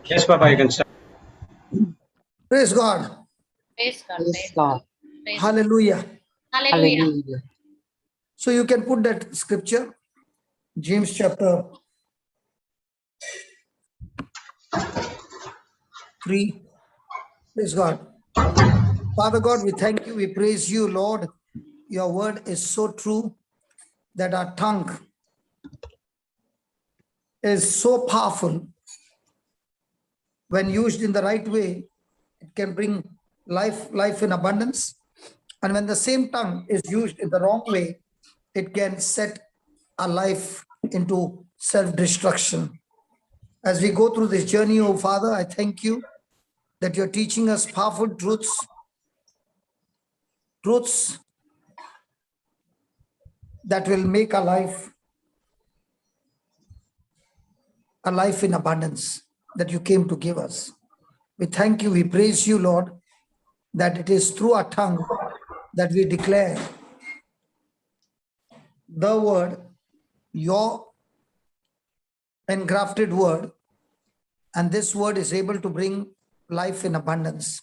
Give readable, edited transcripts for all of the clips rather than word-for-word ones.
Yes, Papa, you can start. Praise God. Praise God. Praise God. Praise God. Hallelujah. Hallelujah. Hallelujah. So you can put that scripture, James chapter 3. Praise God. Father God, we thank you. We praise you, Lord. Your word is so true that our tongue is so powerful. When used in the right way, it can bring life in abundance. And when the same tongue is used in the wrong way, it can set our life into self-destruction. As we go through this journey, oh Father, I thank you that you're teaching us powerful truths that will make our life a life in abundance that you came to give us. We thank you, we praise you, Lord, that it is through our tongue that we declare the word, your engrafted word, and this word is able to bring life in abundance.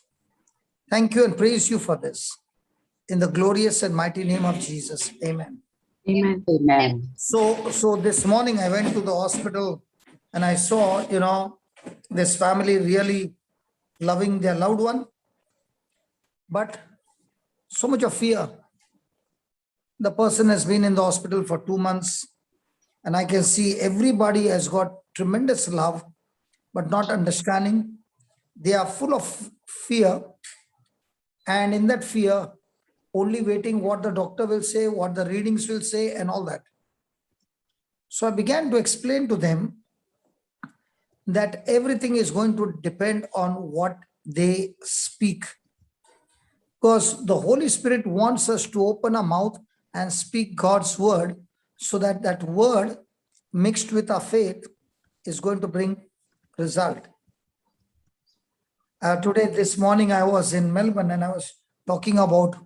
Thank you and praise you for this. In the glorious and mighty name of Jesus, amen. Amen. Amen. So this morning I went to the hospital and I saw, this family really loving their loved one, but so much of fear. The person has been in the hospital for 2 months, and I can see everybody has got tremendous love, but not understanding. They are full of fear, and in that fear, only waiting what the doctor will say, what the readings will say, and all that. So I began to explain to them that everything is going to depend on what they speak. Because the Holy Spirit wants us to open our mouth and speak God's word, so that that word mixed with our faith is going to bring result. This morning, I was in Melbourne and I was talking about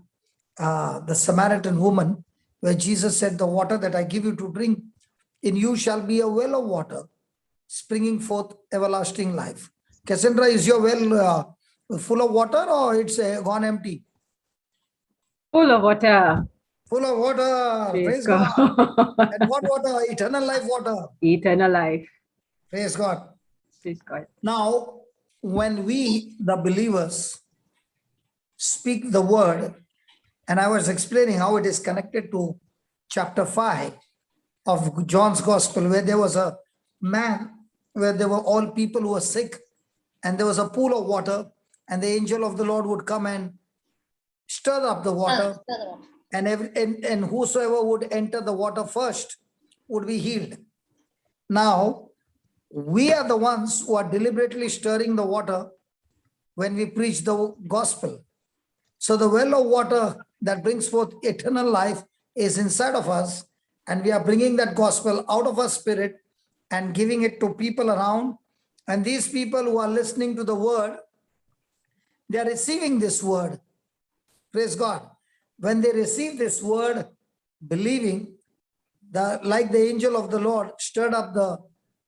the Samaritan woman, where Jesus said, the water that I give you to drink, in you shall be a well of water, springing forth everlasting life. Cassandra, is your well full of water or it's gone empty? Full of water. Full of water. Praise God. And what water? Eternal life water. Eternal life. Praise God. Praise God. Now, when we, the believers, speak the word, and I was explaining how it is connected to chapter 5 of John's Gospel, where there was a man, where there were all people who were sick, and there was a pool of water, and the angel of the Lord would come and stir up the water, and whosoever would enter the water first would be healed. Now, we are the ones who are deliberately stirring the water when we preach the gospel. So the well of water that brings forth eternal life is inside of us, and we are bringing that gospel out of our spirit and giving it to people around. And these people who are listening to the word, they are receiving this word. Praise God. When they receive this word, believing, like the angel of the Lord stirred up the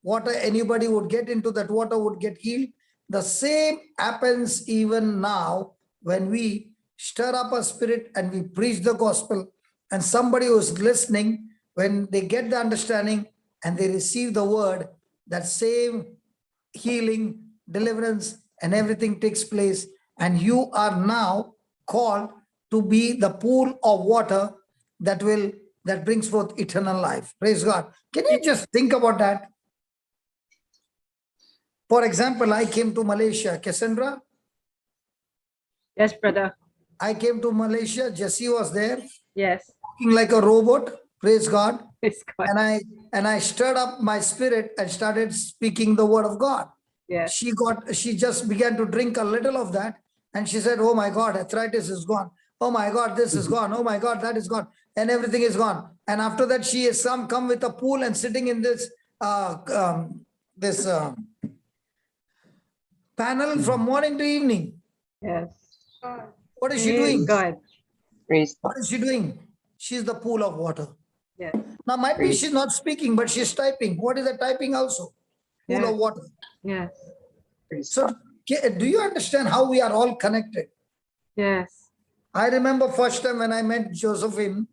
water, anybody would get into that water would get healed. The same happens even now when we stir up our spirit and we preach the gospel, and somebody who's listening, when they get the understanding and they receive the word, that same healing, deliverance, and everything takes place. And you are now called to be the pool of water that brings forth eternal life. Praise God. Can you just think about that? For example, I came to Malaysia. Cassandra? Yes, brother. I came to Malaysia. Jesse was there. Yes. Walking like a robot. Praise God. Praise God. And I stirred up my spirit and started speaking the word of God. Yes. She just began to drink a little of that, and she said, oh my God, arthritis is gone. Oh my God, this is gone. Oh my God, that is gone. and everything is gone. And after that, she has come with a pool and sitting in this panel from morning to evening. Yes. What is she Praise doing? God. Praise God. What is she doing? She's the pool of water. Yes. Now, might be she's not speaking, but she's typing. What is the typing also? Pool Yes. of water. Yes. Praise So, God. do you understand how we are all connected? Yes. I remember first time when I met Josephine,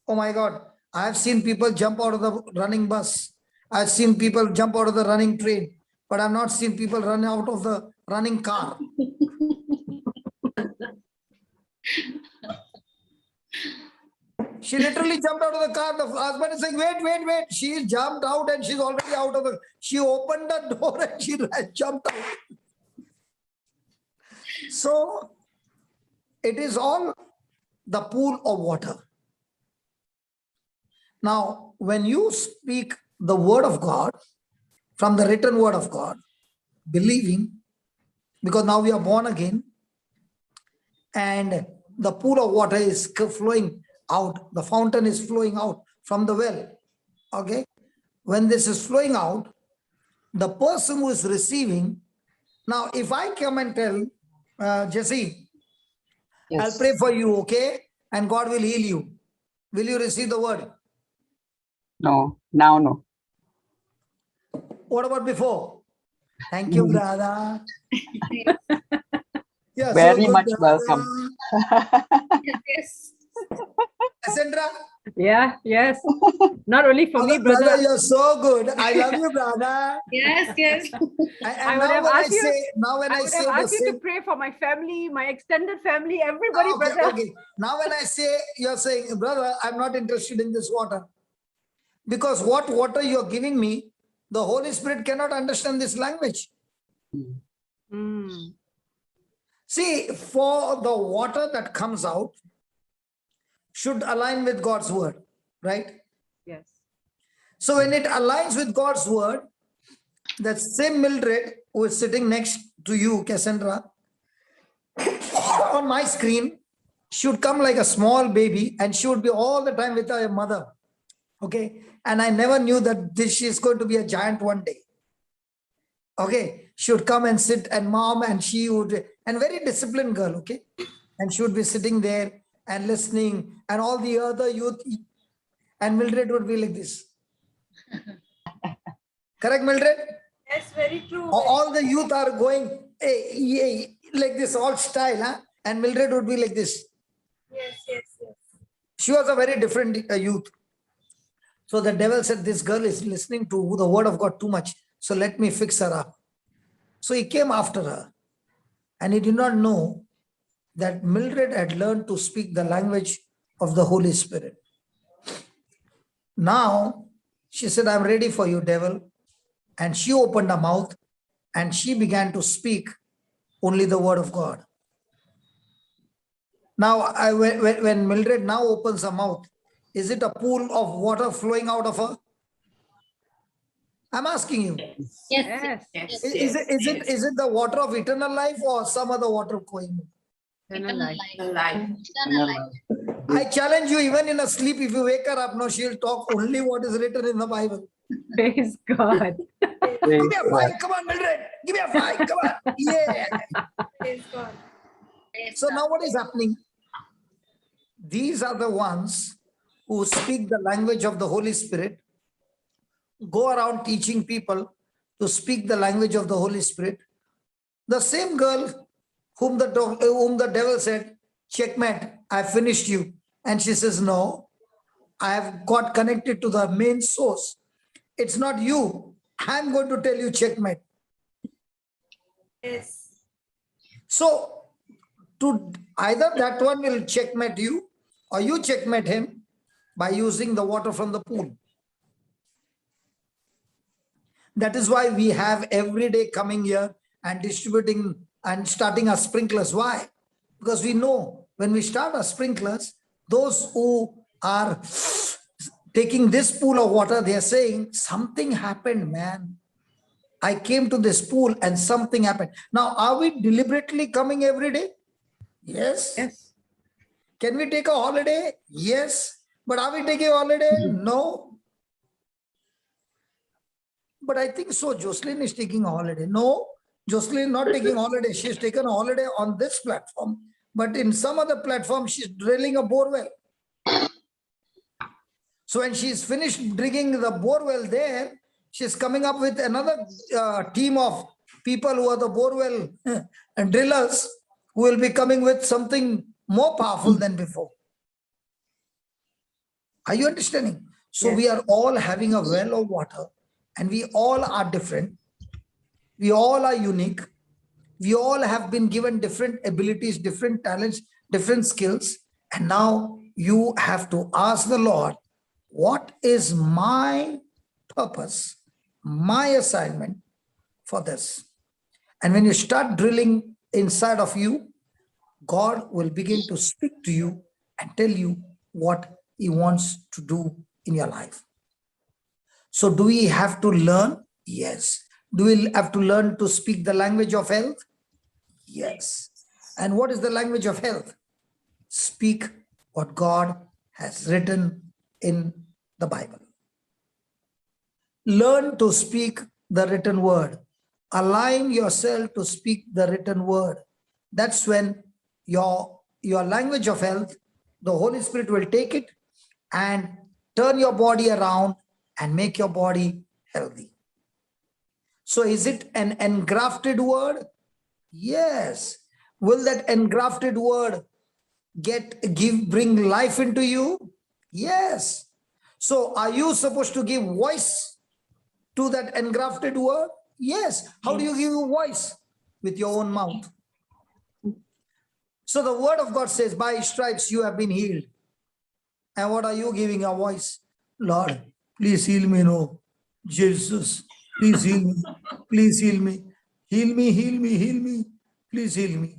oh my God, I have seen people jump out of the running bus. I've seen people jump out of the running train, but I've not seen people run out of the running car. She literally jumped out of the car. The husband is saying, wait, wait, wait. She jumped out and she's already out of the, she opened the door and she jumped out. So it is all the pool of water. Now, when you speak the word of God, from the written word of God, believing, because now we are born again, and the pool of water is flowing out, the fountain is flowing out from the well. Okay, when this is flowing out, the person who is receiving, now if I come and tell Jesse, Yes. I'll pray for you, okay, and God will heal you, will you receive the word? No. Now no. What about before? Thank you, brother. Yeah, Very so good, much brother. welcome. Yes. Cassandra, Yeah. Yes. Not only for me, brother, brother. you're so good. I love you, brother. Yes, yes. And I would now have when I asked you- say, now when I I would say have the asked you to same, pray for my family, my extended family, everybody, okay, brother. okay. Now when I say, you're saying, brother, I'm not interested in this water. Because what water you're giving me, the Holy Spirit cannot understand this language. Mm. See, for the water that comes out should align with God's word, right? Yes. So when it aligns with God's word, that same Mildred who is sitting next to you, Cassandra, on my screen should come like a small baby and she would be all the time with her mother. Okay. And I never knew that she is going to be a giant one day. Okay. She would come and sit and mom and she would, and very disciplined girl. Okay. And she would be sitting there and listening and all the other youth and Mildred would be like this. Correct, Mildred? Yes, very true. All the youth are going like this, all style, huh? And Mildred would be like this. Yes, yes, yes. She was a very different youth. So the devil said, this girl is listening to the word of God too much. So let me fix her up. So he came after her. And he did not know that Mildred had learned to speak the language of the Holy Spirit. Now, she said, I'm ready for you, devil. And she opened her mouth and she began to speak only the word of God. Now, when Mildred now opens her mouth, is it a pool of water flowing out of her? I'm asking you. Yes, Yes. yes. Is it the water of eternal life or some other water going? Eternal life. Eternal life. I challenge you, even in a sleep, if you wake her up, no, she'll talk only what is written in the Bible. Praise God. Give me a 5, come on, Mildred. Give me a 5, come on. Yeah. Praise God. Praise So God. now what is happening? These are the ones who speak the language of the Holy Spirit, go around teaching people to speak the language of the Holy Spirit. The same girl whom the devil said, checkmate, I finished you. And she says, no, I have got connected to the main source. It's not you. I'm going to tell you checkmate. Yes. So to either that one will checkmate you or you checkmate him by using the water from the pool. That is why we have every day coming here and distributing and starting our sprinklers. Why? Because we know when we start our sprinklers, those who are taking this pool of water, they are saying, something happened, man. I came to this pool and something happened. Now, are we deliberately coming every day? Yes. Yes. Can we take a holiday? Yes. But are we taking holiday? No. But I think so. Jocelyn is taking a holiday. No, Jocelyn not taking holiday. She's taken a holiday on this platform. But in some other platform, she's drilling a bore well. So when she's finished digging the bore well there, she's coming up with another team of people who are the bore well and drillers who will be coming with something more powerful than before. Are you understanding? So Yes. we are all having a well of water and we all are different. We all are unique. We all have been given different abilities, different talents, different skills. And now you have to ask the Lord, what is my purpose, my assignment for this? And when you start drilling inside of you, God will begin to speak to you and tell you what he wants to do in your life. So do we have to learn? Yes. Do we have to learn to speak the language of health? Yes. And what is the language of health? Speak what God has written in the Bible. Learn to speak the written word. Align yourself to speak the written word. That's when your language of health, the Holy Spirit will take it and turn your body around and make your body healthy. So is it an engrafted word? Yes. Will that engrafted word bring life into you? Yes. So are you supposed to give voice to that engrafted word? Yes. How do you give a voice? With your own mouth. So the word of God says, by his stripes you have been healed. And what are you giving a voice? Lord, please heal me. No. Jesus, please heal me. Please heal me. Heal me, heal me, heal me. Please heal me.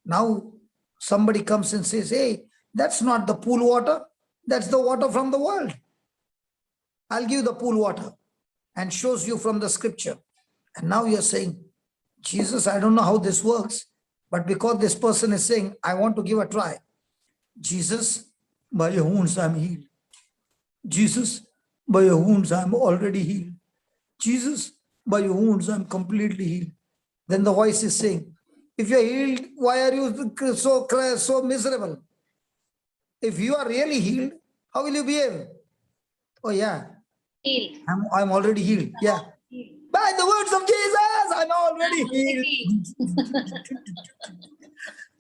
Now somebody comes and says, hey, that's not the pool water. That's the water from the world. I'll give the pool water, and shows you from the scripture. And now you're saying, Jesus, I don't know how this works, but because this person is saying, I want to give a try. Jesus, by your wounds I'm healed. Jesus, by your wounds I'm already healed. Jesus, by your wounds I'm completely healed. Then the voice is saying, if you're healed, why are you so miserable? If you are really healed, how will you behave? Oh yeah, Healed. I'm already healed. Yeah. By the words of Jesus, I'm already healed.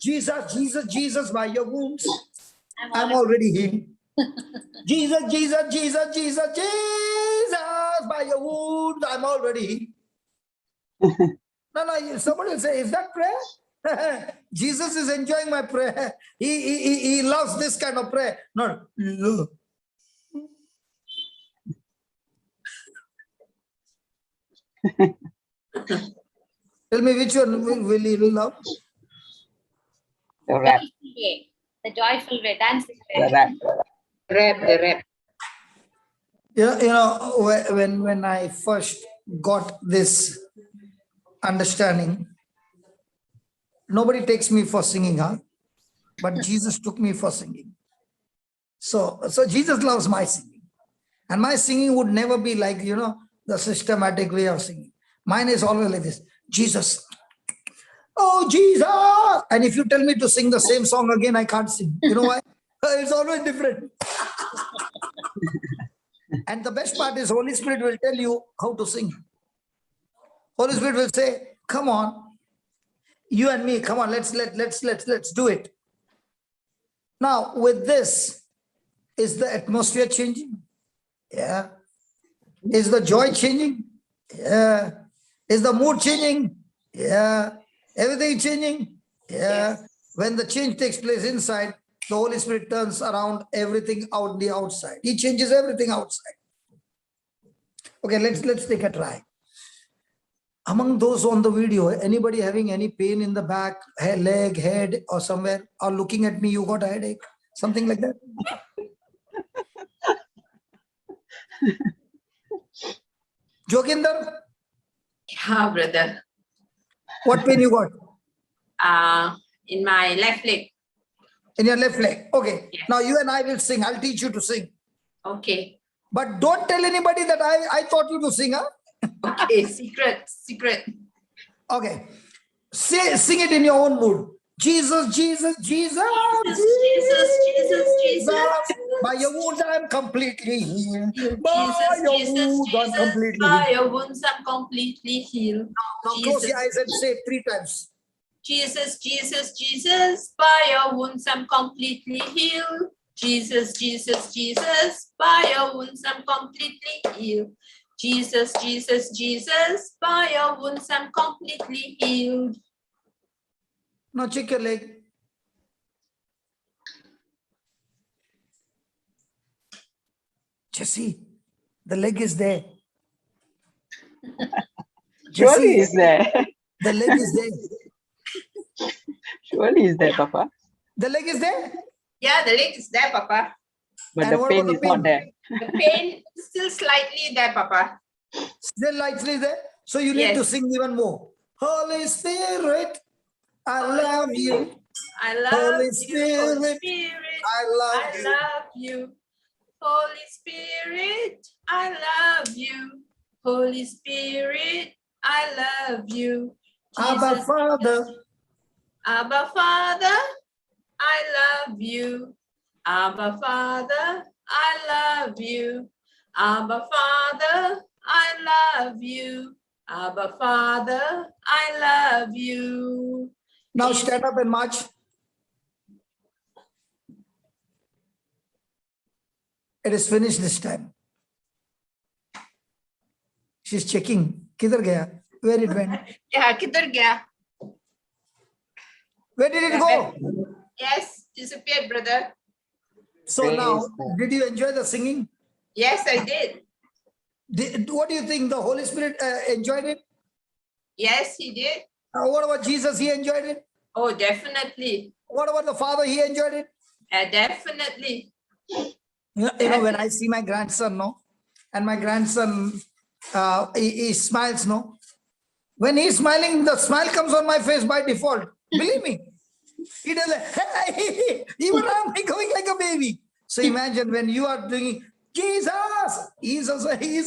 Jesus, Jesus, Jesus, by your wounds, I'm already healed. Jesus, Jesus, Jesus, Jesus, Jesus, by your wounds, I'm already healed. No, somebody will say, is that prayer? Jesus is enjoying my prayer. He loves this kind of prayer. No. Tell me which one will he love? The rap. The joyful way, dancing The way. rap. The rap. You know, when I first got this understanding, nobody takes me for singing, huh? But Jesus took me for singing. So Jesus loves my singing. And my singing would never be like, the systematic way of singing. Mine is always like this. Jesus. Oh, Jesus. And if you tell me to sing the same song again, I can't sing. You know why? It's always different. And the best part is Holy Spirit will tell you how to sing. Holy Spirit will say, come on, you and me, come on, let's do it. Now, with this, is the atmosphere changing? Yeah. Is the joy changing? Yeah. Is the mood changing? Yeah. Everything changing? Yeah. Yes. When the change takes place inside, the Holy Spirit turns around everything out the outside. He changes everything outside. Okay, let's take a try. Among those on the video, anybody having any pain in the back, leg, head, or somewhere, or looking at me, you got a headache, something like that? Joginder, Yeah, brother. what pain you got? In my left leg. In your left leg. Okay. Yes. Now you and I will sing. I'll teach you to sing. Okay. But don't tell anybody that I taught you to sing, huh? Okay. Secret. Okay. Sing it in your own mood. Jesus, Jesus, Jesus, Jesus. By your wounds I'm completely healed. Jesus, By your wounds I'm completely by healed. your wounds I'm completely healed. Now close your eyes and say it 3 times. Jesus, by your wounds I'm completely healed. Jesus, by your wounds I'm completely healed. Jesus, by your wounds I'm completely healed. Now check your leg. Jesse, the leg is there. Surely is there. The leg is there. Surely is there, Papa. The leg is there. Yeah, the leg is there, Papa. But And the what pain about is the not there. The pain is still slightly there, Papa. Still lightly there. So you need to Yes. sing even more. Holy Spirit, I love you. I love Holy you, Spirit, Holy Spirit. I love I you. love you. Holy Spirit, I love you. Holy Spirit, I love you. Abba Father, Abba Father, I love you. Abba Father, I love you. Abba Father, I love you. Abba Father, I love you. now stand up and march. It is finished this time. She's checking. Kidhar gaya? Where it went? Yeah, kidhar gaya? Where did it go? Yes, disappeared, brother. So Praise now, God. did you enjoy the singing? Yes, I did. What do you think? The Holy Spirit enjoyed it? Yes, he did. What about Jesus? He enjoyed it. Oh, definitely. What about the Father? He enjoyed it. Definitely. You know, when I see my grandson, no, and my grandson, he smiles, no. When he's smiling, the smile comes on my face by default. Believe me. He does hey, even I'm going like a baby. So imagine when you are doing Jesus, he is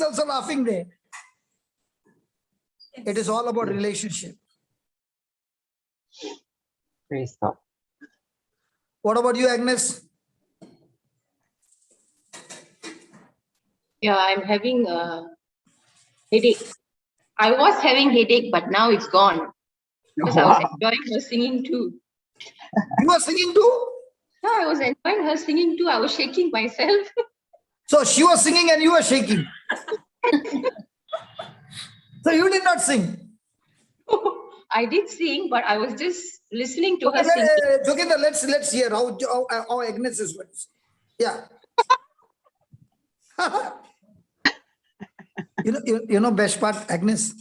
also laughing there. It is all about relationship. Praise God. What about you, Agnes? Yeah, I'm having a headache. I was having headache, but now it's gone. Because I was enjoying her singing too. You are singing too? No, I was enjoying her singing too. I was shaking myself. So she was singing and you were shaking. So you did not sing. I did sing, but I was just listening to her Okay, sing. Joginda, let's hear how Agnes is going. Yeah. you know best part, Agnes.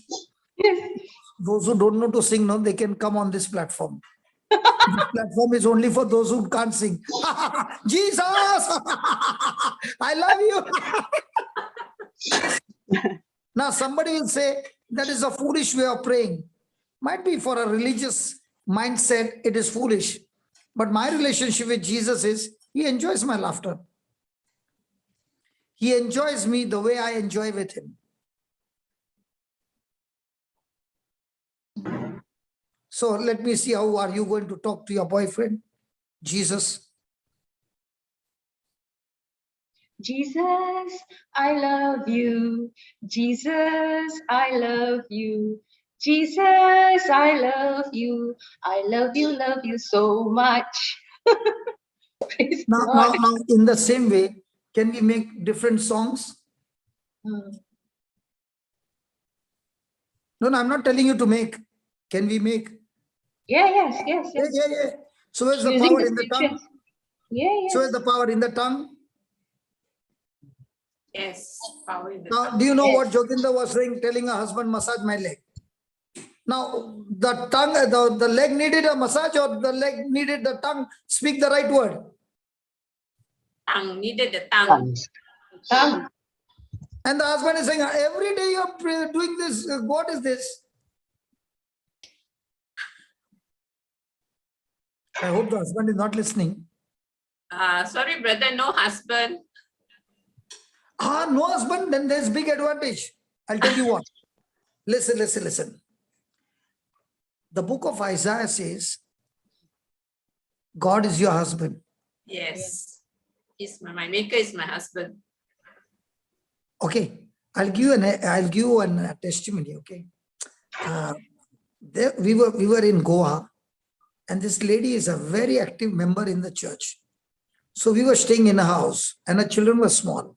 Those who don't know to sing, no, they can come on this platform. This platform is only for those who can't sing. Jesus, I love you. Now somebody will say that is a foolish way of praying. Might be for a religious mindset, it is foolish. But my relationship with Jesus is, he enjoys my laughter. He enjoys me the way I enjoy with him. So let me see, how are you going to talk to your boyfriend, Jesus? Jesus, I love you. Jesus, I love you. Jesus, I love you. I love you so much. Praise Now, God. in the same way, can we make different songs? No, I'm not telling you to make. Can we make? Yes. Yeah. So where's the Using power the in the tongue? scriptures. Yes. So where's the power in the tongue? Yes. Power in the Now, do you know what Joginda was saying, telling her husband, massage my leg? Now, the tongue, the leg needed a massage, or the leg needed the tongue? Speak the right word. tongue, needed the tongue. Tongue. And the husband is saying, every day you're doing this. What is this? I hope the husband is not listening. Sorry, brother, no husband. No husband, then there's big advantage. I'll tell you what. Listen. The book of Isaiah says, God is your husband. Yes. My maker is my husband. Okay, I'll give you an testimony. Okay, we were in Goa, and this lady is a very active member in the church. So we were staying in a house, and her children were small.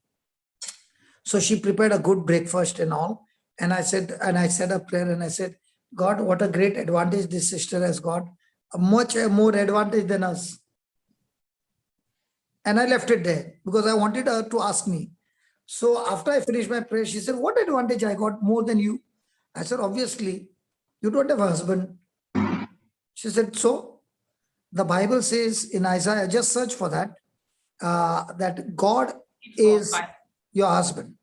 So she prepared a good breakfast and all. And I said a prayer, and I said, God, what a great advantage this sister has got, a much more advantage than us. And I left it there because I wanted her to ask me. So after I finished my prayer, she said, what advantage I got more than you? I said, obviously, you don't have a husband. She said, so the Bible says in Isaiah, just search for that, that God is your husband.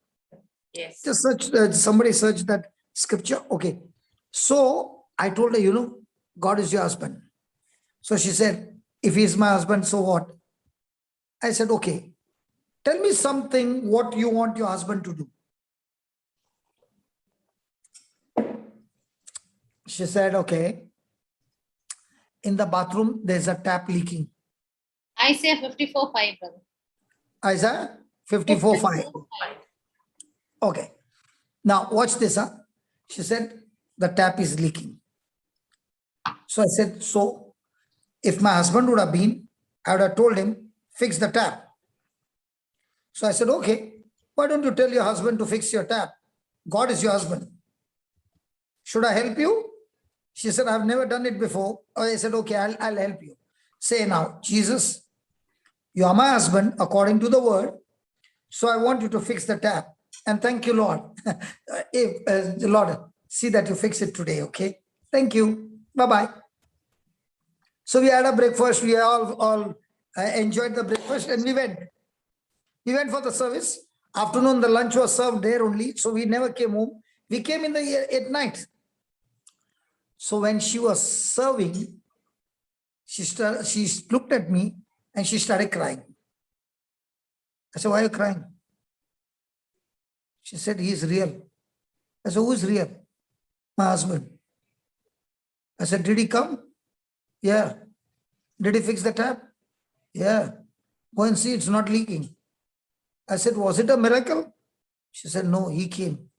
Yes. Just search, somebody search that scripture. Okay. So I told her, God is your husband. So she said, if he is my husband, so what? I said, okay, tell me something what you want your husband to do. She said, okay, in the bathroom, there's a tap leaking. Isaiah 54:5, brother. Isaiah 54:5. Okay. Now watch this. She said, the tap is leaking. So I said, so if my husband would have been, I would have told him, fix the tap. So I said, okay, why don't you tell your husband to fix your tap? God is your husband. Should I help you? She said, I've never done it before. I said, okay, I'll help you. Say now, Jesus, you are my husband according to the word. So I want you to fix the tap. And thank you, Lord. Lord, see that you fix it today, okay? Thank you. Bye-bye. So we had a breakfast. We all enjoyed the breakfast, and we went. We went for the service. Afternoon, the lunch was served there only. So we never came home. We came at night. So when she was serving, she looked at me and she started crying. I said, why are you crying? She said, he is real. I said, who is real? My husband. I said, did he come? Yeah. Did he fix the tap? Yeah. Go and see, it's not leaking. I said, was it a miracle? She said, no, he came.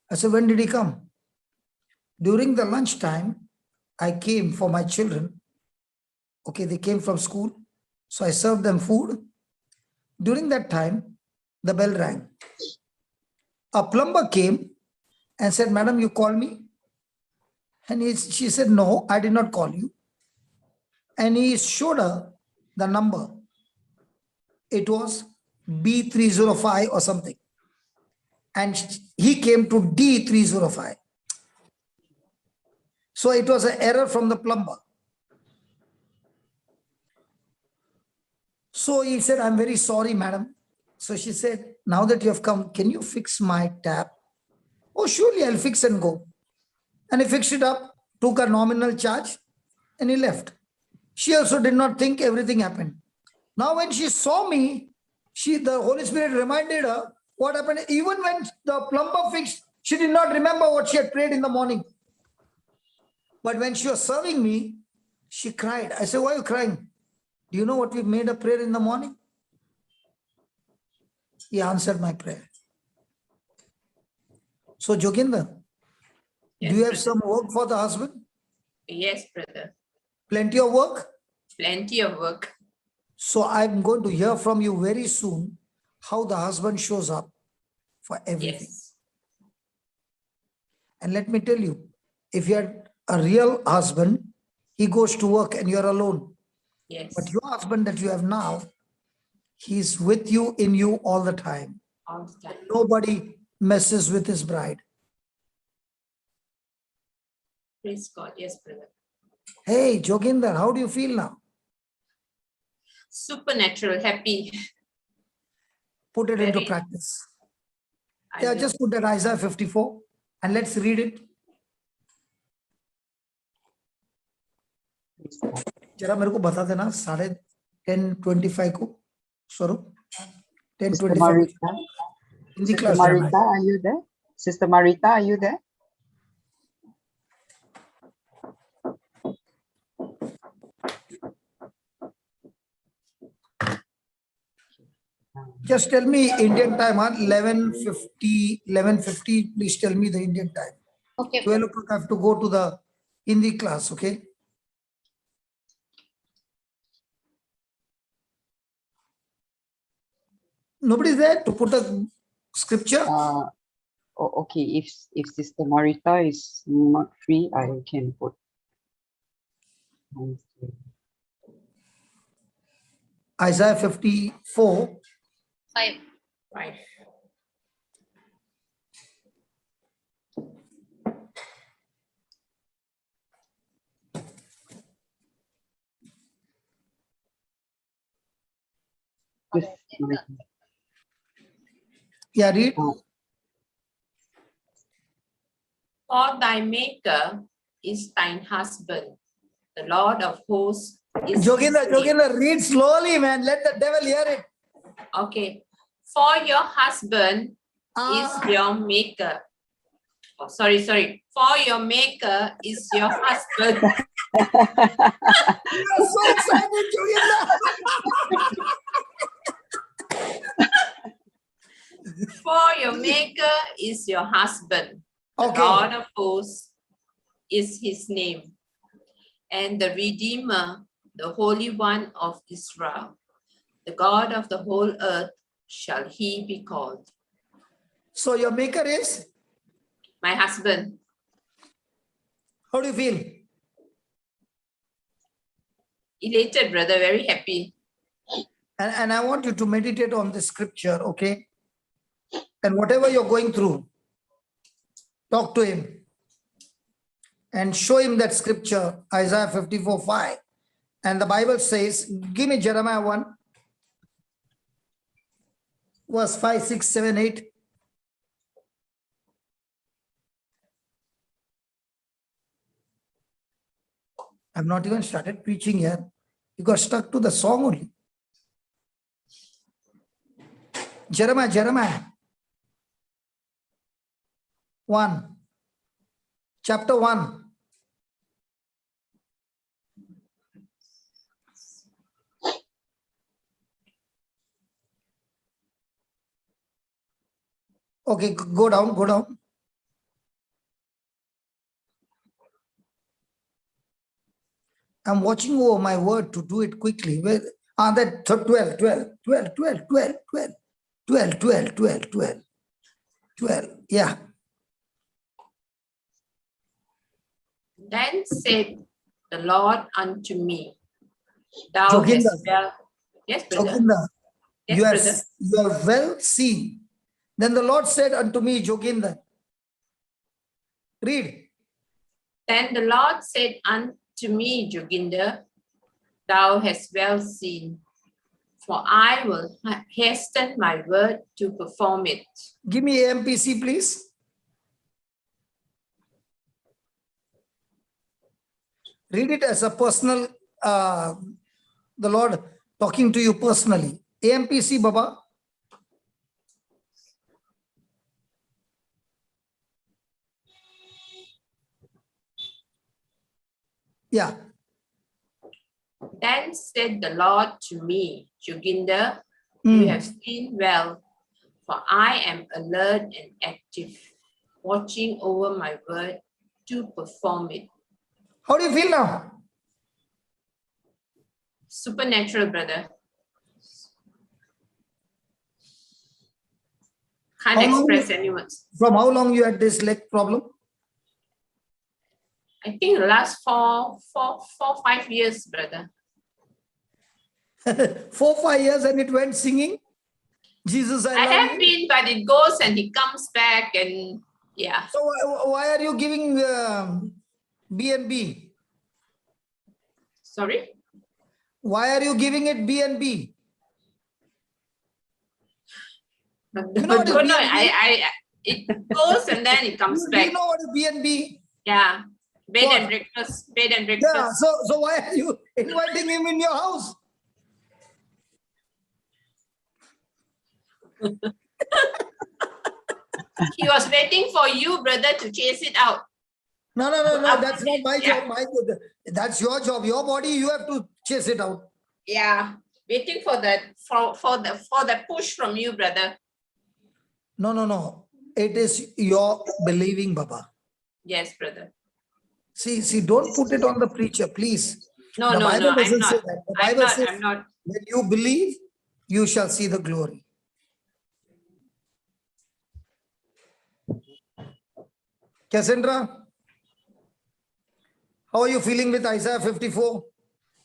I said, when did he come? During the lunchtime, I came for my children. Okay, they came from school. So I served them food. During that time, the bell rang. A plumber came and said, Madam, you called me? And she said, no, I did not call you. And he showed her the number. It was B305 or something. And he came to D305. So it was an error from the plumber. So he said, I'm very sorry, madam. So she said, now that you have come, can you fix my tap? Oh, surely I'll fix and go. And he fixed it up, took a nominal charge, and he left. She also did not think everything happened. Now when she saw me, the Holy Spirit reminded her what happened. Even when the plumber fixed, she did not remember what she had prayed in the morning. But when she was serving me, she cried. I said, why are you crying? Do you know what we made a prayer in the morning? He answered my prayer. So Joginder, Yes, do you have brother. some work for the husband? Yes, brother. Plenty of work? Plenty of work. So I'm going to hear from you very soon how the husband shows up for everything. Yes. And let me tell you, if you're a real husband, he goes to work and you're alone. Yes. But your husband that you have now, he's with you, in you all the time. All the time. Nobody messes with his bride. Praise God. Yes, brother. Hey, Joginder, how do you feel now? Supernatural, happy. Put it into Very- practice. I Yeah, will. just put that Isaiah 54 and let's read it. जरा मेरे को बता देना 3:30 10:25 को स्वरूप 10:25 Sister Marita, Hindi Sister class जाना है. Marita, are you there? Sister Marita, are you there? Just tell me Indian time, 11:50, 11:50. Please tell me the Indian time. Okay. 12 o'clock I have to go to the Hindi class, okay? Nobody's there to put a scripture? Okay, if Sister Marita is not free, I can put. Isaiah 54. 5. Right. Yes, Marita. Yeah, read. For thy maker is thine husband, the Lord of hosts is his name. Joginder, read slowly, man. Let the devil hear it. Okay. For your husband is Ah. your maker. Oh, sorry. For your maker is your husband. You are so excited, Joginder. For your maker is your husband. The Okay. Lord of hosts is his name. And the Redeemer, the Holy One of Israel. The God of the whole earth shall he be called. So your maker is? My husband. How do you feel? Elated, brother, very happy. And I want you to meditate on this scripture, okay? And whatever you're going through, talk to him and show him that scripture, Isaiah 54:5. And the Bible says, give me Jeremiah 1, verse 5, 6, 7, 8. I've not even started preaching here. You got stuck to the song only. Jeremiah 1, chapter 1. Okay, go down. I'm watching over my word to do it quickly. That 12. Yeah. Then said the Lord unto me, thou Joginder. hast well. Yes, brother. Joginder, Yes, you brother. are well seen. Then the Lord said unto me, Joginder. Read. Then the Lord said unto me, Joginder, thou hast well seen, for I will hasten my word to perform it. Give me AMPC, please. Read it as a personal, the Lord talking to you personally. AMPC, Baba. Yeah. Then said the Lord to me, Joginder, you have seen well, for I am alert and active, watching over my word to perform it. How do you feel now? Supernatural, brother. Can't express any words. From how long you had this leg problem? I think the last 5 years, brother. 4-5 years and it went singing. Jesus, I I love have you. been, but it goes and it comes back, and yeah. So why are you giving B&B? Sorry? Why are you giving it B&B? You know what is don't know. B&B? It goes and then it comes Do back. you know what is B&B? Yeah. Bed What? and breakfast. Bed and Yeah, breakfast. so why are you inviting him in your house? He was waiting for you, brother, to chase it out. No, that's not my job. That's your job. Your body, you have to chase it out. Yeah, waiting for that for the push from you, brother. No. It is your believing, Baba. Yes, brother. See, don't put it on the preacher, please. No, The no, Bible I'm doesn't not. say that. The I'm Bible not. says, I'm not. when you believe, you shall see the glory. Cassandra, how are you feeling with Isaiah 54?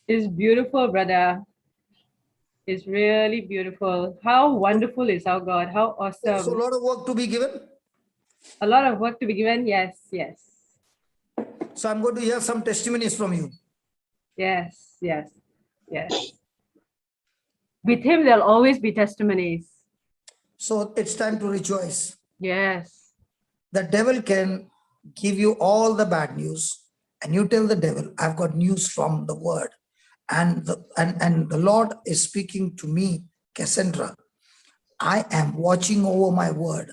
It's beautiful, brother. It's really beautiful. How wonderful is our God? How So a awesome. lot of work to be given. A lot of work to be given. Yes, yes. So I'm going to hear some testimonies from you. Yes, yes, yes. With him, there'll always be testimonies. So it's time to rejoice. Yes. The devil can give you all the bad news, and you tell the devil, I've got news from the word. And the Lord is speaking to me, Cassandra. I am watching over my word,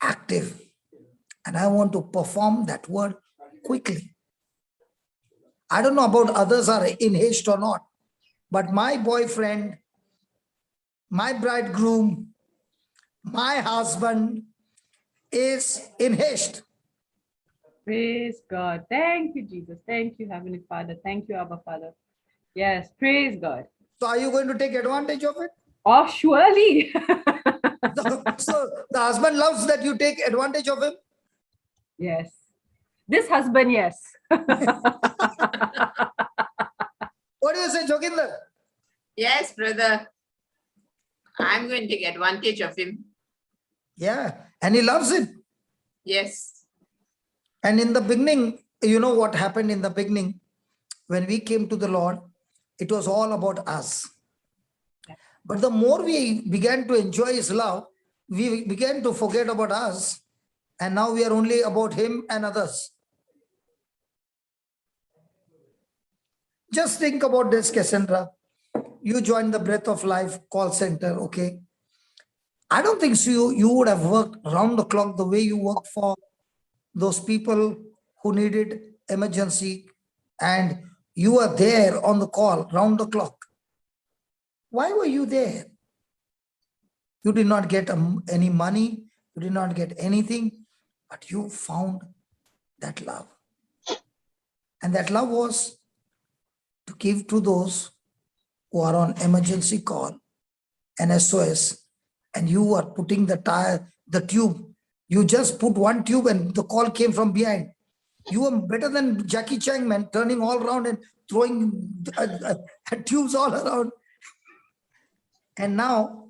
active, and I want to perform that word quickly. I don't know about others are in haste or not, but my boyfriend, my bridegroom, my husband is in haste. Praise God. Thank you, Jesus. Thank you, Heavenly Father. Thank you, Abba Father. Yes, praise God. So are you going to take advantage of it? Oh, surely. So the husband loves that you take advantage of him? Yes. This husband, yes. What do you say, Joginder? Yes, brother. I'm going to take advantage of him. Yeah, and he loves it. Yes. And in the beginning, you know what happened in the beginning? When we came to the Lord, it was all about us. But the more we began to enjoy his love, we began to forget about us. And now we are only about him and others. Just think about this, Cassandra. You joined the Breath of Life call center, okay? I don't think so you would have worked round the clock the way you work for those people who needed emergency, and you were there on the call round the clock. Why were you there? You did not get any money, you did not get anything, but you found that love. And that love was to give to those who are on emergency call, an SOS, and you are putting the tube. You just put one tube and the call came from behind. You were better than Jackie Chan, man, turning all around and throwing tubes all around. And now,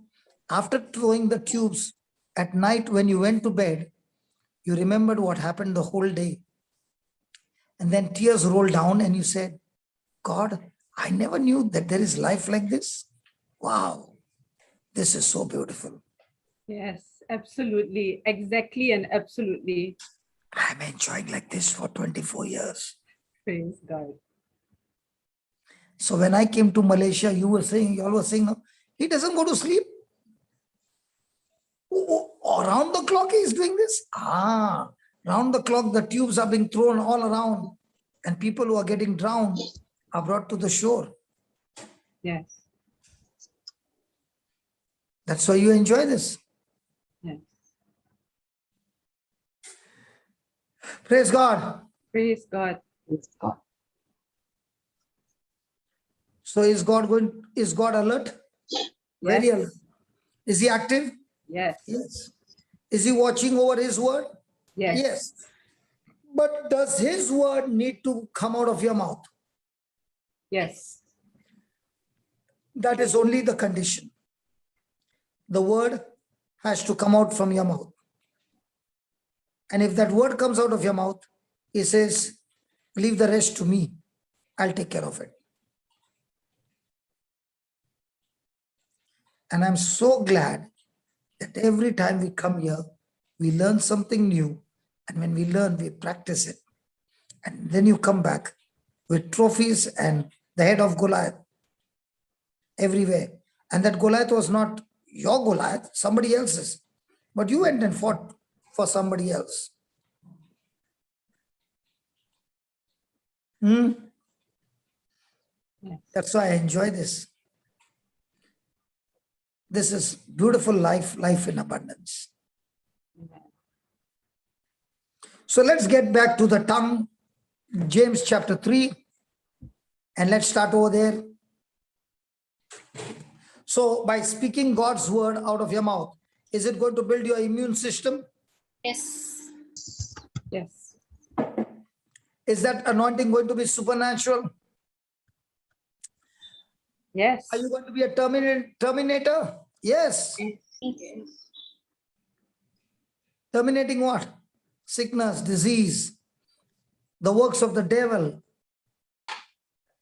after throwing the tubes at night when you went to bed, you remembered what happened the whole day. And then tears rolled down and you said, God, I never knew that there is life like this. Wow, this is so beautiful. Yes, absolutely. Exactly and absolutely. I'm enjoying like this for 24 years. Praise God. So when I came to Malaysia, you all were saying, he doesn't go to sleep. Around the clock he's doing this. Round the clock, the tubes are being thrown all around and people who are getting drowned are brought to the shore. Yes. That's why you enjoy this. Yes. Praise God. Praise God. Praise God. So is God alert? Very Yes. alert. Is he active? Yes. Yes. Is he watching over his word? Yes. Yes. But does his word need to come out of your mouth? Yes. That is only the condition. The word has to come out from your mouth. And if that word comes out of your mouth, he says, leave the rest to me. I'll take care of it. And I'm so glad that every time we come here, we learn something new. And when we learn, we practice it. And then you come back with trophies and the head of Goliath everywhere. And that Goliath was not your Goliath, somebody else's. But you went and fought for somebody else. Yes. That's why I enjoy this. This is beautiful life in abundance. Amen. So let's get back to the tongue, James chapter 3, and let's start over there. So by speaking God's word out of your mouth, is it going to build your immune system? Yes. Yes. Is that anointing going to be supernatural? Yes. Are you going to be a terminator? Yes. Terminating what? Sickness, disease, the works of the devil.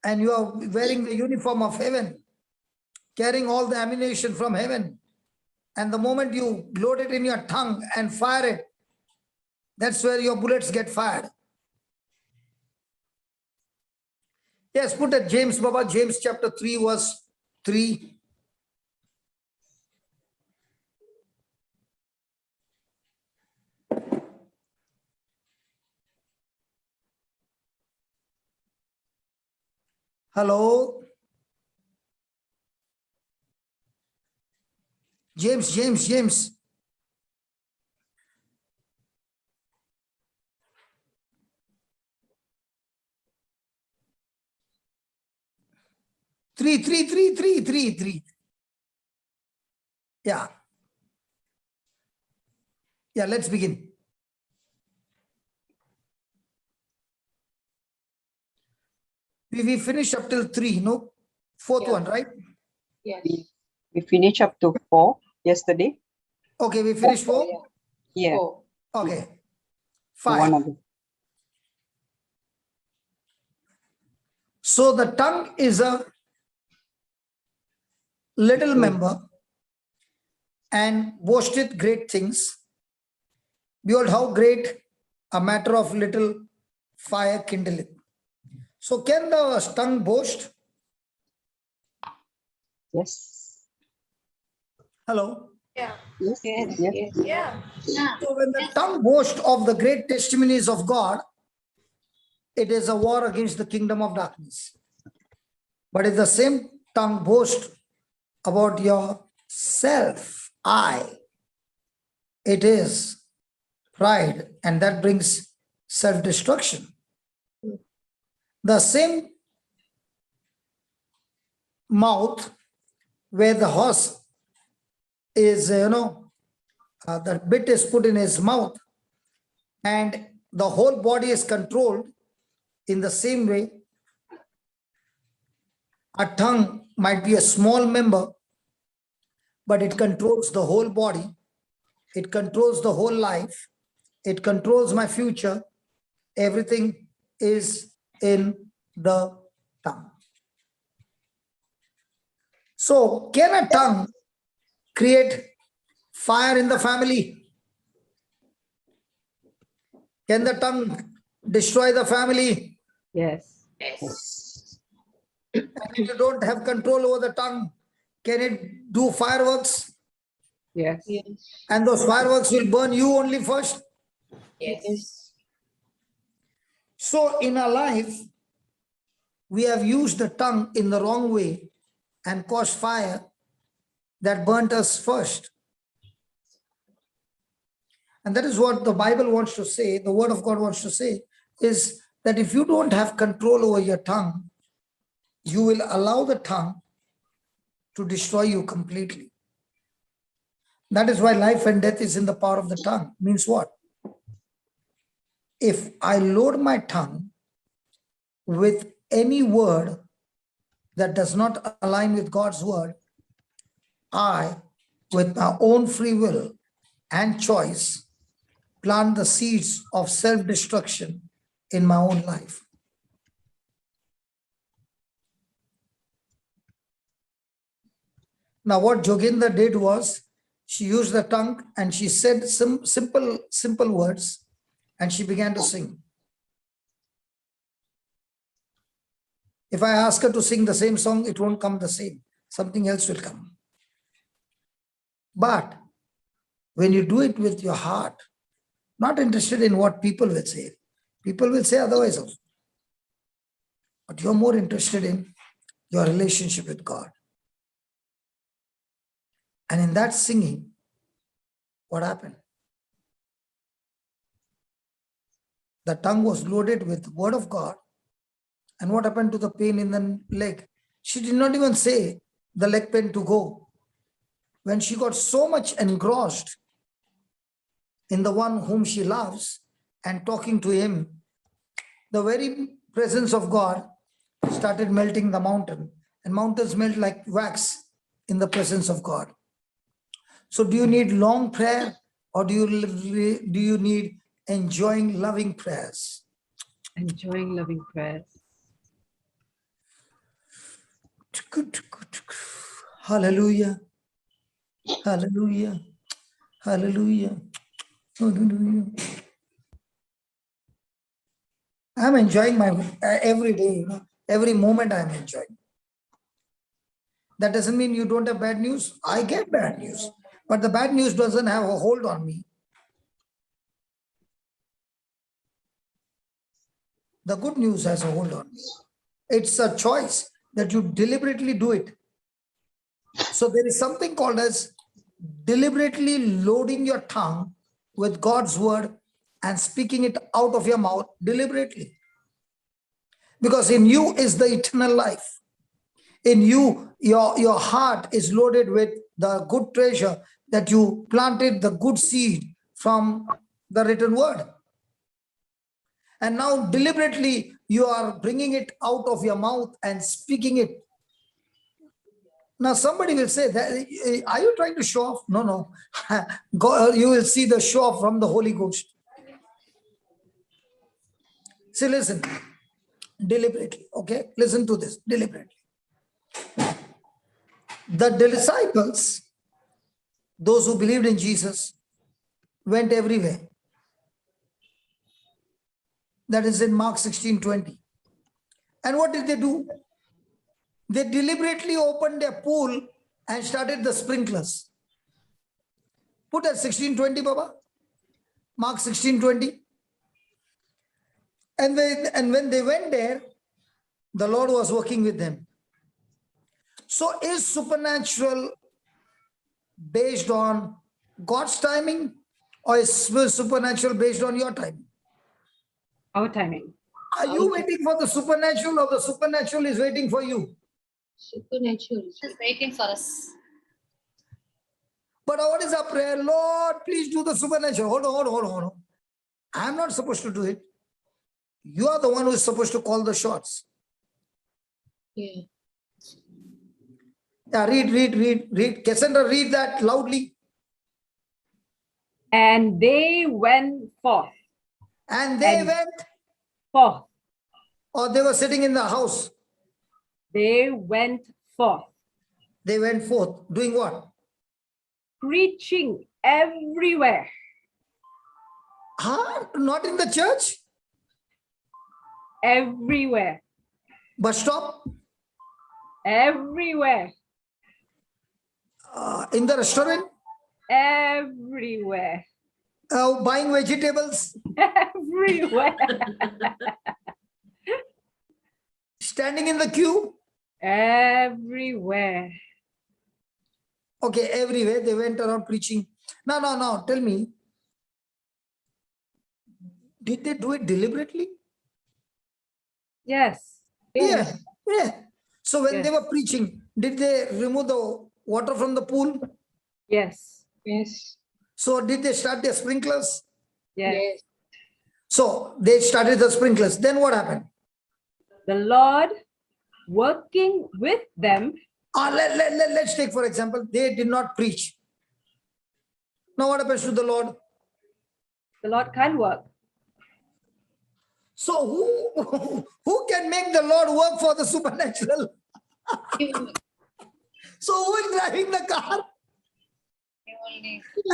And you are wearing the uniform of heaven, carrying all the ammunition from heaven. And the moment you load it in your tongue and fire it, that's where your bullets get fired. Yes, put at James, Baba, James chapter 3, verse 3. Hello? James. 3. Yeah. Yeah, let's begin. We finished up till 3, no? Fourth Yeah. one, right? Yes. We finished up to 4 yesterday. Okay, we finished 4? Yeah. Four. Okay. One 5. of them. So the tongue is a little member and boasteth great things. Behold, how great a matter of little fire kindleth. So can the tongue boast? Yes. Hello? Yes. Yes. Yes. Yes. Yeah. So when the tongue boasts of the great testimonies of God, it is a war against the kingdom of darkness. But if the same tongue boasts about yourself, it is pride, and that brings self-destruction. The same mouth where the horse is, the bit is put in his mouth and the whole body is controlled, in the same way, a tongue might be a small member, but it controls the whole body. It controls the whole life. It controls my future. Everything is in the tongue. So can a tongue create fire in the family? Can the tongue destroy the family? Yes. Yes. And if you don't have control over the tongue, can it do fireworks? Yes. Yes. And those fireworks will burn you only first. Yes. So in our life, we have used the tongue in the wrong way and caused fire that burnt us first. And that is what the Bible wants to say, the word of God wants to say, is that if you don't have control over your tongue, you will allow the tongue to destroy you completely. That is why life and death is in the power of the tongue. Means what? If I load my tongue with any word that does not align with God's word, I, with my own free will and choice, plant the seeds of self-destruction in my own life. Now, what Joginder did was, she used the tongue and she said some simple words and she began to sing. If I ask her to sing the same song, it won't come the same. Something else will come. But when you do it with your heart, not interested in what people will say. People will say otherwise also. But you're more interested in your relationship with God. And in that singing, what happened? The tongue was loaded with the word of God. And what happened to the pain in the leg? She did not even say the leg pain to go. When she got so much engrossed in the one whom she loves and talking to him, the very presence of God started melting the mountain, and mountains melt like wax in the presence of God. So do you need long prayer, or do you need enjoying loving prayers? Enjoying loving prayers. Hallelujah. Hallelujah. Hallelujah. Hallelujah. I'm enjoying my every day, every moment I'm enjoying. That doesn't mean you don't have bad news. I get bad news, but the bad news doesn't have a hold on me. The good news has a hold on me. It's a choice that you deliberately do it. So there is something called as deliberately loading your tongue with God's word and speaking it out of your mouth deliberately. Because in you is the eternal life. In you, your heart is loaded with the good treasure that you planted, the good seed from the written word. And now deliberately you are bringing it out of your mouth and speaking it. Now somebody will say, that, are you trying to show off? No, no. You will see the show off from the Holy Ghost. See, listen, deliberately, okay? Listen to this, deliberately. The disciples, those who believed in Jesus, went everywhere. That is in Mark 16:20. And what did they do? They deliberately opened their pool and started the sprinklers. Put at 16:20, Baba. Mark 16:20. And when they went there, the Lord was working with them. So is supernatural based on God's timing, or is supernatural based on your timing? Our timing. Are you waiting for the supernatural, or the supernatural is waiting for you? Supernatural. Just waiting for us. But what is our prayer? Lord, please do the supernatural. Hold on. I'm not supposed to do it. You are the one who is supposed to call the shots. Yeah. Yeah, read. Cassandra, read that loudly. And they went forth. And they And- went, Forth. or they were sitting in the house. They went forth. They went forth. Doing what? Preaching everywhere. Huh? Not in the church? Everywhere. Bus stop? Everywhere. In the restaurant? Everywhere. Buying vegetables? Everywhere. Standing in the queue? Everywhere. Okay, everywhere they went around preaching. No. Tell me, did they do it deliberately? Yes. Yeah. So when they Yes. were preaching, did they remove the water from the pool? Yes. Yes. So did they start their sprinklers? Yes. Yes. So they started the sprinklers. Then what happened? The Lord working with them. Let's take, for example, they did not preach. Now what happens to the Lord? The Lord can work. So who can make the Lord work for the supernatural? So who is driving the car?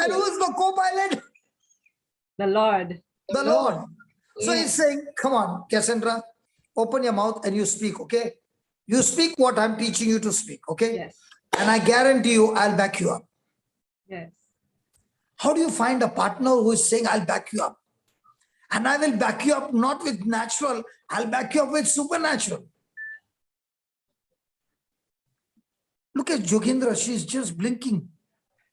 And who is the co-pilot? The Lord. The Lord. So Yes. he's saying, come on, Cassandra, open your mouth and you speak, okay? You speak what I'm teaching you to speak, okay? Yes. And I guarantee you, I'll back you up. Yes. How do you find a partner who is saying, I'll back you up? And I will back you up not with natural, I'll back you up with supernatural. Look at Jogendra, she's just blinking.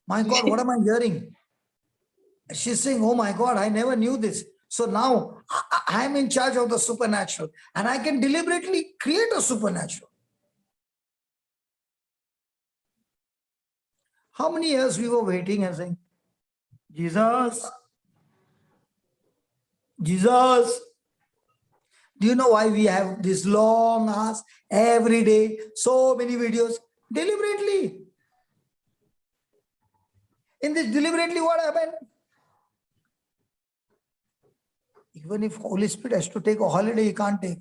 My God, what am I hearing? She's saying, oh my God, I never knew this. So now I'm in charge of the supernatural and I can deliberately create a supernatural. How many years we were waiting and saying, Jesus, Jesus. Do you know why we have this long hours every day, so many videos? Deliberately. In this deliberately, what happened? Even if Holy Spirit has to take a holiday, he can't take.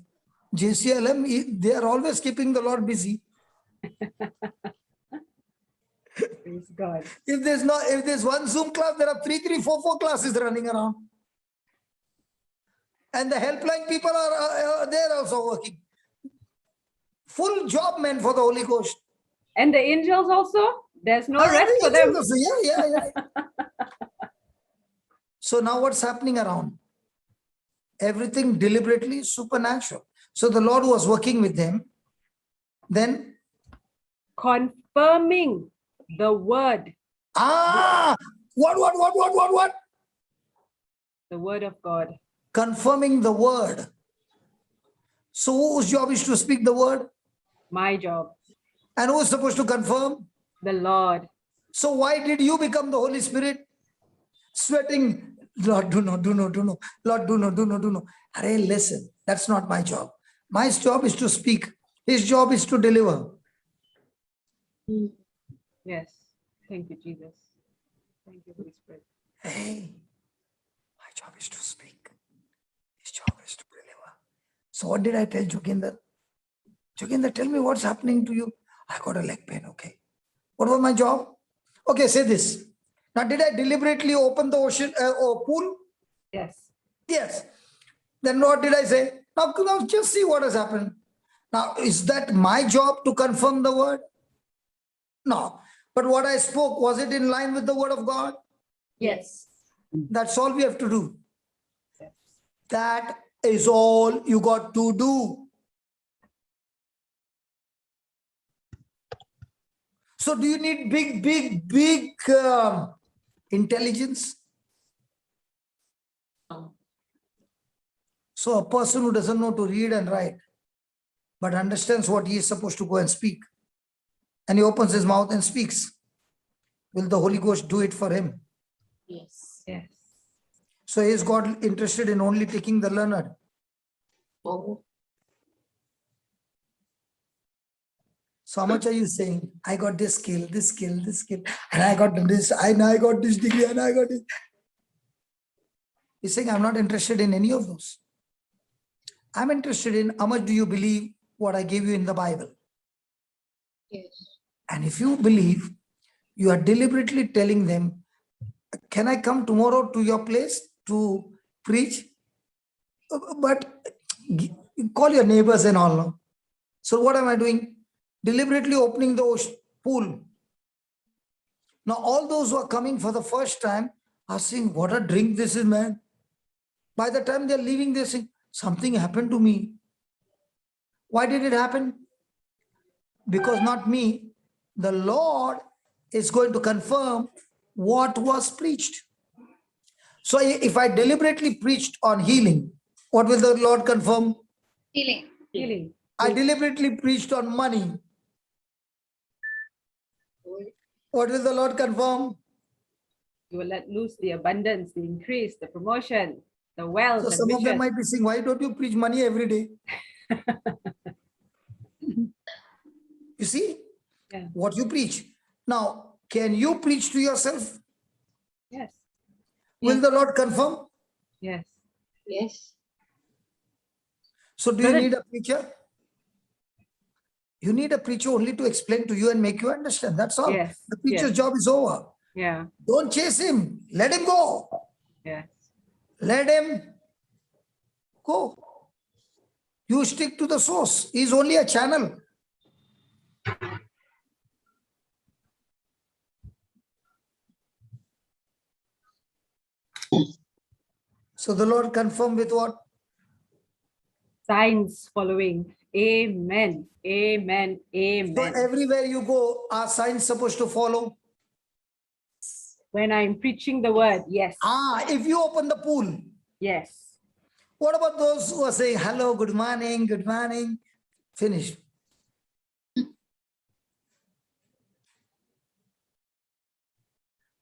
JCILM, they are always keeping the Lord busy. Praise God. If there's one Zoom class, there are 3, 4 classes running around. And the helpline people are there also working. Full job meant for the Holy Ghost. And the angels also? There's no rest for them. Yeah. So now what's happening around? Everything deliberately supernatural. So the Lord was working with them. Then Confirming the word. What? The word of God. Confirming the word. So whose job is to speak the word? My job. And who is supposed to confirm? The Lord. So why did you become the Holy Spirit? Sweating, Lord, do no. Lord, do no. Arey, listen, that's not my job. My job is to speak. His job is to deliver. Yes. Thank you, Jesus. Thank you, Holy Spirit. Hey, my job is to speak. His job is to deliver. So what did I tell Jogendra? Jogendra, tell me what's happening to you. I got a leg pain, okay. What was my job? Okay, say this. Now, did I deliberately open the ocean or pool? Yes. Yes. Then what did I say? Now just see what has happened. Now, is that my job to confirm the word? No. But what I spoke, was it in line with the word of God? Yes. That's all we have to do. Yes. That is all you got to do. So do you need big intelligence? So a person who doesn't know to read and write, but understands what he is supposed to go and speak, and he opens his mouth and speaks, will the Holy Ghost do it for him? Yes. Yes. So is God interested in only taking the learned? Oh, So how much are you saying? I got this skill, and I got this, and I got this degree, and I got this. He's saying, I'm not interested in any of those. I'm interested in how much do you believe what I gave you in the Bible? yes. And if you believe, you are deliberately telling them, can I come tomorrow to your place to preach? But call your neighbors and all. No? So what am I doing? Deliberately opening the pool. Now all those who are coming for the first time are saying, what a drink this is, man. By the time they're leaving, they're saying, something happened to me. Why did it happen? Because not me, the Lord is going to confirm what was preached. So if I deliberately preached on healing, what will the Lord confirm? Healing. Healing. I deliberately preached on money. What will the Lord confirm? You will let loose the abundance, the increase, the promotion, the wealth. So and some of them riches. might be saying, why don't you preach money every day? You see Yeah. what you preach. Now, can you preach to yourself? Yes. Will the Lord confirm? Yes. Yes. So do you need a preacher? You need a preacher only to explain to you and make you understand. That's all. Yes. The preacher's Yes. job is over. Yeah. Don't chase him. Let him go. Yes. Let him go. You stick to the source. He's only a channel. So the Lord confirmed with what? Signs following. Amen. Amen. So Amen. everywhere you go, are signs supposed to follow? When I'm preaching the word, yes. If you open the pool, Yes. what about those who are saying hello, good morning, good morning? Finished.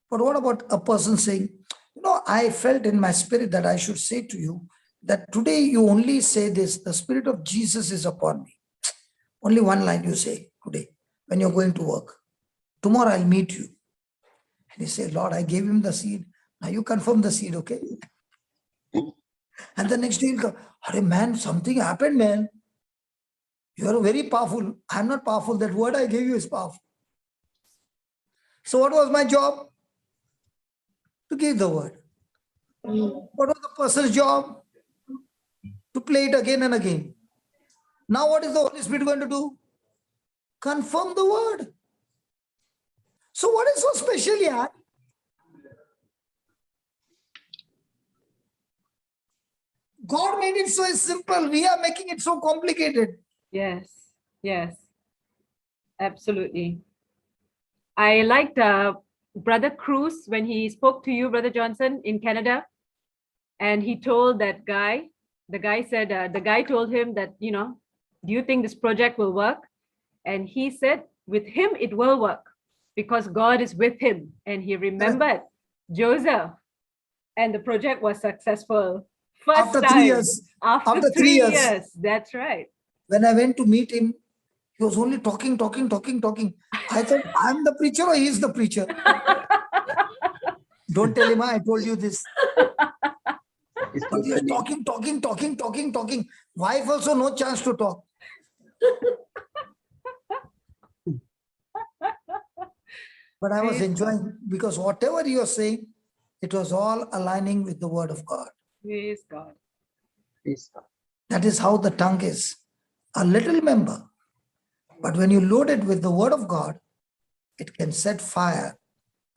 But what about a person saying, I felt in my spirit that I should say to you that today you only say this, the Spirit of Jesus is upon me. Only one line you say today when you're going to work. Tomorrow I'll meet you. And you say, Lord, I gave him the seed. Now you confirm the seed, okay? And the next day he'll go, hey man, something happened, man. You are very powerful. I'm not powerful. That word I gave you is powerful. So what was my job? To give the word. What was the person's job? To play it again and again. Now what is the Holy Spirit going to do? Confirm the word. So what is so special here? God made it so simple. We are making it so complicated. Yes. Yes. Absolutely. I liked Brother Cruz when he spoke to you, Brother Johnson, in Canada. And he told that guy, the guy said, the guy told him that, do you think this project will work? And he said, with him, it will work because God is with him. And he remembered Joseph, and the project was successful. First After time. 3 years. After 3 years. That's right. When I went to meet him, he was only talking. I thought, I'm the preacher or he's the preacher. Don't tell him I told you this. But he was talking. Wife also no chance to talk. But I was enjoying because whatever you are saying, it was all aligning with the word of God. Praise God. Praise God. That is how the tongue is. A little member. But when you load it with the word of God, it can set fire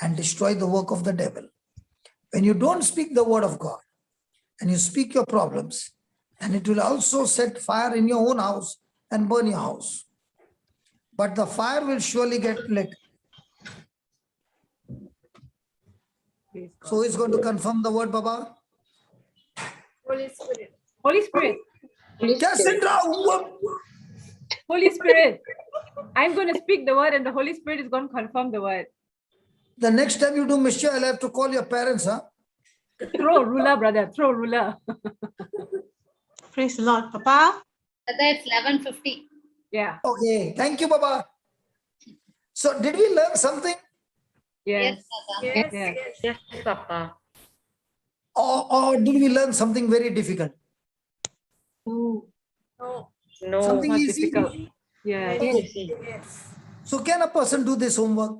and destroy the work of the devil. When you don't speak the word of God and you speak your problems, and it will also set fire in your own house and burn your house. But the fire will surely get lit. Praise God. So who is going to confirm the word, Baba? Holy Spirit. Holy Spirit. Cassandra! Holy Spirit. I'm going to speak the word and the Holy Spirit is going to confirm the word. The next time you do mischief, I'll have to call your parents, huh? Throw ruler, brother. Throw ruler. Praise the Lord, Papa. It's 11:50. Yeah. Okay, thank you, Baba. So did we learn something? Yes. Baba. Yes. Yes, Papa. Or did we learn something very difficult? No. Something Not easy? difficult. Yes. So can a person do this homework?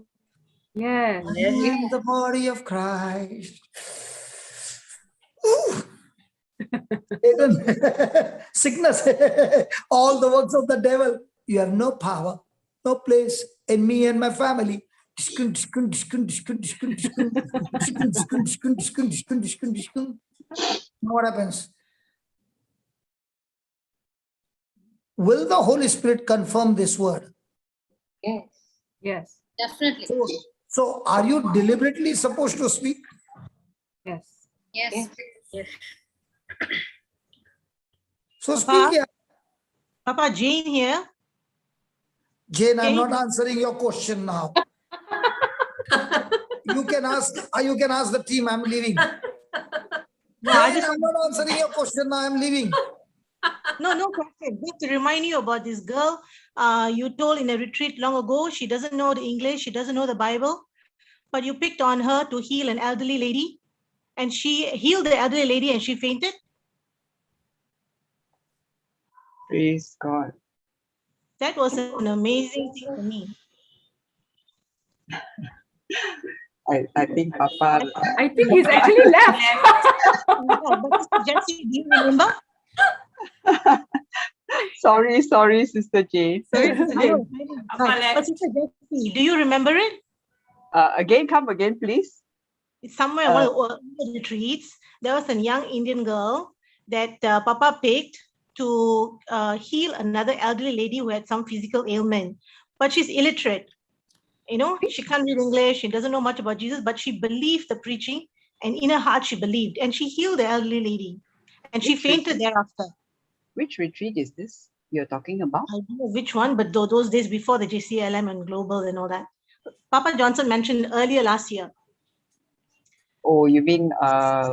Yes. In the body of Christ. Ooh. Sickness, all the works of the devil. You have no power, no place in me and my family. What happens? Will the Holy Spirit confirm this word? Yes. Yes. Definitely. So are you deliberately supposed to speak? Yes. Yes. So Papa? speak here. Papa, Jane here. Jane, I'm not answering your question now. You can ask the team. I'm leaving. No, I Jane, I'm not answering your question now. I'm leaving. no question. Just to remind you about this girl. You told in a retreat long ago, she doesn't know the English, she doesn't know the Bible, but you picked on her to heal an elderly lady, and she healed the elderly lady and she fainted. Praise God. That was an amazing thing for me. I think Papa. I think he's actually left. But Jesse, do you remember? Sorry, Sister Jane. Sorry, Sister Jane. But Sister Jesse, do you remember it? Again, come again, please. It's somewhere in one of the retreats. there was a young Indian girl that Papa picked to heal another elderly lady who had some physical ailment, but she's illiterate. You know, she can't read English, she doesn't know much about Jesus, but she believed the preaching, and in her heart she believed, and she healed the elderly lady, and she Which fainted retreat? thereafter. Which retreat is this you're talking about? I don't know which one, but those days before the JCILM and global and all that. Papa Johnson mentioned earlier last year. Oh, you mean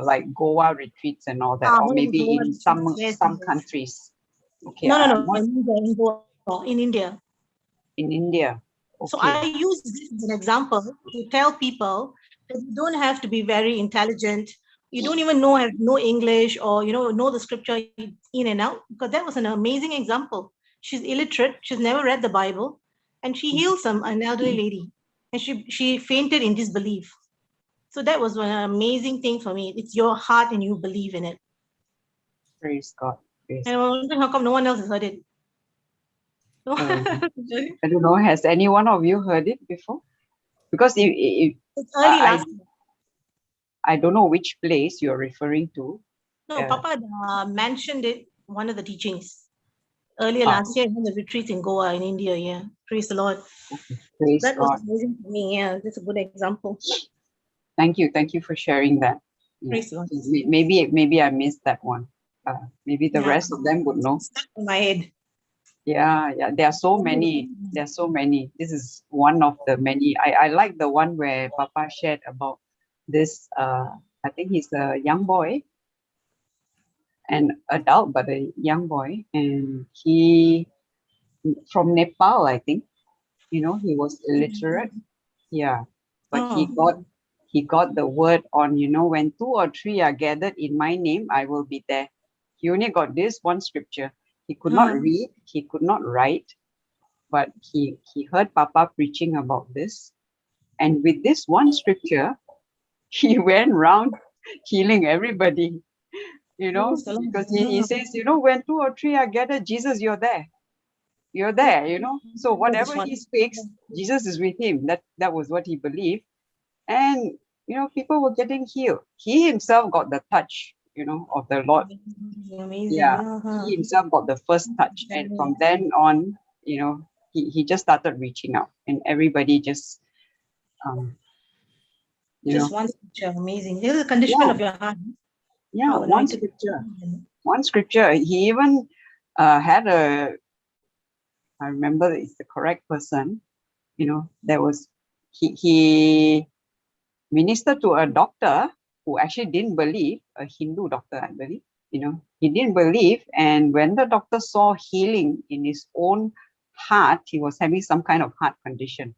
like Goa retreats and all that, or One of maybe Goa in retreats, yes, some yes. countries? Okay, No, I'm not in Goa, in India. in India. So Okay. I use this as an example to tell people that you don't have to be very intelligent. You don't even know English, or know the scripture in and out, because that was an amazing example. She's illiterate, she's never read the Bible, and she healed an elderly lady, and she fainted in disbelief. So that was an amazing thing for me. It's your heart and you believe in it. Praise God. Praise And I'm wondering how come no one else has heard it. I don't know. Has any one of you heard it before? Because It's early last year. I don't know which place you're referring to. No, Papa mentioned it, one of the teachings earlier last year in the retreat in Goa in India. Yeah, praise the Lord. Praise That God. was amazing for me. Yeah, that's a good example. Thank you for sharing that. Yeah. Praise the Lord. Maybe I missed that one. Maybe the Yeah. rest of them would know. Stuck in my head. Yeah. There are so many. There are so many. This is one of the many. I like the one where Papa shared about this. I think he's a young boy, an adult, but a young boy, and he from Nepal, I think. He was illiterate. Yeah, but he got the word on, when 2 or 3 are gathered in my name, I will be there. He only got this one scripture. He could not read, he could not write, but he heard Papa preaching about this. And with this one scripture, he went around healing everybody, because he says, when 2 or 3 are gathered, Jesus, you're there. You're there, So whatever he speaks, Jesus is with him. That was what he believed. And, people were getting healed. He himself got the touch, of the Lord. Amazing. Yeah, he himself got the first touch. And from then on, he just started reaching out. And everybody just, just one scripture, amazing. This is the condition of your heart. Yeah, one scripture. One scripture. He even had I remember it's the correct person, there was, he ministered to a doctor who actually didn't believe, a Hindu doctor, I believe, he didn't believe. And when the doctor saw healing in his own heart, he was having some kind of heart condition.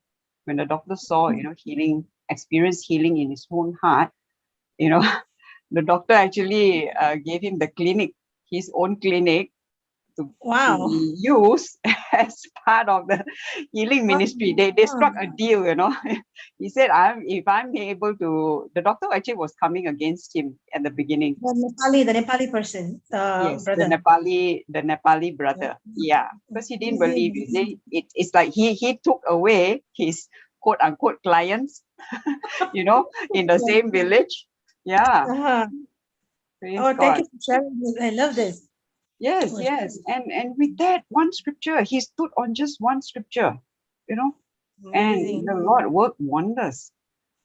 When the doctor saw, experienced healing in his own heart, the doctor actually gave him the clinic, his own clinic, to be used as part of the healing ministry. They struck a deal, He said, if I'm able to, the doctor actually was coming against him at the beginning. The Nepali person, yes, brother. the Nepali brother. Yeah, because he didn't believe it. It's like he took away his quote unquote clients, in the same village. Yeah. Thank you for sharing this. I love this. Yes. And with that one scripture, he stood on just one scripture, and the Lord worked wonders.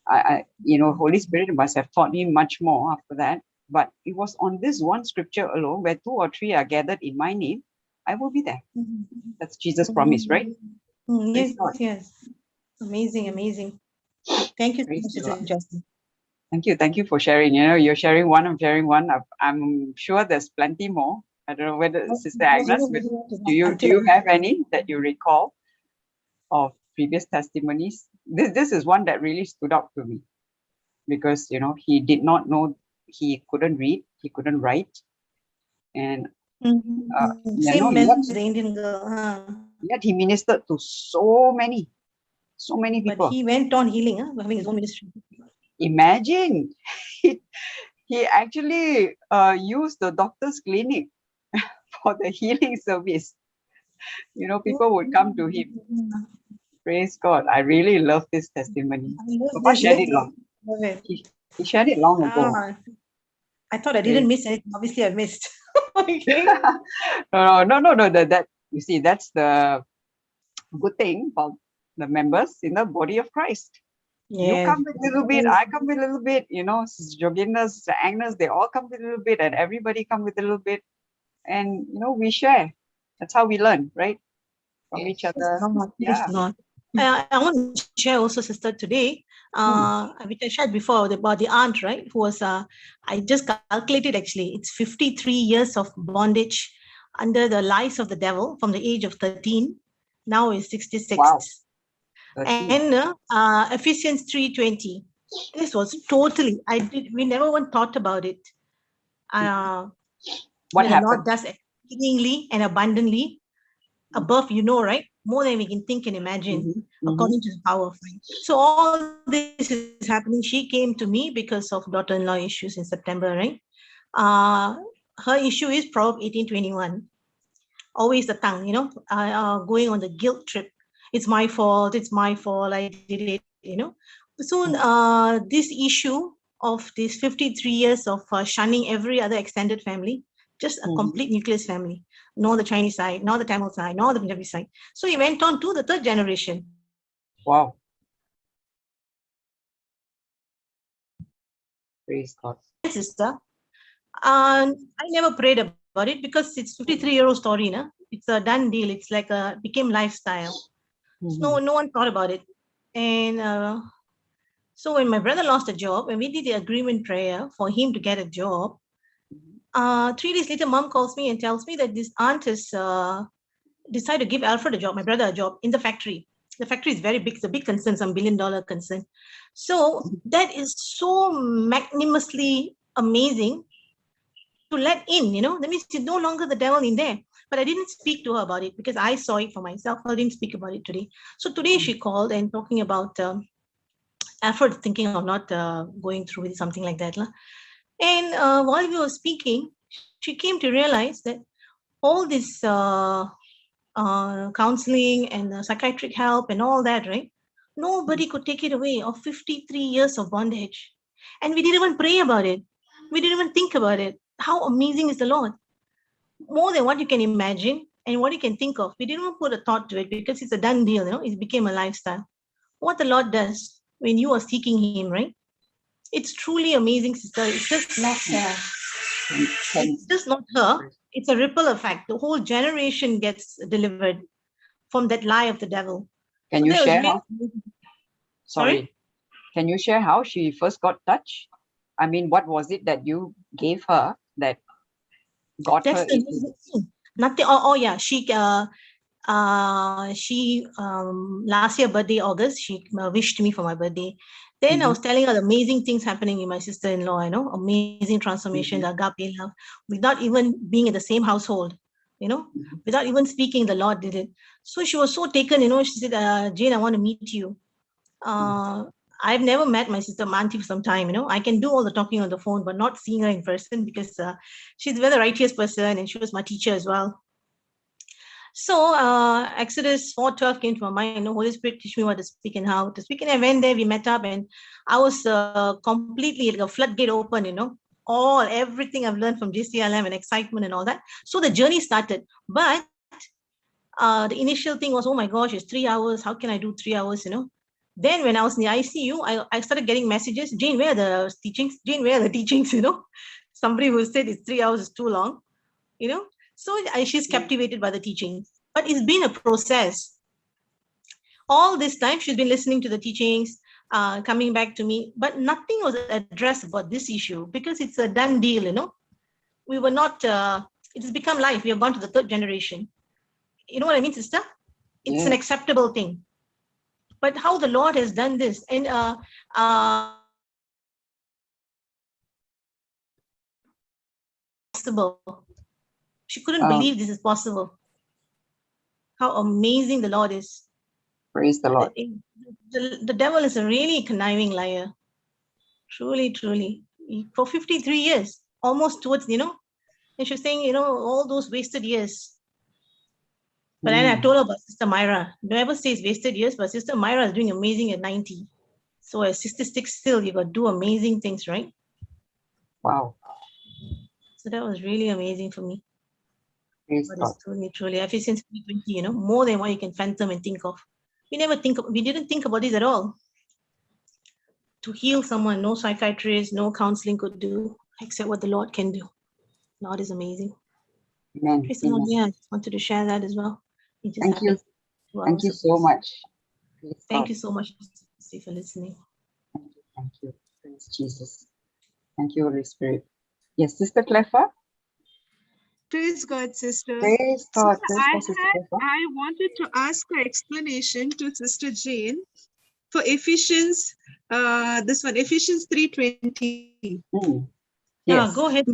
Holy Spirit must have taught him much more after that. But it was on this one scripture alone, where 2 or 3 are gathered in my name, I will be there. That's Jesus' promise, right? Yes. Amazing. Thank you so much, Justin. Thank you for sharing. You're sharing one, I'm sharing one. I'm sure there's plenty more. I don't know whether Sister Agnes, do you have any that you recall of previous testimonies? This is one that really stood out to me, because he did not know, he couldn't read, he couldn't write, and same as the Indian girl. Yet he ministered to so many people. But he went on healing, having his own ministry. Imagine, he actually used the doctor's clinic for the healing service. People would come to him. Praise God. I really love this testimony. Papa shared it long. He shared it long ago. I thought I didn't miss anything. Obviously, I missed. Okay. No. That you see, that's the good thing about the members in the body of Christ. You Yeah. come with a little bit, I come with a little bit, Sister Joginda, Sister Agnes, they all come with a little bit, and everybody come with a little bit. And, we share. That's how we learn, right? From each other. Praise the Lord. I want to share also, sister, today, which I shared before about the aunt, right? Who was, I just calculated actually, it's 53 years of bondage under the lies of the devil from the age of 13. Now is 66. Wow. And Ephesians 3:20. This was totally, we never once thought about it. What the happened? Lord does exceedingly and abundantly above, right? More than we can think and imagine, according to the power of faith. So all this is happening. She came to me because of daughter-in-law issues in September, right? Her issue is Proverbs 18:21. Always the tongue, going on the guilt trip. It's my fault, I did it, So this issue of this 53 years of shunning every other extended family, just a complete nucleus family, nor the Chinese side, nor the Tamil side, nor the Punjabi side. So he went on to the third generation. Wow. Praise God. Sister, I never prayed about it because it's 53-year-old story, na? It's a done deal. It's like became lifestyle. So no one thought about it. And so when my brother lost a job, when we did the agreement prayer for him to get a job, 3 days later, mom calls me and tells me that this aunt has decided to give Alfred a job, my brother a job in the factory. The factory is very big. It's a big concern, some $1 billion concern. So that is so magnanimously amazing to let in, that means it's no longer the devil in there. But I didn't speak to her about it because I saw it for myself. I didn't speak about it today. So today she called and talking about Alfred thinking of not going through with something like that. And while we were speaking, she came to realize that all this counseling and psychiatric help and all that, right? Nobody could take it away of 53 years of bondage. And we didn't even pray about it. We didn't even think about it. How amazing is the Lord? More than what you can imagine and what you can think of. We didn't even put a thought to it because it's a done deal, it became a lifestyle. What the Lord does when you are seeking him, right? It's truly amazing, sister. It's just not her. It's just not her. It's a ripple effect. The whole generation gets delivered from that lie of the devil. Can you share how? Sorry? Can you share how she first got touched? I mean, what was it that you gave her that got her into? Nothing. Yeah. She last year birthday, August, she wished me for my birthday. Then I was telling her the amazing things happening in my sister-in-law, amazing transformation, the agape love, without even being in the same household, without even speaking, the Lord did it. So she was so taken, she said, Jane, I want to meet you. I've never met my sister Manti for some time, I can do all the talking on the phone, but not seeing her in person because she's a very righteous person and she was my teacher as well. So Exodus 4:12 came to my mind. Holy Spirit, teach me what to speak and how to speak. And I went there, we met up, and I was completely like a floodgate open, everything I've learned from JCILM and excitement and all that. So the journey started. But the initial thing was, oh my gosh, it's 3 hours. How can I do 3 hours, Then when I was in the ICU, I started getting messages. Jane, where are the teachings? Jane, where are the teachings? Somebody who said it's 3 hours is too long, So she's captivated by the teaching, but it's been a process. All this time, she's been listening to the teachings, coming back to me, but nothing was addressed about this issue because it's a done deal, We were not, it has become life. We have gone to the third generation. You know what I mean, sister? It's an acceptable thing. But how the Lord has done this, and possible. She couldn't believe this is possible. How amazing the Lord is. Praise the Lord. The devil is a really conniving liar. Truly, truly. For 53 years, almost towards, and she's saying, all those wasted years. But then I told her about Sister Myra. Don't ever say it's wasted years, but Sister Myra is doing amazing at 90. So at 66 still, you got to do amazing things, right? Wow. So that was really amazing for me. Praise God God. is truly, truly, Ephesians 3:20, more than what you can fathom and think of. We didn't think about this at all. To heal someone, no psychiatrist, no counseling could do, except what the Lord can do. Lord is amazing. Amen. Praise the Lord. Amen. Yeah, I just wanted to share that as well. It just Thank you. happened. Thank you so much. Praise Thank God. you so much for listening. Thank you. Thank you. Praise Jesus. Thank you, Holy Spirit. Yes, Sister Cleffa. Praise God, sister. Praise God. Sister, Praise God, Sister Cleffa. I wanted to ask an explanation to Sister Jane for Ephesians, this one, Ephesians 3:20. Yeah, Yes. go ahead.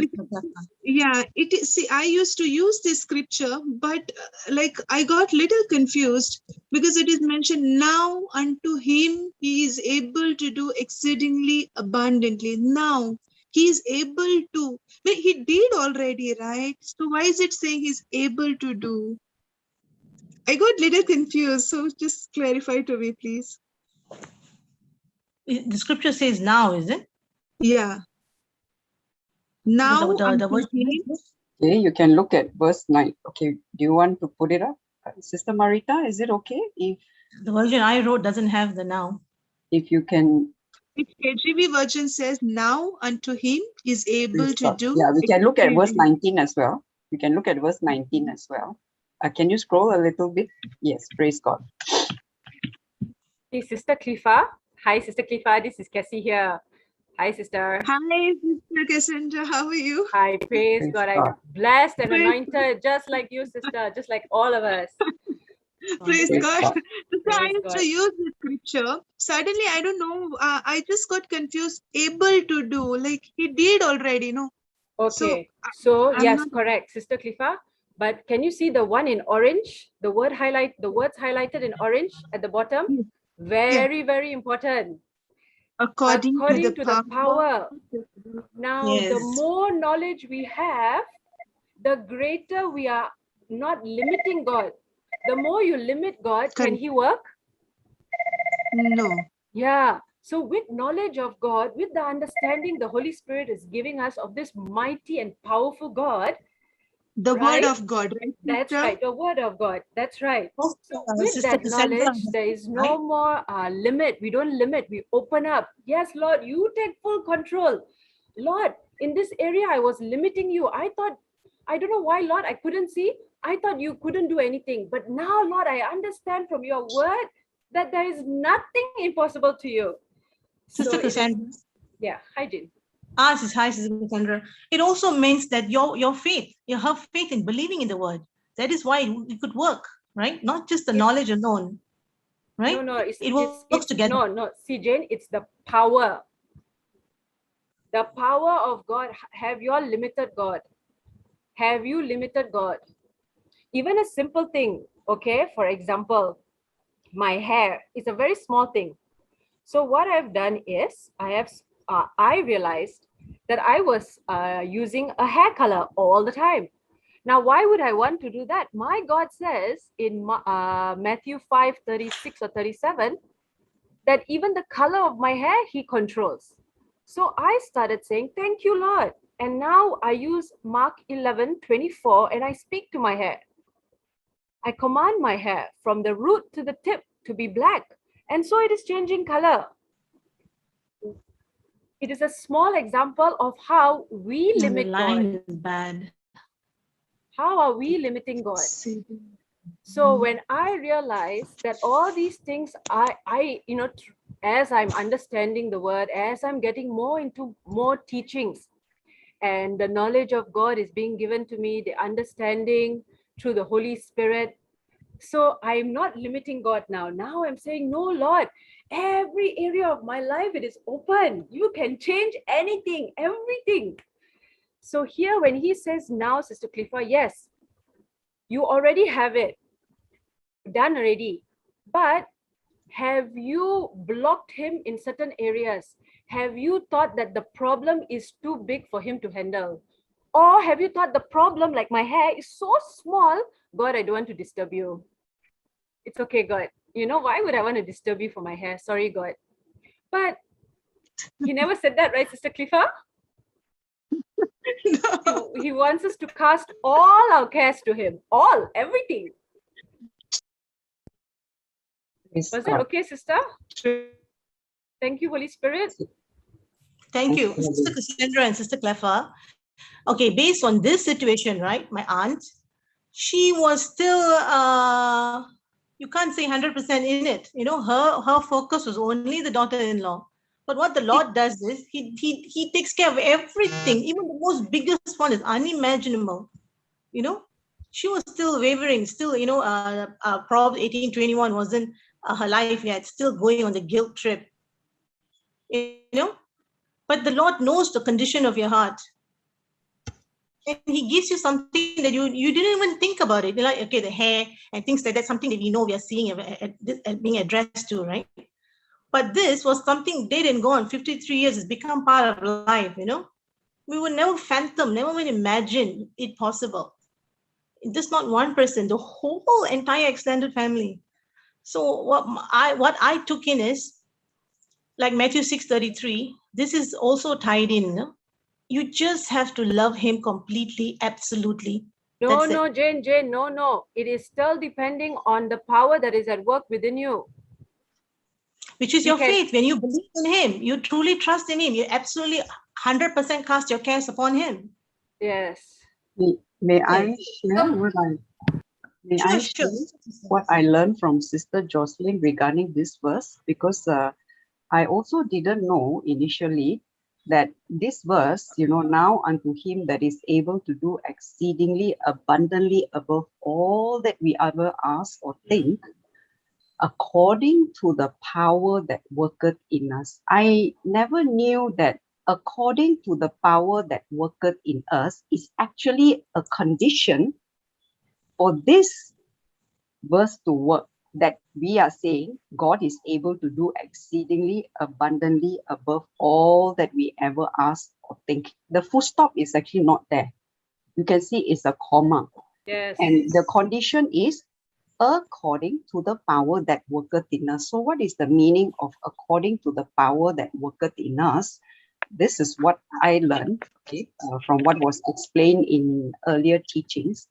Yeah, it is. See, I used to use this scripture, but like I got little confused because it is mentioned now unto him he is able to do exceedingly abundantly. Now he is able to. But he did already, right? So why is it saying he's able to do? I got little confused, so just clarify to me, please. The scripture says now, is it? Yeah. Now the unto word. him. Okay, you can look at verse 9. Okay, do you want to put it up? Sister Marita, is it okay if The version I wrote doesn't have the now. you can? If KJV version says now unto him is able to do. Yeah, we can look at verse exceedingly. 19 as well. We can look at verse 19 as well. Can you scroll a little bit? Yes, praise God. Hey, Sister Cliffa. Hi, Sister Cliffa. This is Cassie here. Hi, sister. Hi, Sister Cassandra. How are you? Hi, praise God. I'm blessed and anointed, just like you, sister, just like all of us. Praise God. So I Praise used God. to use this scripture. Suddenly, I don't know. I just got confused. Able to do, like he did already, no? Okay. So I'm yes, not- correct, Sister Cliffa. But can you see the one in orange? The words highlighted in orange at the bottom? Very, very important. According According to the power. Now, the Yes. more knowledge we have, the greater we are not limiting God. The more you limit God, can he work? No. Yeah. So with knowledge of God, with the understanding the Holy Spirit is giving us of this mighty and powerful God. The right? word of God, right? That's sister? right. The word of God. That's right. Also, So with Sister that Cassandra, knowledge, there is no more limit. We don't limit. We open up. Yes, Lord, you take full control. Lord, in this area, I was limiting you. I thought, I don't know why, Lord, I couldn't see. I thought you couldn't do anything. But now, Lord, I understand from your word that there is nothing impossible to you. Sister So Cassandra. Yeah, hi, Jin. Hi, Sister Cassandra. It also means that your faith, you have faith in believing in the word. That is why it could work, right? Not just the knowledge alone, right? No, it works together. No. See, Jane, it's the power. The power of God. Have you all limited God? Have you limited God? Even a simple thing, okay? For example, my hair is a very small thing. So what I've done is I realized that I was using a hair color all the time. Now, why would I want to do that? My God says in Matthew 5:36 or 37 that even the color of my hair, he controls. So I started saying, thank you, Lord. And now I use Mark 11:24 and I speak to my hair. I command my hair from the root to the tip to be black. And so it is changing color. It is a small example of how we limit God. Is bad. How are we limiting God? So when I realized that all these things, as I'm understanding the word, as I'm getting more into more teachings, and the knowledge of God is being given to me, the understanding through the Holy Spirit. So I'm not limiting God now. Now I'm saying, no, Lord, every area of my life, it is open. You can change anything, everything. So here, when he says now, Sister Cliffa, yes, you already have it done already. But have you blocked him in certain areas? Have you thought that the problem is too big for him to handle? Or have you thought the problem, like my hair, is so small? God, I don't want to disturb you. It's okay, God. You know, why would I want to disturb you for my hair? Sorry, God. But he never said that, right, Sister Cliffa? He wants us to cast all our cares to him. All, everything. Was it okay, sister? Thank you, Holy Spirit. Thank you, Sister Cassandra and Sister Cleffa. Okay, based on this situation, right, my aunt, she was still, you can't say 100% in it. You know, her focus was only the daughter-in-law. But what the Lord does is he takes care of everything, even the most biggest one is unimaginable. You know, she was still wavering, still, you know, Proverbs 18:21 wasn't her life yet, still going on the guilt trip. You know, but the Lord knows the condition of your heart. And he gives you something that you didn't even think about it. You're like, okay, the hair and things like that, something that we know we are seeing being addressed to, right? But this was something dead and gone. 53 years has become part of life, you know. We would never fathom, never even imagine it possible. Just not one person, the whole entire extended family. So what I took in is, like Matthew 6:33, this is also tied in. No? You just have to love him completely, absolutely. No, That's it. Jane, no. It is still depending on the power that is at work within you. Which is You your can- faith. When you believe in him, you truly trust in him. You absolutely 100% cast your cares upon him. Yes. May I share what I learned from Sister Jocelyn regarding this verse? Because I also didn't know initially that this verse, you know, now unto him that is able to do exceedingly abundantly above all that we ever ask or think, according to the power that worketh in us. I never knew that according to the power that worketh in us is actually a condition for this verse to work, that we are saying God is able to do exceedingly abundantly above all that we ever ask or think. The full stop is actually not there. You can see it's a comma. Yes. And the condition is according to the power that worketh in us. So what is the meaning of according to the power that worketh in us? This is what I learned, okay, from what was explained in earlier teachings.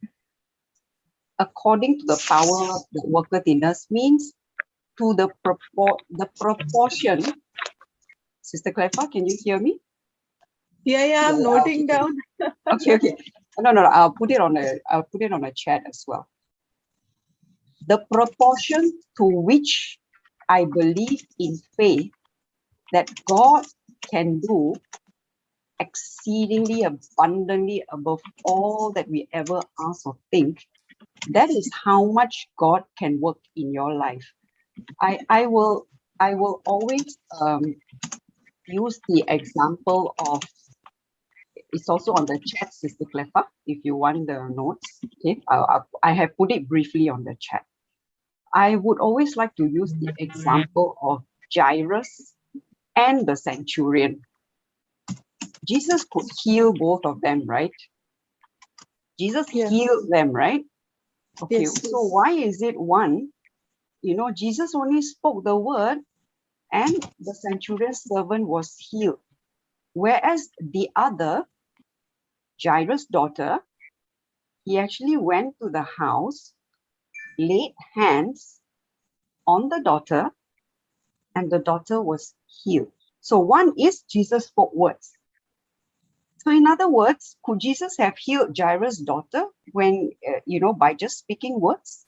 According to the power that worketh in us means to the proportion. Sister Cleffa, can you hear me? Yeah, I'm noting down. Okay. No, I'll put it on a chat as well. The proportion to which I believe in faith that God can do exceedingly abundantly above all that we ever ask or think, that is how much God can work in your life. I will always use the example of, it's also on the chat, Sister Cleffa, if you want the notes. Okay, I have put it briefly on the chat. I would always like to use the example of Jairus and the centurion. Jesus could heal both of them, right? Jesus healed them, right? Okay, so why is it one? You know, Jesus only spoke the word and the centurion's servant was healed. Whereas the other, Jairus' daughter, he actually went to the house, laid hands on the daughter, and the daughter was healed. So one is Jesus spoke words. So in other words, could Jesus have healed Jairus' daughter when, by just speaking words?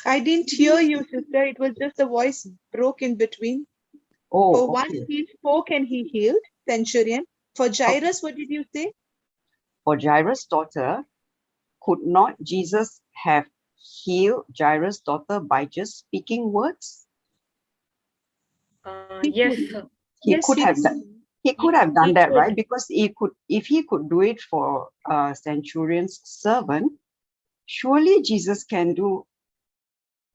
I didn't hear you, sister. It was just the voice broke in between. Oh, For okay. one, he spoke and he healed, centurion. For Jairus, what did you say? For Jairus' daughter, could not Jesus have healed Jairus' daughter by just speaking words? Yes. He could have done that, right? Because if he could do it for centurion's servant, surely Jesus can do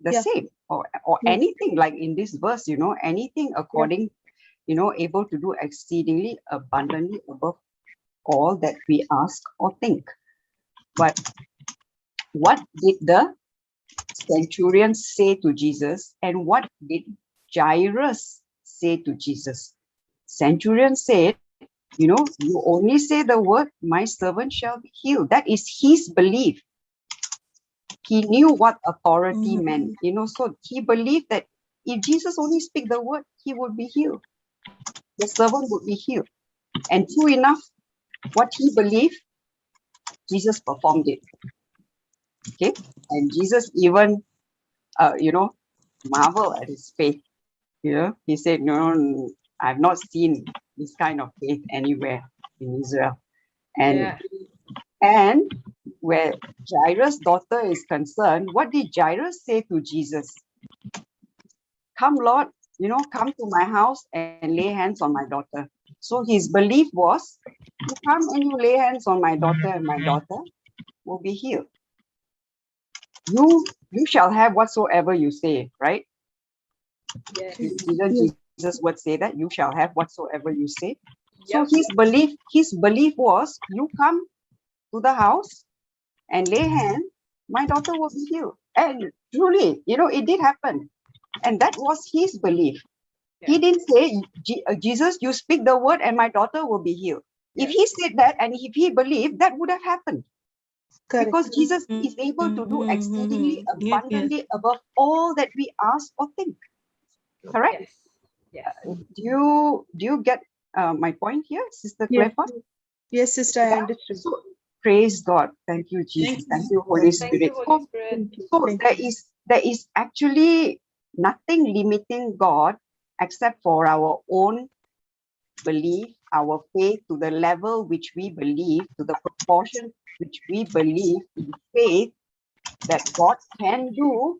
the same, or anything like in this verse, anything according, able to do exceedingly abundantly above all that we ask or think. But what did the centurion say to Jesus, and what did Jairus say to Jesus? Centurion said, You know, you only say the word, my servant shall be healed. That is his belief. He knew what authority meant, you know, so he believed that if Jesus only speak the word, he would be healed. The servant would be healed. And true enough, what he believed, Jesus performed it. Okay. And Jesus even, you know, marvel at his faith. You know, he said, no, I've not seen this kind of faith anywhere in Israel. And Yeah. and where Jairus' daughter is concerned, what did Jairus say to Jesus? Come, Lord, you know, come to my house and lay hands on my daughter. So his belief was, you come and you lay hands on my daughter and my daughter will be healed. You shall have whatsoever you say, right? Yes. Didn't Jesus would say that you shall have whatsoever you say? So Yep. his belief was, you come to the house and lay hands, my daughter will be healed. And truly, you know, it did happen. And that was his belief. He didn't say, Jesus, you speak the word and my daughter will be healed. If he said that and if he believed, that would have happened. Correct. Because Jesus is able to do exceedingly Yes, abundantly above all that we ask or think. Correct? Yes. Yes. Do you get my point here, Sister Yeah. Clefa? Yes, sister, I understood. So, praise God. Thank you, Jesus. Thank you, Holy Thank Spirit. you, Holy Spirit. So there is actually nothing limiting God except for our own belief, our faith, to the level which we believe, to the proportion which we believe in faith that God can do.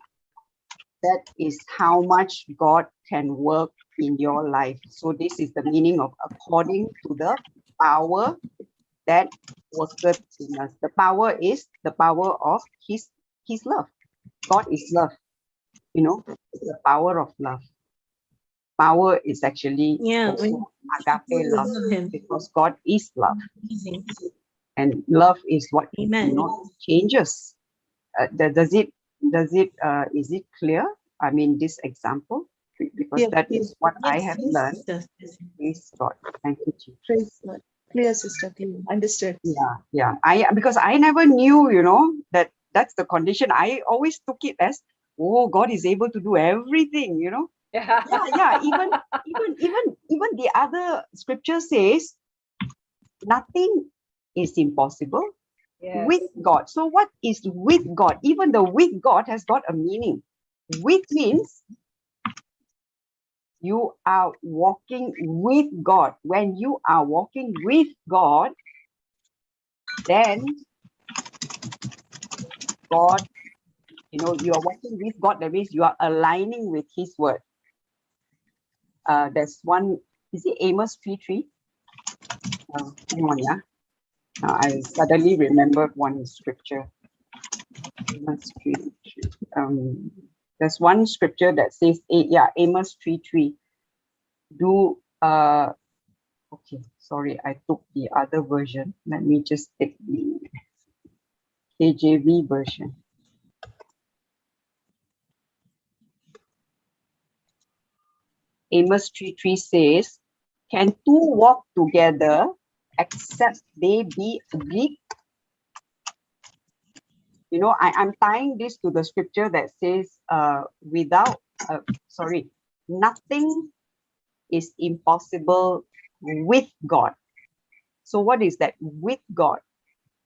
That is how much God can work in your life. So this is the meaning of according to the power that worketh in us. The power is the power of his love. God is love. You know, the power of love. Power is actually also agape love, because God is love. And love is what changes. Is it clear? I mean, this example, because that is what I have learned. Praise God. Thank you, Jesus. Praise God. Clear, sister, clear. Understood. Yeah. Because I never knew, you know, that's the condition. I always took it as, oh, God is able to do everything, you know. Yeah. Even the other scripture says nothing is impossible with God. So what is with God? Even the with God has got a meaning. With means you are walking with God. When you are walking with God, then God, you know, you are walking with God. That means you are aligning with His word. There's one, is it Amos 3:3? Hang on, yeah. I suddenly remembered one scripture. Amos 3:3. There's one scripture that says, Amos 3:3. Okay, sorry, I took the other version. Let me just take the KJV version. Amos 3:3 says, can two walk together except they be agreed? You know, I'm tying this to the scripture that says, nothing is impossible with God. So what is that? With God.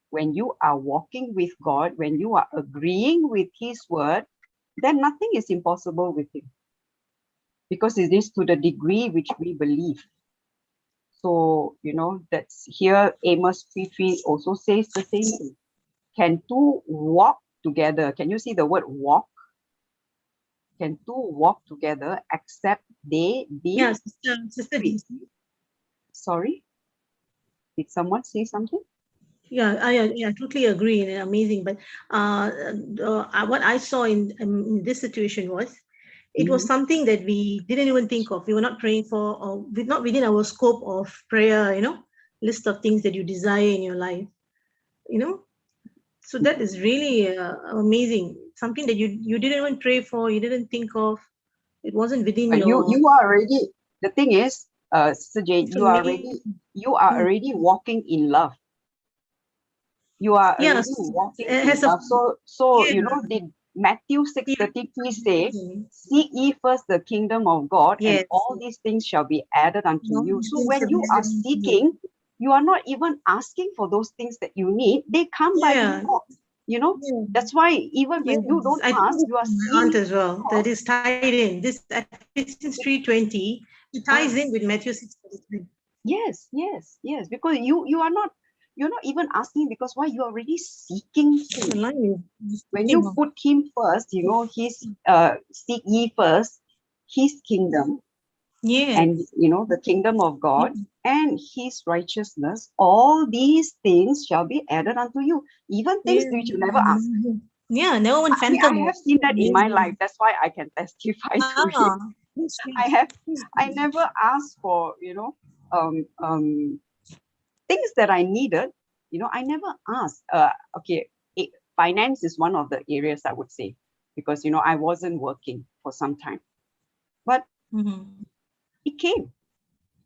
When you are walking with God, when you are agreeing with His word, then nothing is impossible with Him. Because it is to the degree which we believe. So, you know, that's here, Amos 3:3 also says the same thing. Can two walk together? Can you see the word walk? Can two walk together except they be? Yeah, sister. Sorry? Did someone say something? Yeah, I totally agree. Amazing. But what I saw in this situation was, it was something that we didn't even think of. We were not praying for, or not within our scope of prayer, you know, list of things that you desire in your life, you know. So that is really amazing. Something that you didn't even pray for, you didn't think of. It wasn't within your. You are already, the thing is, Sister Jane, you are you are already walking in love. You are already Yes, walking it in has a- love. So Yeah. you know, did Matthew 6:33 say, Mhm. seek ye first the kingdom of God, and Yes. all these things shall be added unto No, you. these So things when shall you be are added unto you. seeking, you are not even asking for those things that you need. They come by Yeah. default. You know, Yeah. that's why even when you Yes, don't I ask, told you are this to my aunt seeing as well. That is tied in. This Ephesians 3:20, it ties in with Matthew 6:33. Yes, yes, yes. Because you're not even asking, because why? You're already seeking The him. line is When you put him first, you know, seek ye first his kingdom, yes. and you know, the kingdom of God and his righteousness, all these things shall be added unto you, even things Yeah. which you never ask. Yeah, no one I mean, I phantom. have seen that in my life. That's why I can testify to it. That's I never asked for, you know, things that I needed. You know, I never asked. Okay, finance is one of the areas I would say, because you know, I wasn't working for some time, but Mhm. it came.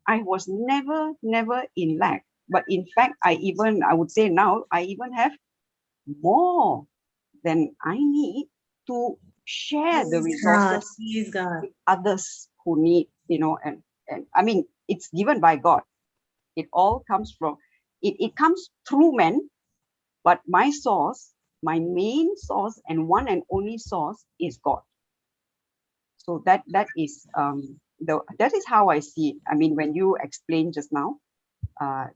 I was never in lack. But in fact, I would say now, I even have more than I need to share the Praise God. resources Praise God. with others who need, you know, and I mean, it's given by God. It all comes from, it comes through men, but my source, my main source and one and only source is God. So that is that is how I see it. I mean, when you explained just now,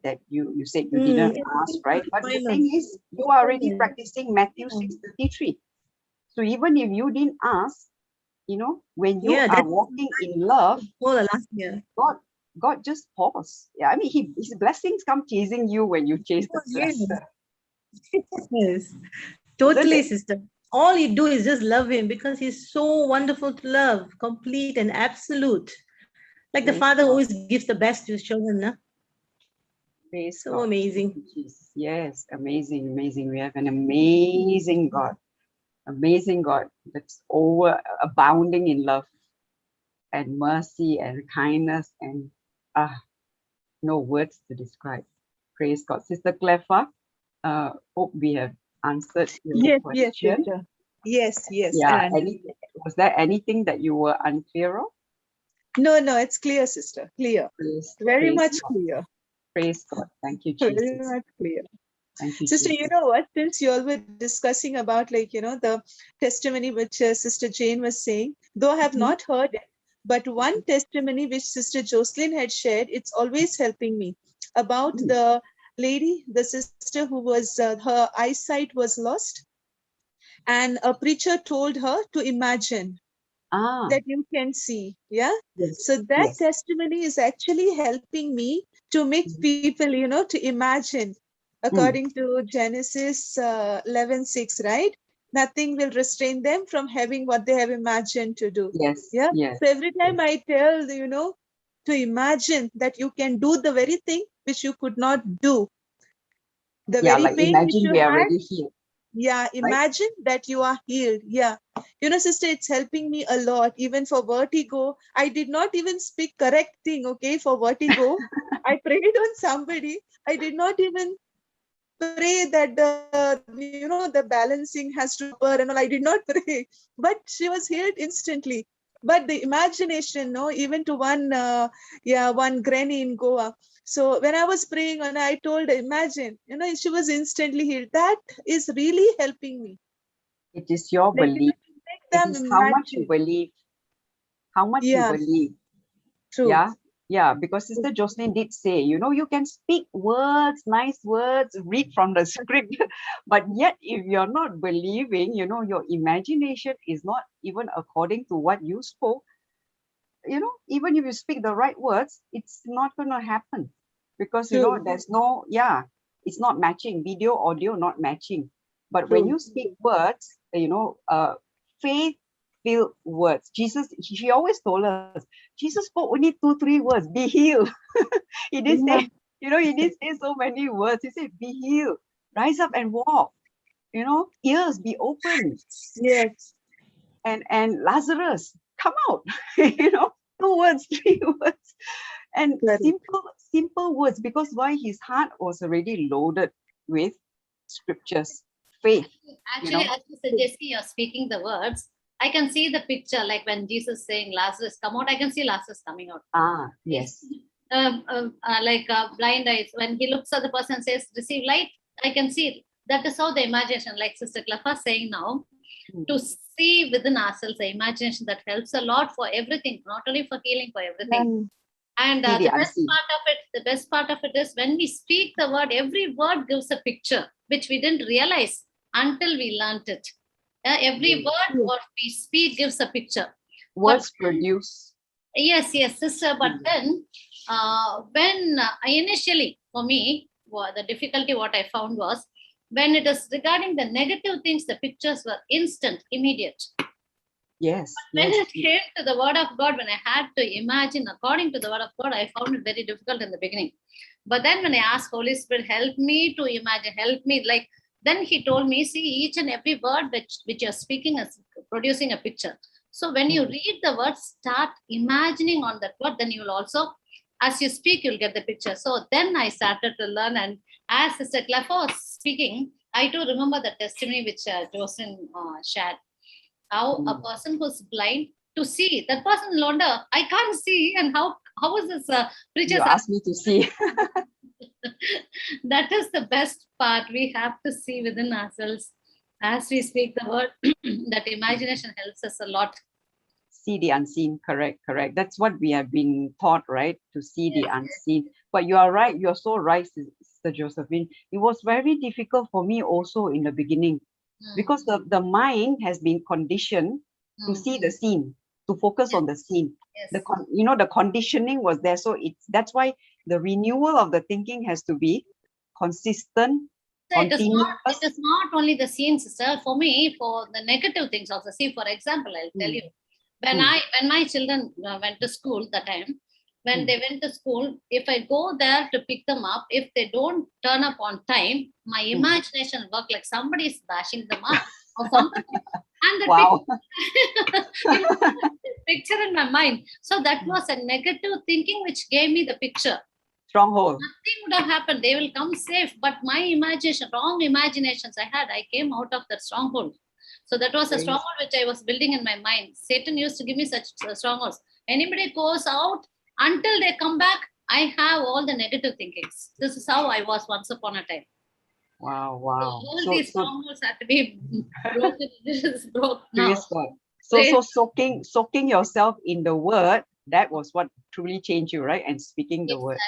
that you said you didn't ask, right? But the thing is, you are already practicing Matthew 6:33. So even if you didn't ask, you know, when you Yeah, are that's walking in love, all the last year. God just pause. Yeah, I mean, his blessings come chasing you when you chase the Yes. blessing. Yes. Totally, it? sister. All you do is just love him because he's so wonderful to love, complete and absolute. Like the Praise father God. always gives the best to his children. Huh? Praise So God. amazing. Jesus. Yes, amazing, amazing. We have an amazing God that's over abounding in love and mercy and kindness, and no words to describe. Praise God. Sister Clefa, hope we have answered your Yes, yes, question. sister. Yes, yes. Yeah. And Was there anything that you were unclear of? no, it's clear, sister. Clear. Very Praise much God. clear. Praise God. Thank you, Very Jesus. much clear. Thank you, Sister, you Jesus. know what? Since you all were discussing about, like, you know, the testimony which Sister Jane was saying, though I have not heard it, but one testimony which Sister Jocelyn had shared, it's always helping me, about the lady, the sister who was, her eyesight was lost, and a preacher told her to imagine that you can see. Yeah. Yes. So that Yes. testimony is actually helping me to make people, you know, to imagine, according to Genesis 11:6, right? Nothing will restrain them from having what they have imagined to do. Yes. Yeah. Yes. So every time I tell, you know, to imagine that you can do the very thing which you could not do, the Yeah, very like pain which imagine you we are had. already healed. Yeah, imagine that you are healed. Yeah. You know, sister, it's helping me a lot. Even for vertigo, I did not even speak correct thing, okay, for vertigo. I prayed on somebody. I did not even pray that the balancing has to be proper and all. I did not pray. But she was healed instantly. But the imagination, no, even to one granny in Goa. So when I was praying and I told her, imagine, you know, she was instantly healed. That is really helping me. It is your Like, you know, belief. to make It them is how much you imagine. believe. How much you Yeah, believe. true. Yeah. Yeah. Because Sister Jocelyn did say, you know, you can speak words, nice words, read from the script, but yet if you're not believing, you know, your imagination is not even according to what you spoke. You know, even if you speak the right words, it's not going to happen, because you know, True. there's no, it's not matching. Video, audio not matching. But when True. you speak words, you know, faith filled words. She always told us, Jesus spoke only 2-3 words, be healed. He didn't Yeah. say, you know, he didn't say so many words. He said, be healed, rise up and walk, you know, ears be open, Yes. and Lazarus come out. You know, 2 words, 3 words. And Correct. simple words, because why? His heart was already loaded with scriptures, faith. Actually, know. as Mr. Jesse, you're speaking the words. I can see the picture, like when Jesus saying Lazarus come out, I can see Lazarus coming out. Ah, yes. Like blind eyes, when he looks at the person and says, receive light, I can see it. That is how the imagination, like Sister Clefa saying now, to see within ourselves the imagination that helps a lot for everything, not only for healing, for everything. And See the the unseen. best part of it is when we speak the word, every word gives a picture, which we didn't realize until we learnt it. Every word what we speak gives a picture. Words produce. Yes, sister. But then, when initially for me, the difficulty what I found was when it is regarding the negative things, the pictures were instant, immediate. Yes. When Yes. it came to the word of God, when I had to imagine according to the word of God, I found it very difficult in the beginning. But then when I asked Holy Spirit, help me to imagine, help me, like, then he told me, see, each and every word which you're speaking is producing a picture. So when you read the word, start imagining on that word, then you will also, as you speak, you'll get the picture. So then I started to learn. And as Sister Clefa was speaking, I do remember the testimony which Jocelyn shared. How a person who's blind to see, that person will wonder, I can't see, and how is this preacher? You asked me to see. That is the best part. We have to see within ourselves as we speak the word. That imagination helps us a lot. See the unseen. Correct. That's what we have been taught, right? To see the unseen. But you are right. You're so right, Sister Josephine. It was very difficult for me also in the beginning, because the mind has been conditioned to see the scene, to focus on the scene. Yes. The conditioning was there. So that's why the renewal of the thinking has to be consistent, So it continuous. is not only the scene, sister. For me, for the negative things also. See, for example, I'll tell you. When my children went to school that time, when they went to school, if I go there to pick them up, if they don't turn up on time, my imagination will work like somebody is bashing them up or something. And the Wow. picture in my mind. So that was a negative thinking which gave me the picture. Stronghold. Nothing would have happened. They will come safe. But my imagination, wrong imaginations I came out of that stronghold. So that was a stronghold which I was building in my mind. Satan used to give me such strongholds. Anybody goes out, until they come back, I have all the negative thinkings. This is how I was once upon a time. Wow. So all these strongholds had to be broken. This is broke now. Praise God. So soaking yourself in the word, that was what truly changed you, right? And speaking the word.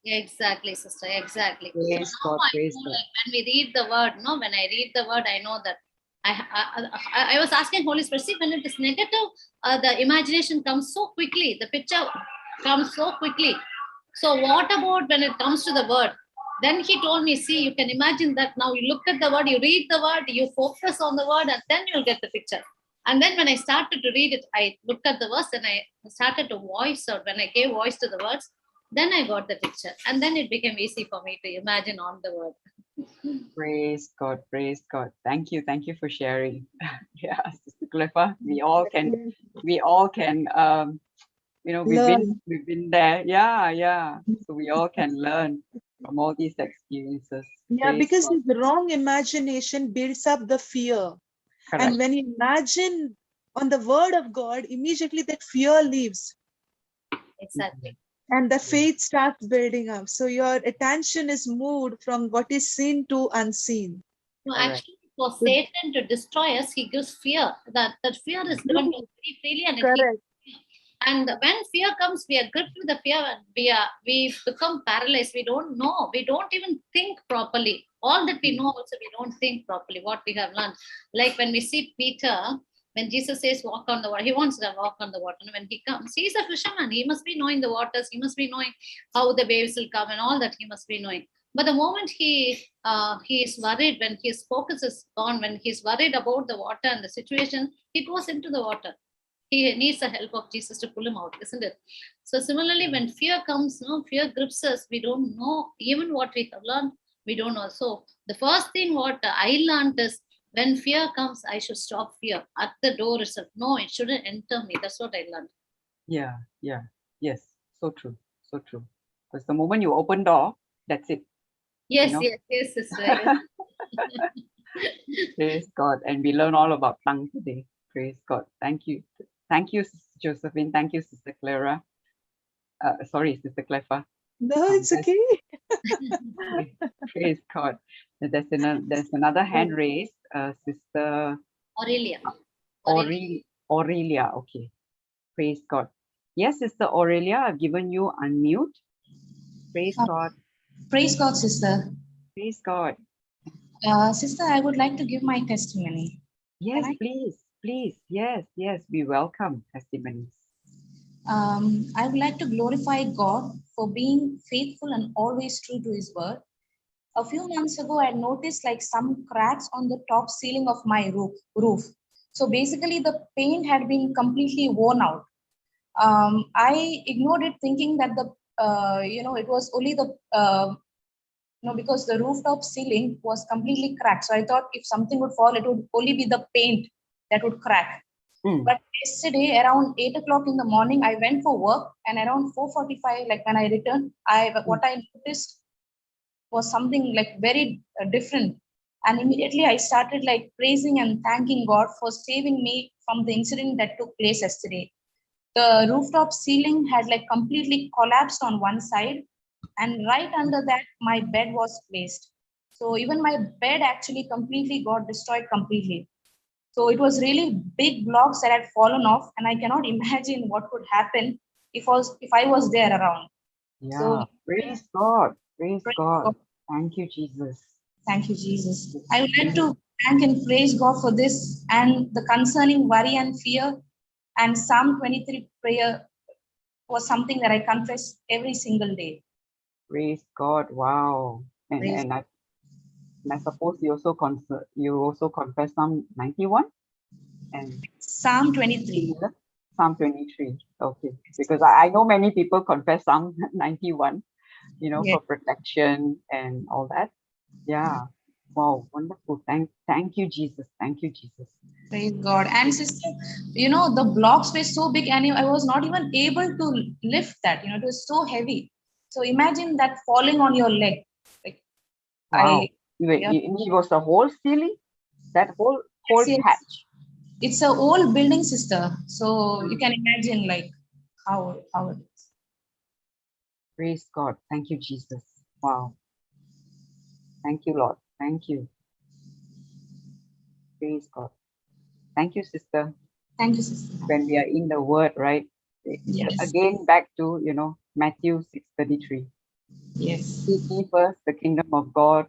Exactly, sister. Exactly. Praise So now God. I Praise know, God. like, when we read the word, when I read the word, I know that I was asking Holy Spirit, see, when it is negative, the imagination comes so quickly, the picture comes so quickly. So what about when it comes to the word? Then he told me, see, you can imagine that now you look at the word, you read the word, you focus on the word, and then you'll get the picture. And then when I started to read it, I looked at the verse and I started to voice out. When I gave voice to the words, then I got the picture. And then it became easy for me to imagine on the word. Praise God. Praise God. Thank you for sharing. Yeah, Sister Clefa, we all can we've been there. Yeah. So we all can learn from all these experiences. Yeah, Praise because God. the wrong imagination builds up the fear. Correct. And when you imagine on the word of God, immediately that fear leaves. Exactly. And the faith starts building up. So your attention is moved from what is seen to unseen. No, actually, for Satan to destroy us, he gives fear. That fear is given to us very freely, and and when fear comes, we are gripped with the fear, and we become paralyzed. We don't know. We don't even think properly. All that we know, also we don't think properly. What we have learned, like when we see Peter, when Jesus says walk on the water, he wants to walk on the water. And when he comes, he's a fisherman. He must be knowing the waters. He must be knowing how the waves will come and all that. He must be knowing. But the moment he is worried, when his focus is gone, when he's worried about the water and the situation, he goes into the water. He needs the help of Jesus to pull him out, isn't it? So similarly, when fear comes, fear grips us. We don't know even what we have learned. We don't know. So the first thing what I learned is, when fear comes, I should stop fear at the door itself. No, it shouldn't enter me. That's what I learned. Yeah. Yes. So true. So true. Because the moment you open door, that's it. Yes, know? yes, sister. Yes. Praise God. And we learn all about tongue today. Praise God. Thank you. Thank you, Sister Josephine. Thank you, Sister Clara. Sorry, Sister Clefa. No, it's okay. Praise God. There's another hand raised, Sister Aurelia. Aurelia. Okay. Praise God. Yes, Sister Aurelia, I've given you unmute. Praise God. Praise God, sister. Praise God. Sister, I would like to give my testimony. Yes, I? please. Yes, we welcome testimonies. I would like to glorify God for being faithful and always true to his word. A few months ago, I noticed like some cracks on the top ceiling of my roof. So basically the paint had been completely worn out. I ignored it thinking that it was only because the rooftop ceiling was completely cracked. So I thought if something would fall, it would only be the paint that would crack. But yesterday around 8 o'clock in the morning, I went for work, and around 4:45, like when I returned, what I noticed was something like very different. And immediately I started like praising and thanking God for saving me from the incident that took place yesterday. The rooftop ceiling had like completely collapsed on one side, and right under that my bed was placed. So even my bed actually completely got destroyed completely. So it was really big blocks that had fallen off, and I cannot imagine what would happen if I was there around. Yeah, so praise God. Praise God. Thank you, Jesus. Thank you, Jesus. I would like to thank and praise God for this and the concerning worry and fear. And Psalm 23 prayer was something that I confess every single day. Praise God. Wow. And I suppose you also confess Psalm 91 and Psalm 23. Psalm 23. Okay. Because I know many people confess Psalm 91, for protection and all that. Yeah. Wow. Wonderful. Thank you, Jesus. Thank you, Jesus. Praise God. And sister, the blocks were so big, and I was not even able to lift that. It was so heavy. So imagine that falling on your leg. Like, wow. It was the whole ceiling? That whole patch? It's an old building, sister. So you can imagine like how it is. Praise God. Thank you, Jesus. Wow. Thank you, Lord. Thank you. Praise God. Thank you, sister. Thank you, sister. When we are in the word, right? Yes. Again, back to, Matthew 6:33. Yes. Seek ye first the kingdom of God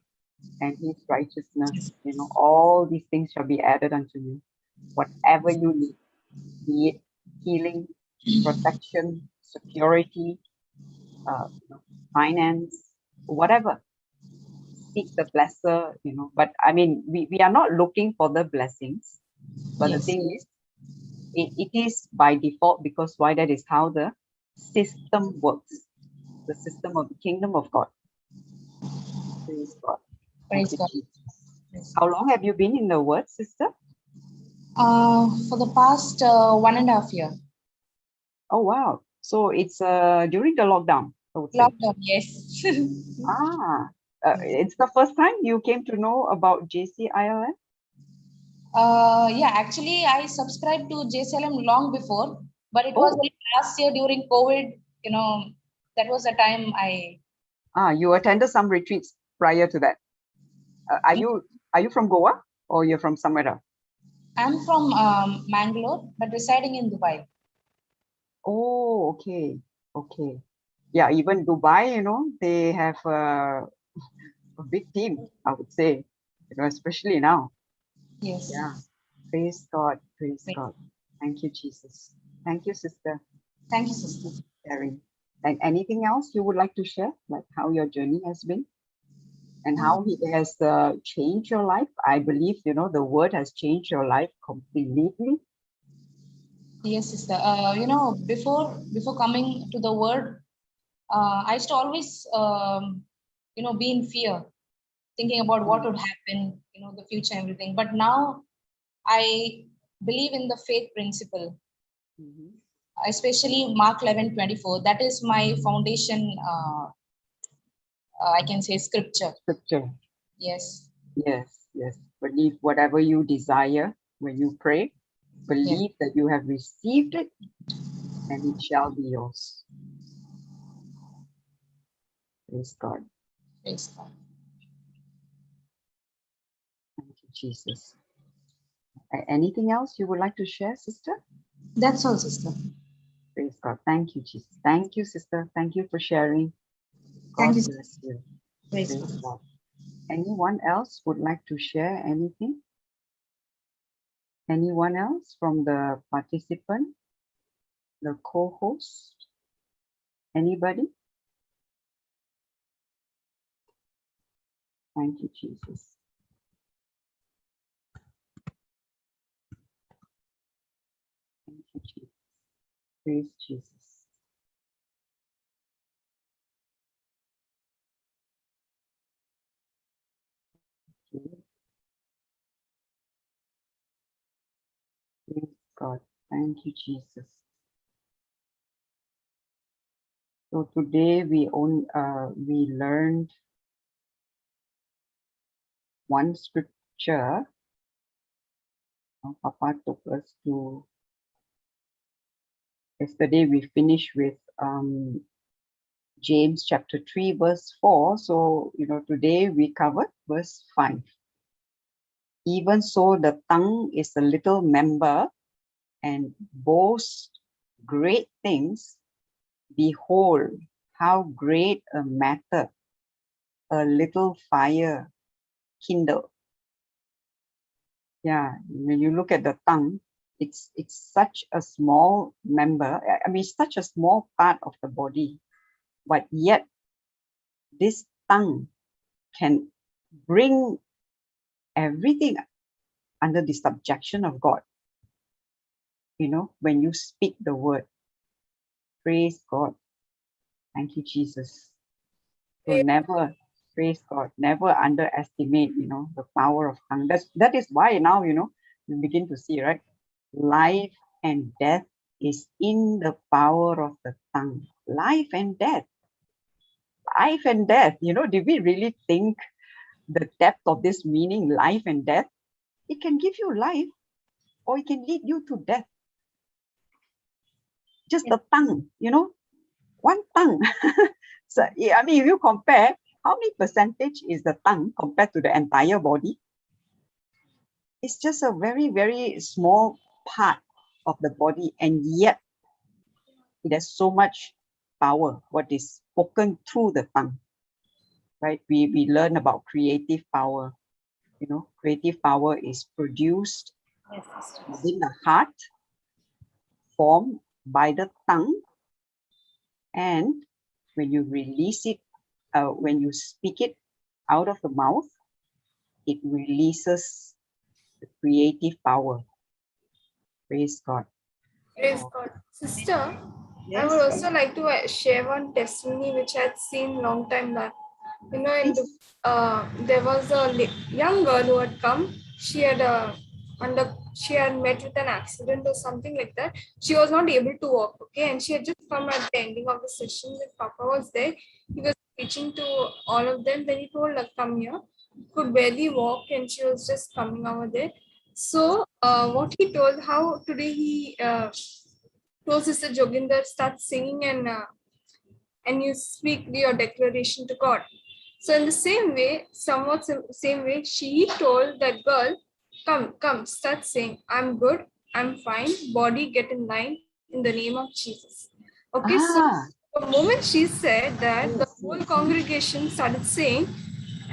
and his righteousness. All these things shall be added unto you. Whatever you need, be it healing, protection, security, finance, whatever. Seek the blesser, but I mean, we are not looking for the blessings, but the thing is, it is by default, because why? That is how the system works, the system of the kingdom of God. Praise God. Praise God. How long have you been in the word, sister? For the past 1.5 years. Oh, wow. So it's during the lockdown, I would say. Lockdown, yes. It's the first time you came to know about JCILM? Yeah, actually, I subscribed to JCILM long before, but it was last year during COVID. That was the time I. You attended some retreats prior to that. Are you from Goa or you're from somewhere else? I'm from Mangalore, but residing in Dubai. Oh, okay. Yeah, even Dubai, they have a big team, I would say, especially now. Yes. Yeah. Praise God. Praise God. Thank you, Jesus. Thank you, sister. Thank you, sister. Sharing. And anything else you would like to share, like how your journey has been and how it has changed your life? I believe, the word has changed your life completely. Yes, sister. Before coming to the word, I used to always, be in fear, thinking about what would happen, the future, everything. But now I believe in the faith principle. especially Mark 11:24. That is my foundation, I can say, scripture. Scripture. Yes. Yes, yes. Believe whatever you desire when you pray. Believe that you have received it and it shall be yours. Praise God. Praise God. Thank you, Jesus. Anything else you would like to share, sister? That's all, sister. Praise God. Thank you, Jesus. Thank you, sister. Thank you for sharing. God Thank you. bless you. Praise Praise God. God. Anyone else would like to share anything? Anyone else from the participant, the co-host? Anybody? Thank you, Jesus. Thank you, Jesus. Praise Jesus. Praise God. Thank you, Jesus. So today we learned one scripture. Papa took us to. Yesterday we finished with James chapter 3 verse 4. So today we covered verse 5. Even so, the tongue is a little member and boasts great things. Behold, how great a matter a little fire kindle. Yeah, when you look at the tongue, it's such a small member. I mean, such a small part of the body, but yet this tongue can bring everything under the subjection of God. When you speak the word, praise God. Thank you, Jesus. So never, praise God, never underestimate, the power of tongue. That is why now, you begin to see, right? Life and death is in the power of the tongue. Life and death. Life and death. Did we really think the depth of this meaning, life and death? It can give you life or it can lead you to death. Just the tongue, one tongue. So, I mean, if you compare, how many percentage is the tongue compared to the entire body? It's just a very, very small part of the body, and yet it has so much power, what is spoken through the tongue, right? We learn about creative power. Creative power is produced within the heart, formed by the tongue, and when you release it, when you speak it out of the mouth, it releases the creative power. Praise God. Praise God. Sister, I would also like to share one testimony which I had seen long time back. There was a young girl who had come. She had met with an accident or something like that. She was not able to walk, okay? And she had just come at the ending of the session when Papa was there. He was preaching to all of them. Then he told her, come here. Could barely walk and she was just coming over there. So what he told, how today he told Sister Joginder, start singing and you speak your declaration to God. So in the same way, somewhat same way, she told that girl, come, start saying, I'm good, I'm fine, body get in line in the name of Jesus. Okay, so the moment she said that, the whole congregation started saying,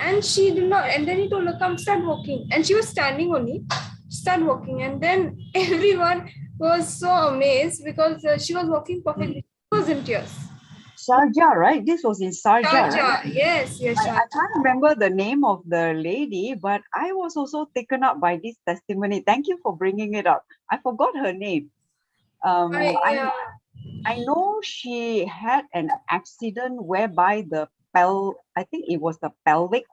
and she did not, and then he told her, come, start walking. And she was standing only, start walking. And then everyone was so amazed because she was walking perfectly. She was in tears. Sharjah, right? This was in Sharjah, right? Yes. I can't remember the name of the lady, but I was also taken up by this testimony. Thank you for bringing it up. I forgot her name. I know she had an accident whereby I think it was the pelvic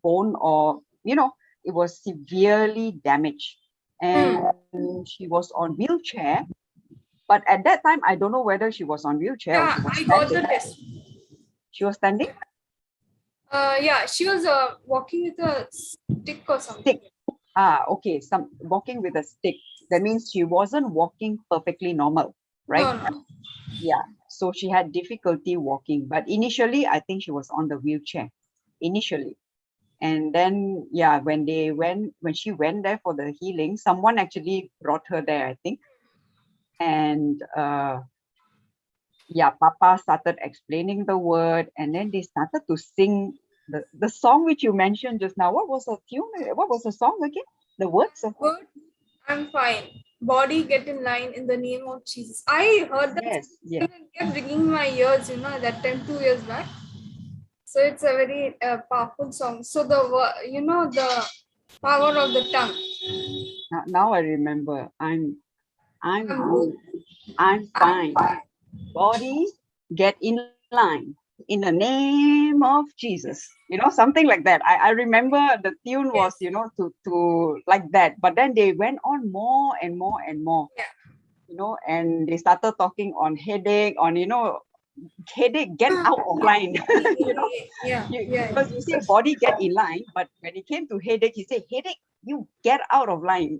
bone, or it was severely damaged, and she was on wheelchair, But at that time, I don't know whether she was on wheelchair or Yeah, she was I got the standing. test. She was standing? Yeah, she was walking with a stick or something. Stick. Okay. Walking with a stick. That means she wasn't walking perfectly normal, right? No. Yeah. So she had difficulty walking. But initially, I think she was on the wheelchair. Initially. And then, yeah, when she went there for the healing, someone actually brought her there, I think. And yeah, Papa started explaining the word, and then they started to sing the song which you mentioned just now. What was the tune? What was the song again? The words of Good, I'm fine. Body get in line in the name of Jesus. I heard that yes. and kept ringing my ears, that time 2 years back. So it's a very powerful song. So the power of the tongue. Now I remember. I'm good. I'm fine. Body get in line in the name of Jesus. Something like that. I remember the tune was, to like that. But then they went on more and more and more. Yeah. And they started talking on headache, on headache, get out of line. Because you say body get in line, but when it came to headache, he said, headache, you get out of line.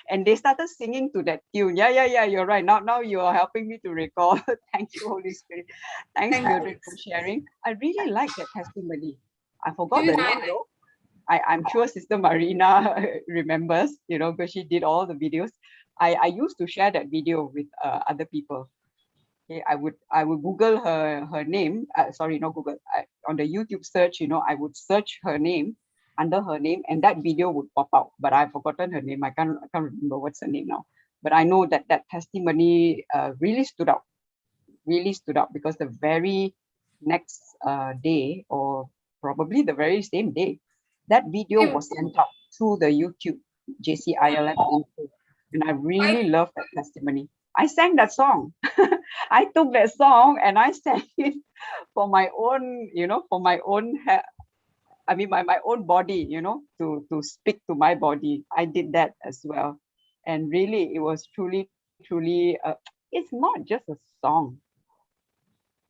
And they started singing to that tune. Yeah, you're right. Now you are helping me to recall. Thank you, Holy Spirit. Thanks, Mildred, for sharing. I really like that testimony. I forgot the name though. I'm sure Sister Marina remembers, because she did all the videos. I used to share that video with other people. Okay, I would Google her name. Sorry, not Google. On the YouTube search, I would search her name under her name, and that video would pop out. But I've forgotten her name. I can't remember what's her name now. But I know that testimony really stood out. Really stood out, because the very next day, or probably the very same day, that video was sent out through the YouTube JCILM, and I really love that testimony. I sang that song. I took that song and I sang it for my own, for my own, my own body, to speak to my body. I did that as well. And really, it was truly, it's not just a song.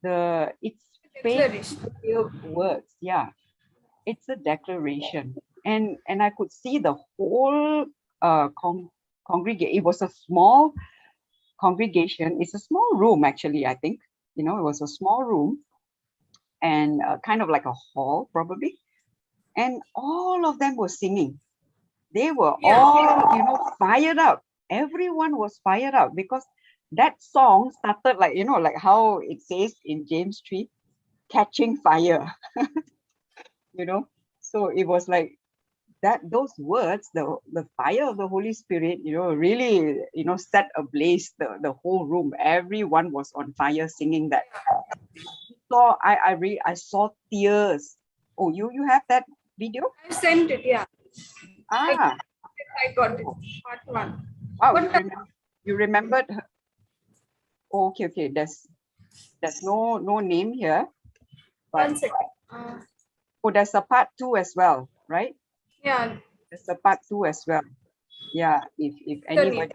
It's faith-filled words. Yeah, it's a declaration. And I could see the whole congregation. It was a small congregation. It's a small room, actually, I think. It was a small room, and kind of like a hall, probably. And all of them were singing. They were all, fired up. Everyone was fired up, because that song started like, like how it says in James 3, catching fire. So it was like that, those words, the fire of the Holy Spirit, really, set ablaze the whole room. Everyone was on fire singing that. So I saw tears. Oh, you have that video? I sent it, yeah. I got it. Part 1. Wow, you remembered her. Oh, okay. There's no name here. But, 1 second. there's a part 2 as well, right? Yeah. There's a part 2 as well. Yeah, if anybody.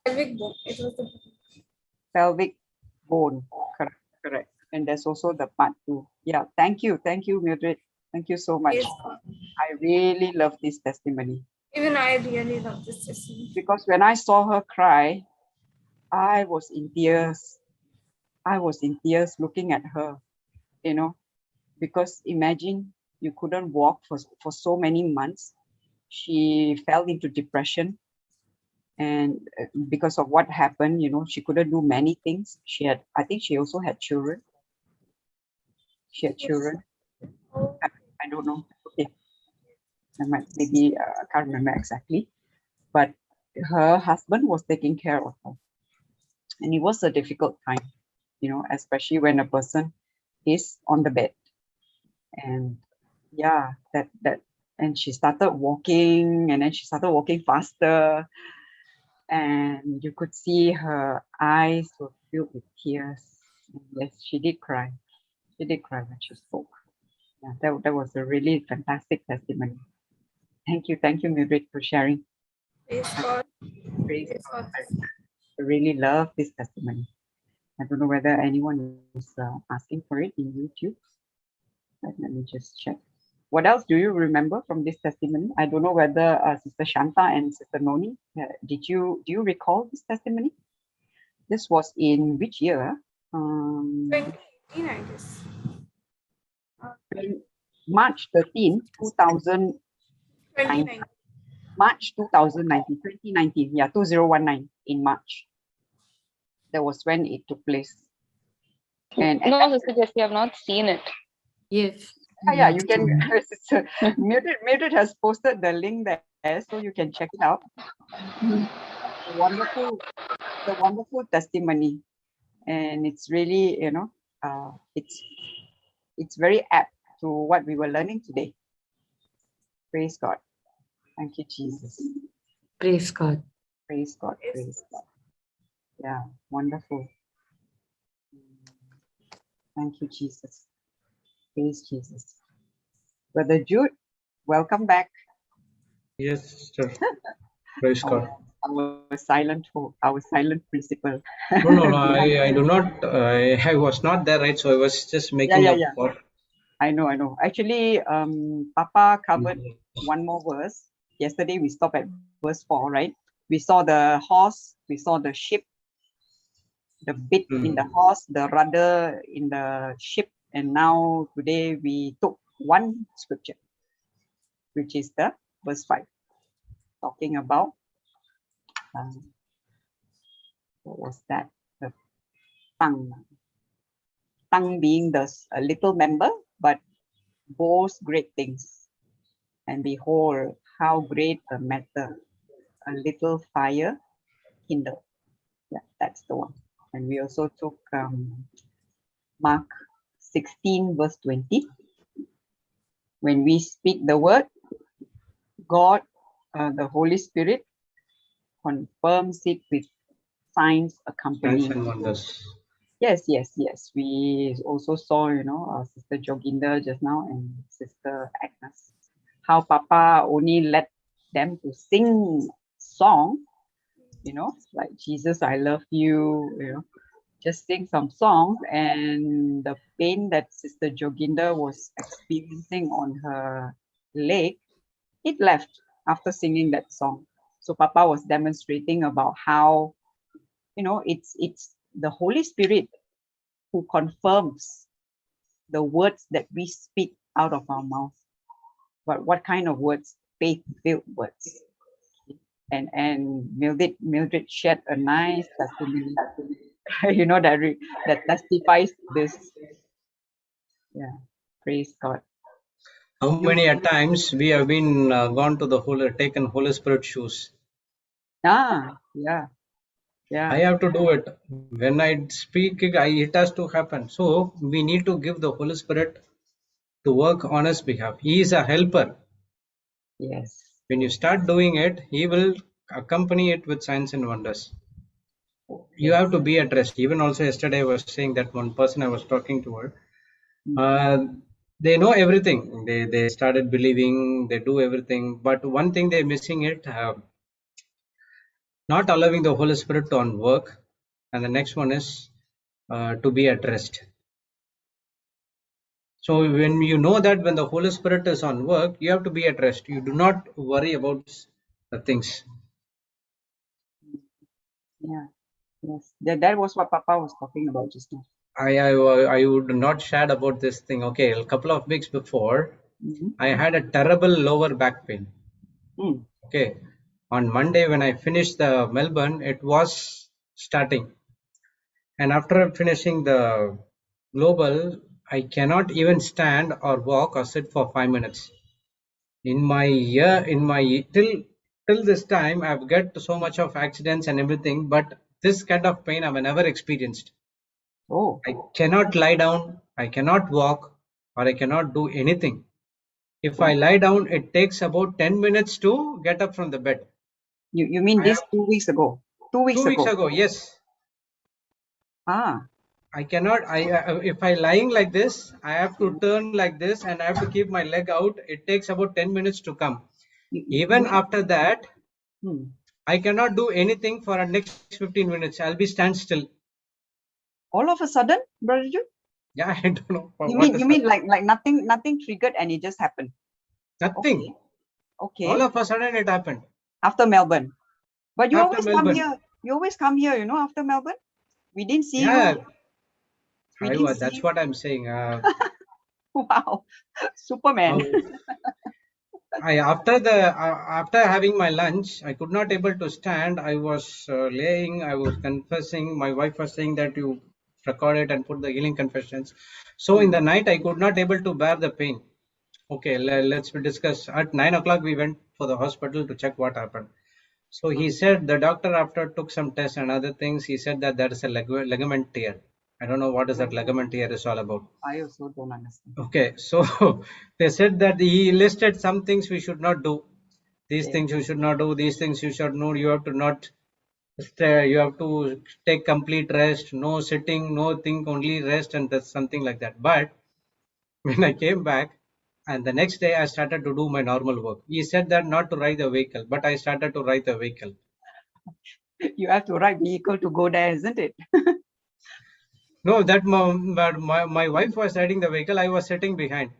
Pelvic bone. It was the Pelvic bone. Correct. And there's also the part 2. Yeah, thank you, Mildred. Thank you so much. I really love this testimony. Even I really love this testimony. Because when I saw her cry, I was in tears. I was in tears looking at her, because imagine you couldn't walk for so many months. She fell into depression. And because of what happened, she couldn't do many things. I think she also had children. She had children. I don't know. Okay. Maybe I can't remember exactly. But her husband was taking care of her. And it was a difficult time, especially when a person is on the bed. And yeah, and she started walking, and then she started walking faster. And you could see her eyes were filled with tears. Yes, she did cry. She did cry when she spoke. Yeah, that was a really fantastic testimony. Thank you, Mildred, for sharing. Praise God. Praise Praise God. God. I really love this testimony. I don't know whether anyone is asking for it in YouTube. But let me just check. What else do you remember from this testimony? I don't know whether Sister Shanta and Sister Noni, do you recall this testimony? This was in which year? 2018, I guess. March 13, 2009. 2019. March 2019, 2019, yeah, 2019 in March. That was when it took place. And No, Sister Jessie, I've not seen it. Yes. yeah, you can. Mildred has posted the link there, so you can check it out. The wonderful testimony, and it's really, it's very apt to what we were learning today. Praise God. Thank you, Jesus. Praise God. Praise God. Praise God. Yeah, wonderful. Thank you, Jesus. Praise Jesus. Brother Jude, welcome back. Yes, sister. Praise God. Our silent principal. No, I do not. I was not there, right? So I was just making up for. I know. Actually, Papa covered one more verse. Yesterday we stopped at verse 4, right? We saw the horse, we saw the ship, the bit in the horse, the rudder in the ship, and now today we took one scripture, which is the verse 5, talking about what was that? The tongue being the little member, but boasts great things. And behold, how great a matter a little fire kindled. Yeah, that's the one. And we also took Mark 16, verse 20. When we speak the word, God, the Holy Spirit, confirms it with signs accompanying. Signs and wonders. Yes. We also saw, Sister Joginda just now and Sister Agnes, how Papa only let them to sing song, like Jesus, I love you, just sing some songs, and the pain that Sister Joginda was experiencing on her leg, it left after singing that song. So Papa was demonstrating about how, it's the Holy Spirit who confirms the words that we speak out of our mouth. But what kind of words? Faith-filled words. And Mildred shared a nice testimony, that testifies this. Yeah, praise God. How many a times we have been gone to taken Holy Spirit shoes? Yeah. I have to do it. When I speak, it has to happen. So we need to give the Holy Spirit to work on his behalf. He is a helper. Yes. When you start doing it, he will accompany it with signs and wonders. You have to be at rest. Even also yesterday I was saying that one person I was talking to her, they know everything. They started believing, they do everything. But one thing they're missing it, not allowing the Holy Spirit to work. And the next one is to be at rest. So when you know that when the Holy Spirit is on work, you have to be at rest. You do not worry about the things. Yeah. Yes. That was what Papa was talking about just now. I would not share about this thing. Okay, a couple of weeks before, I had a terrible lower back pain. Okay, on Monday when I finished the Melbourne, it was starting, and after finishing the global, I cannot even stand or walk or sit for 5 minutes. In my year, till this time, I've got so much of accidents and everything, but this kind of pain I've never experienced. Oh. I cannot lie down, I cannot walk, or I cannot do anything. If I lie down, it takes about 10 minutes to get up from the bed. You mean this 2 weeks ago? 2 weeks ago? 2 weeks ago, yes. I cannot, if I lying like this, I have to turn like this and I have to keep my leg out. It takes about 10 minutes to come. Even after that, I cannot do anything for the next 15 minutes. I'll be standstill. All of a sudden, Brother Jude? Yeah, I don't know. You mean like nothing triggered and it just happened? Nothing. Okay. All of a sudden it happened. After Melbourne. But you After always Melbourne. come here. You always come here, after Melbourne. We didn't see Yeah. you. That's what I'm saying. Wow. Superman. After having my lunch, I could not able to stand. I was laying. I was confessing. My wife was saying that you record it and put the healing confessions. So in the night, I could not able to bear the pain. Okay, let's discuss. At 9 o'clock, we went for the hospital to check what happened. So he said the doctor after took some tests and other things. He said that there is a ligament tear. I don't know what is that ligament tear is all about. I also don't understand. Okay, so they said that he listed some things we should not do. These things you should not do. These things you should know. You have to not stay. You have to take complete rest. No sitting. No think. Only rest and that's something like that. But when I came back, and the next day I started to do my normal work. He said that not to ride the vehicle, but I started to ride the vehicle. You have to ride vehicle to go there, isn't it? No, that my wife was riding the vehicle. I was sitting behind.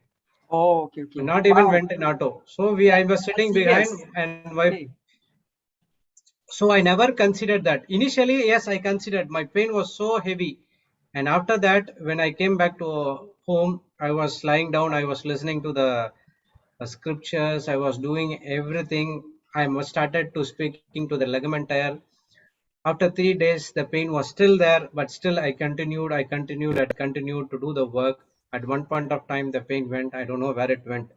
Oh, okay. Not even went in auto. So I was sitting behind and my. So I never considered that. Initially, yes, I considered my pain was so heavy. And after that, when I came back to home, I was lying down. I was listening to the scriptures. I was doing everything. I started to speaking to the ligament tear. After 3 days, the pain was still there, but still I continued to do the work. At one point of time, the pain went. I don't know where it went.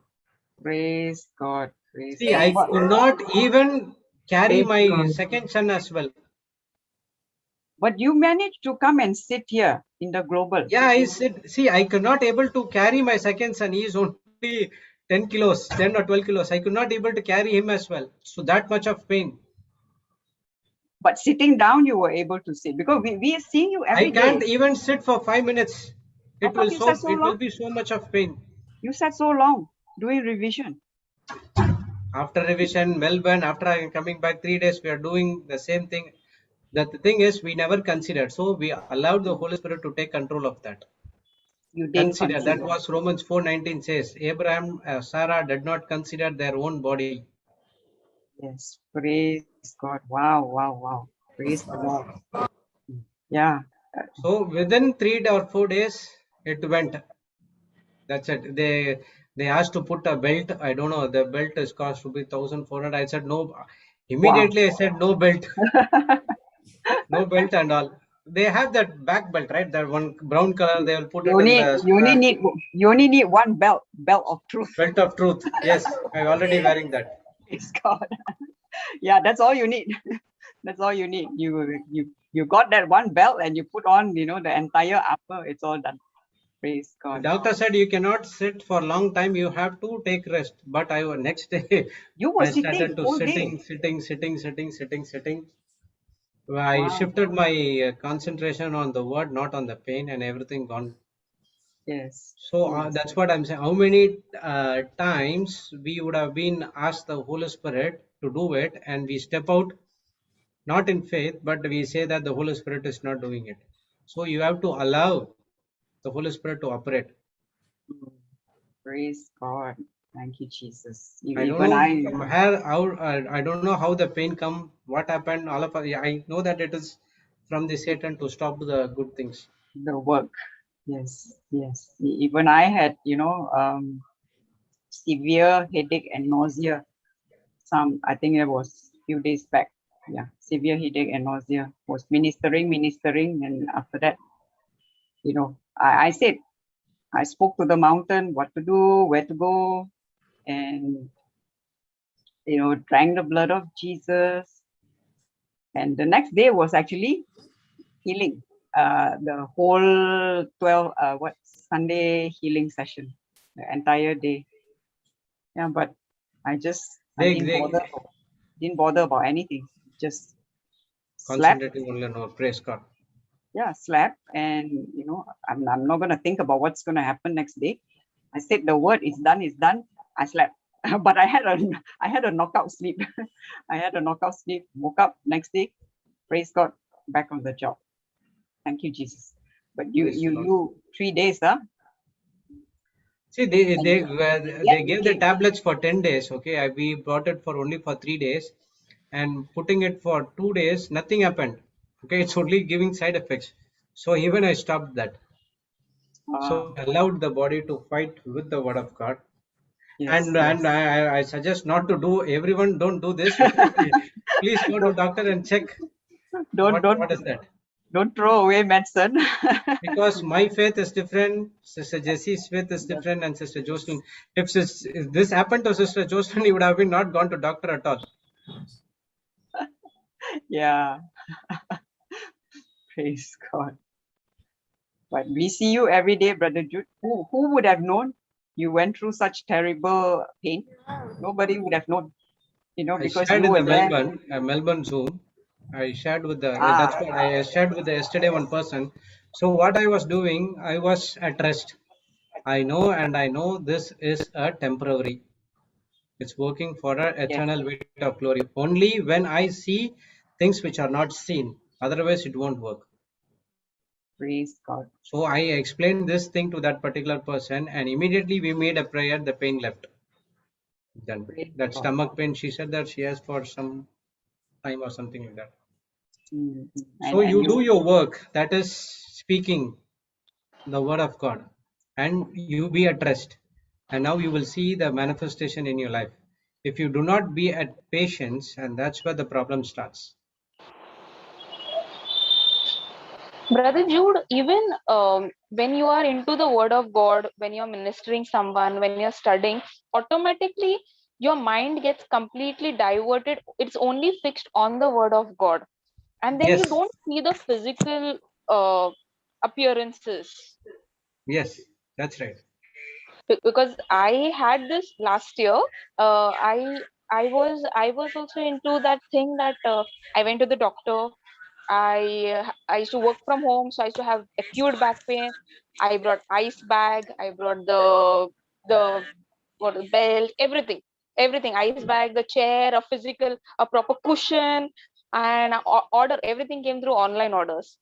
Praise God. See, I could not even carry my second son as well. But you managed to come and sit here in the global. Yeah, I said, see, I could not able to carry my second son. He is only 10 kilos, 10 or 12 kilos. I could not able to carry him as well. So that much of pain. But sitting down, you were able to sit because we are seeing you every day. I can't even sit for 5 minutes. It will be so much of pain. You sat so long doing revision. After revision, Melbourne, after I am coming back 3 days, we are doing the same thing. The thing is, we never considered. So we allowed the Holy Spirit to take control of that. You didn't consider. That was Romans 4:19 says, Abraham, Sarah did not consider their own body. Yes, praise God. Wow. Praise the Lord. Yeah. So within 3 or 4 days, it went. That's it. They asked to put a belt. I don't know. The belt is cost to be 1,400. I said no. Immediately I said no belt. No belt and all. They have that back belt, right? That one brown color. They will put it in the. You only need one belt of truth. Belt of truth. Yes, I'm already wearing that. Praise God. Yeah, that's all you need. That's all you need. You got that one belt and you put on, the entire upper. It's all done. Praise God. The doctor said you cannot sit for a long time. You have to take rest. But next day I started to sitting. I shifted my concentration on the word, not on the pain, and everything gone. Yes. So that's what I'm saying. How many times we would have been asked the Holy Spirit to do it, and we step out, not in faith, but we say that the Holy Spirit is not doing it. So you have to allow the Holy Spirit to operate. Praise God. Thank you, Jesus. I don't know how the pain come, what happened. All of us, I know that it is from the Satan to stop the good things. The work. Yes. Even I had, severe headache and nausea. I think it was a few days back. Yeah, severe headache and nausea. Was ministering, and after that, I said, I spoke to the mountain, what to do, where to go, and drank the blood of Jesus. And the next day was actually healing. The whole 12 Sunday healing session, the entire day. Yeah, but I just didn't bother about anything. Just concentrating only on praise God. Yeah, slept, and I'm not gonna think about what's gonna happen next day. I said the word is done. I slept. But I had a knockout sleep. I had a knockout sleep, woke up next day, praise God, back on the job. Thank you, Jesus. But you 3 days, huh? See, they gave the tablets for 10 days. Okay, we brought it for only for 3 days, and putting it for 2 days, nothing happened. Okay, it's only giving side effects. So even I stopped that. So I allowed the body to fight with the word of God. Yes, And yes. I suggest not to do. Everyone don't do this. Okay? Please go to doctor and check. What is that? Don't throw away medicine. Because my faith is different, Sister Jessie's faith is different, and Sister Jocelyn. If this happened to Sister Jocelyn, he would have been not gone to doctor at all. Yeah. Praise God. But we see you every day, Brother Jude. Who would have known you went through such terrible pain? Nobody would have known, because I shared you in were the there. Melbourne Zoom. I shared with that's what I shared with the yesterday one person. So what I was doing, I was at rest. I know this is a temporary. It's working for an eternal weight of glory. Only when I see things which are not seen, otherwise it won't work. Praise God. So I explained this thing to that particular person, and immediately we made a prayer. The pain left. Then that stomach pain, she said that she has for some time or something like that. So you do your work, that is speaking the word of God, and you be at rest, and now you will see the manifestation in your life. If you do not be at patience, and that's where the problem starts. Brother Jude, even when you are into the word of God, when you're ministering someone, when you're studying, automatically your mind gets completely diverted. It's only fixed on the word of God. And then you Yes. don't see the physical appearances. Yes, that's right. Because I had this last year. I was also into that thing that I went to the doctor. I used to work from home, so I used to have acute back pain. I brought ice bag. I brought the belt, everything, ice bag, the chair, a proper cushion, and order. Everything came through online orders.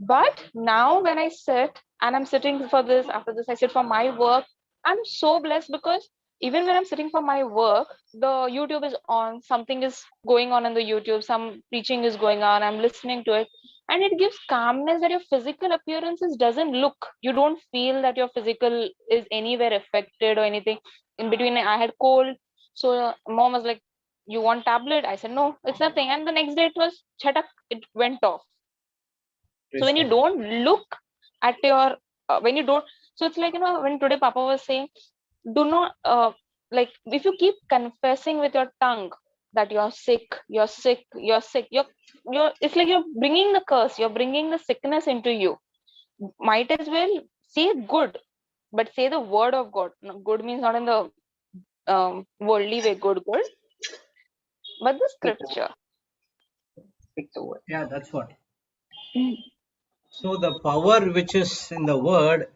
But now when I sit and I'm sitting for this, after this I sit for my work, I'm so blessed because even when I'm sitting for my work, the YouTube is on, something is going on in the YouTube, some preaching is going on, I'm listening to it, and it gives calmness that your physical appearances doesn't look, you don't feel that your physical is anywhere affected or anything. In between I had cold, so mom was like, you want tablet? I said no, it's nothing, and the next day it was chatak, it went off. So when you don't look at your when you don't, so it's like, when today Papa was saying, do not like, if you keep confessing with your tongue that you're sick, you're sick, you're sick, you're it's like you're bringing the curse, you're bringing the sickness into you. Might as well say good, but say the word of God. Good means not in the worldly way, good, but the scripture. Yeah, that's what. So the power which is in the word,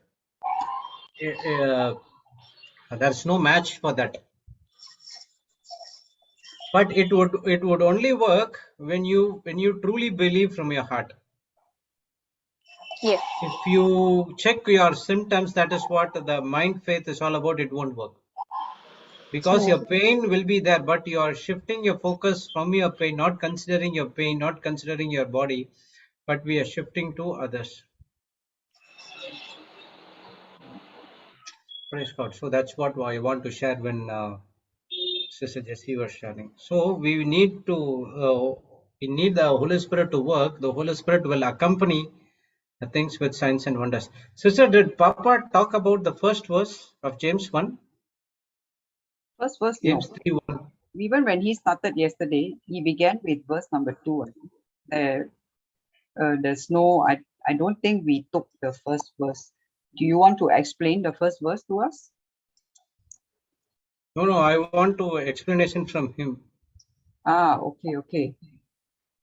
there's no match for that. But it would only work when you truly believe from your heart. Yes. If you check your symptoms, that is what the mind faith is all about. It won't work because your pain will be there, but you are shifting your focus from your pain, not considering your pain, not considering your body, but we are shifting to others. Praise God. So that's what I want to share when Sister Jessie was sharing. So we need the Holy Spirit to work. The Holy Spirit will accompany the things with signs and wonders. Sister, did Papa talk about the first verse of James 1? First verse, James no. 3:1. Even when he started yesterday, he began with verse number 2. There's no, I don't think we took the first verse. Do you want to explain the first verse to us? No, I want to explanation from him. Okay.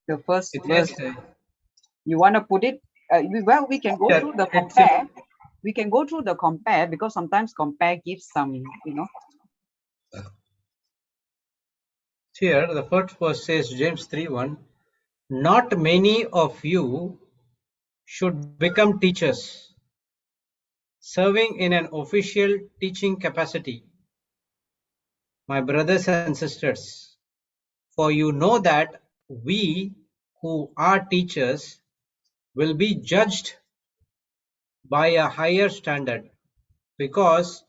The first verse. You want to put it? Well, we can go through the compare. We can go through the compare because sometimes compare gives some, Here, the first verse says, James 3:1, not many of you should become teachers, serving in an official teaching capacity, my brothers and sisters, for you know that we who are teachers will be judged by a higher standard, because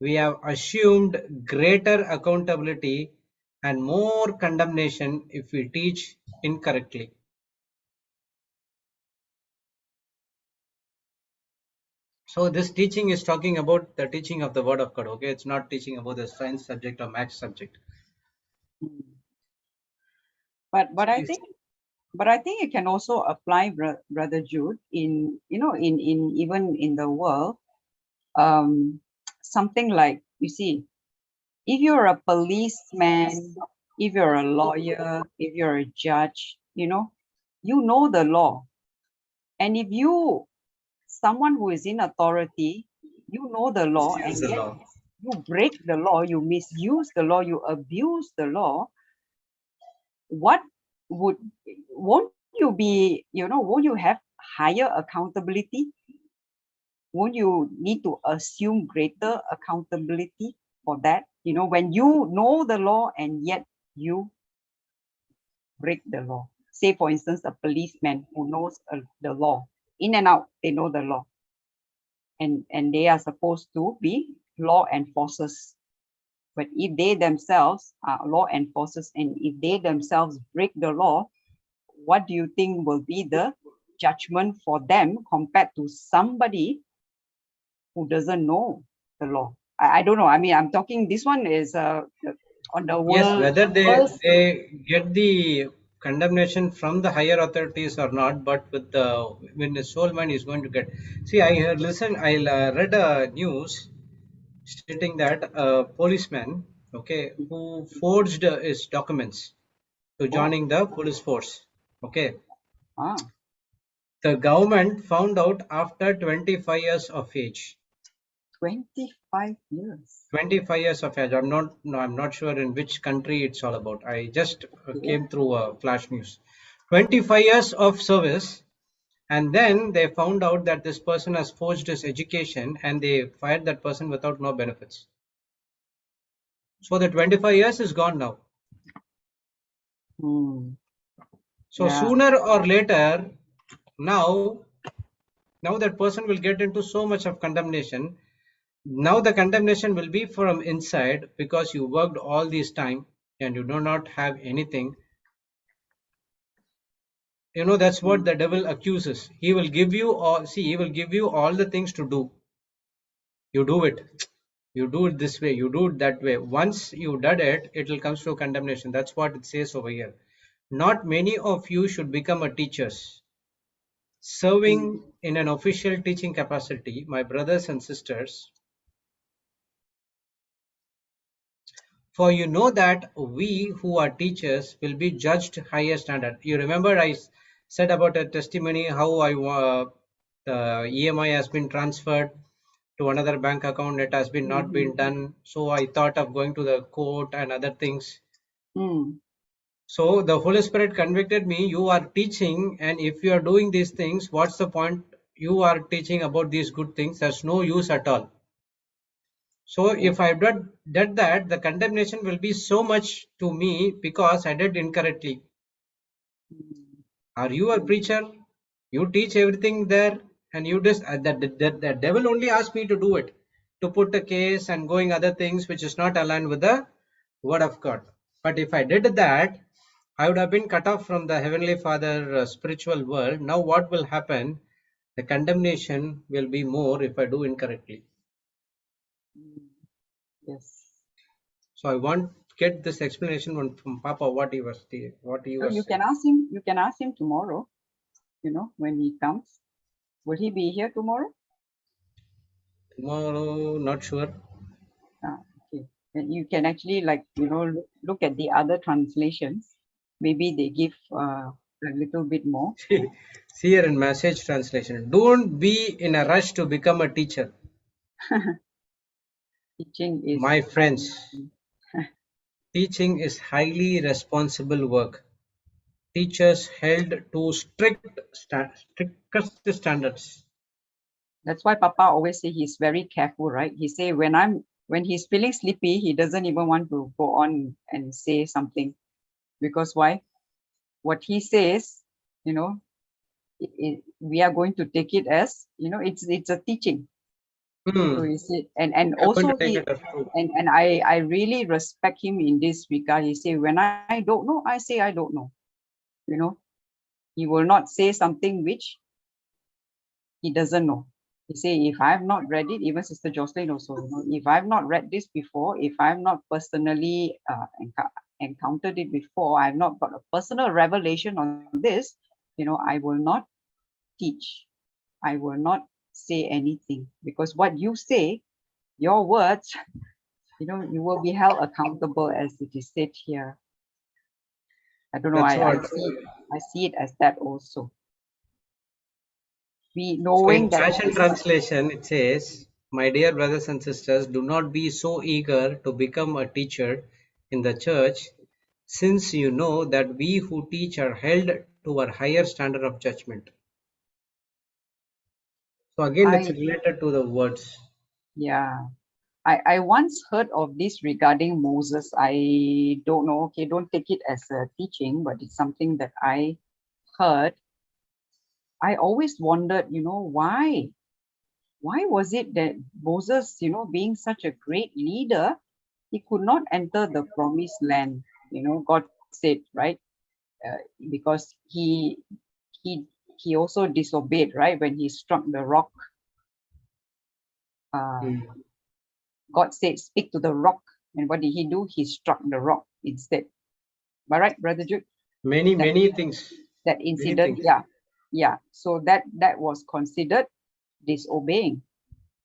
we have assumed greater accountability and more condemnation if we teach incorrectly. So this teaching is talking about the teaching of the word of God. Okay, it's not teaching about the science subject or math subject. But I think it can also apply, Brother Jude, in even in the world. Something like, you see, if you're a policeman, if you're a lawyer, if you're a judge, you know the law. And if someone who is in authority, you know the law, and yet you break the law, you misuse the law, you abuse the law, won't you have higher accountability? Won't you need to assume greater accountability for that? When you know the law and yet you break the law. Say, for instance, a policeman who knows the law, in and out, they know the law. And they are supposed to be law enforcers. But if they themselves are law enforcers and if they themselves break the law, what do you think will be the judgment for them compared to somebody who doesn't know the law? I don't know. I mean, I'm talking, this one is on the world. Yes, whether they get the condemnation from the higher authorities or not, but when the soul man is going to get. See, I read a news stating that a policeman, okay, who forged his documents to joining the police force, okay. The government found out after 25 years of age. 25 years. 25 years of age. I'm not sure in which country it's all about. I just came through a flash news. 25 years of service, and then they found out that this person has forged his education, and they fired that person without no benefits. So the 25 years is gone now. So sooner or later, now that person will get into so much of condemnation. Now the condemnation will be from inside, because you worked all this time and you do not have anything. That's what the devil accuses. He will give you all the things to do. You do it. You do it this way. You do it that way. Once you did it, it will come to condemnation. That's what it says over here. Not many of you should become a teachers, serving in an official teaching capacity, my brothers and sisters. For you know that we who are teachers will be judged higher standard. You remember I said about a testimony how the EMI has been transferred to another bank account. It has been not been done. So I thought of going to the court and other things. So the Holy Spirit convicted me. You are teaching, and if you are doing these things, what's the point? You are teaching about these good things. There's no use at all. So if I did that, the condemnation will be so much to me because I did incorrectly. Are you a preacher? You teach everything there, and you just the devil only asked me to do it, to put a case and going other things which is not aligned with the word of God. But if I did that, I would have been cut off from the Heavenly Father spiritual world. Now what will happen? The condemnation will be more if I do incorrectly. Yes. So I want to get this explanation from Papa what he was saying. You can ask him. You can ask him tomorrow. When he comes. Will he be here tomorrow? Tomorrow, not sure. Okay. And you can actually look at the other translations. Maybe they give a little bit more. See here in Message translation. Don't be in a rush to become a teacher. Teaching is my friends. Teaching is highly responsible work. Teachers held to strictest standards. That's why Papa always say he's very careful, right? He say when he's feeling sleepy, he doesn't even want to go on and say something. Because why? What he says, you know, we are going to take it as, you know, it's a teaching. So you see, and We are going also to take he it as true. and I really respect him in this regard. He say, when I don't know, I say I don't know. You know, he will not say something which he doesn't know. He say, if I have not read it, even Sister Jocelyn also, you know, if I have not read this before, if I have not personally encountered it before, I have not got a personal revelation on this, you know, I will not teach. I will not say anything, because what you say, your words, you know, you will be held accountable, as it is said here. I don't know. That's I what. see it as that also. We So knowing in that. Passion Translation, it says, "My dear brothers and sisters, do not be so eager to become a teacher in the church, since you know that we who teach are held to a higher standard of judgment." So again, it's related to the words. Yeah. I once heard of this regarding Moses. I don't know. Okay, don't take it as a teaching, but it's something that I heard. I always wondered, you know, why was it that Moses, you know, being such a great leader, he could not enter the promised land? You know, God said, right? Because he also disobeyed, right? When he struck the rock. God said, speak to the rock. And what did he do? He struck the rock instead. Am I right, Brother Jude? Many things. That incident, yeah. So that was considered disobeying.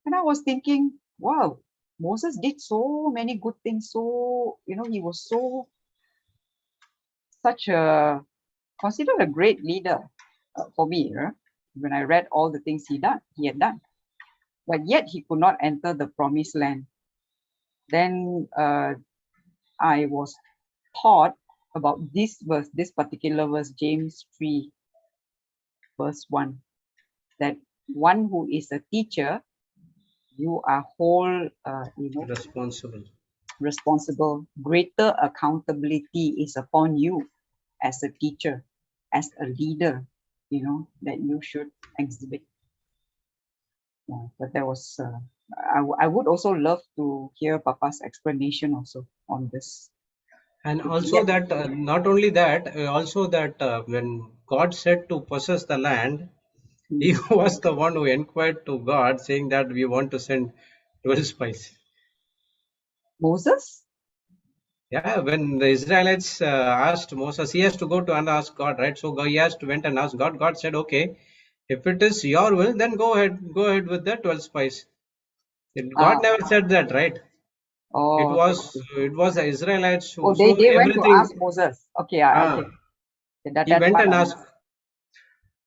And I was thinking, wow, Moses did so many good things. So, you know, he was considered a great leader for me, when I read all the things he had done. But yet he could not enter the promised land. Then I was taught about this verse, this particular verse, James 3, verse 1, that one who is a teacher, you are whole, responsible. Greater accountability is upon you as a teacher, as a leader, you know, that you should exhibit. Yeah, but there was, I would also love to hear Papa's explanation also on this. And also that, not only that, also that when God said to possess the land, he was the one who inquired to God, saying that we want to send 12 spies. Moses? Yeah, when the Israelites asked Moses, he has to go to and ask God, right? So he has to went and ask God. God said, okay, if it is your will, then go ahead with the 12 spies. God never said that, right? It was the Israelites who. Oh, they went to everything. ask Moses. Okay, okay. He went and asked.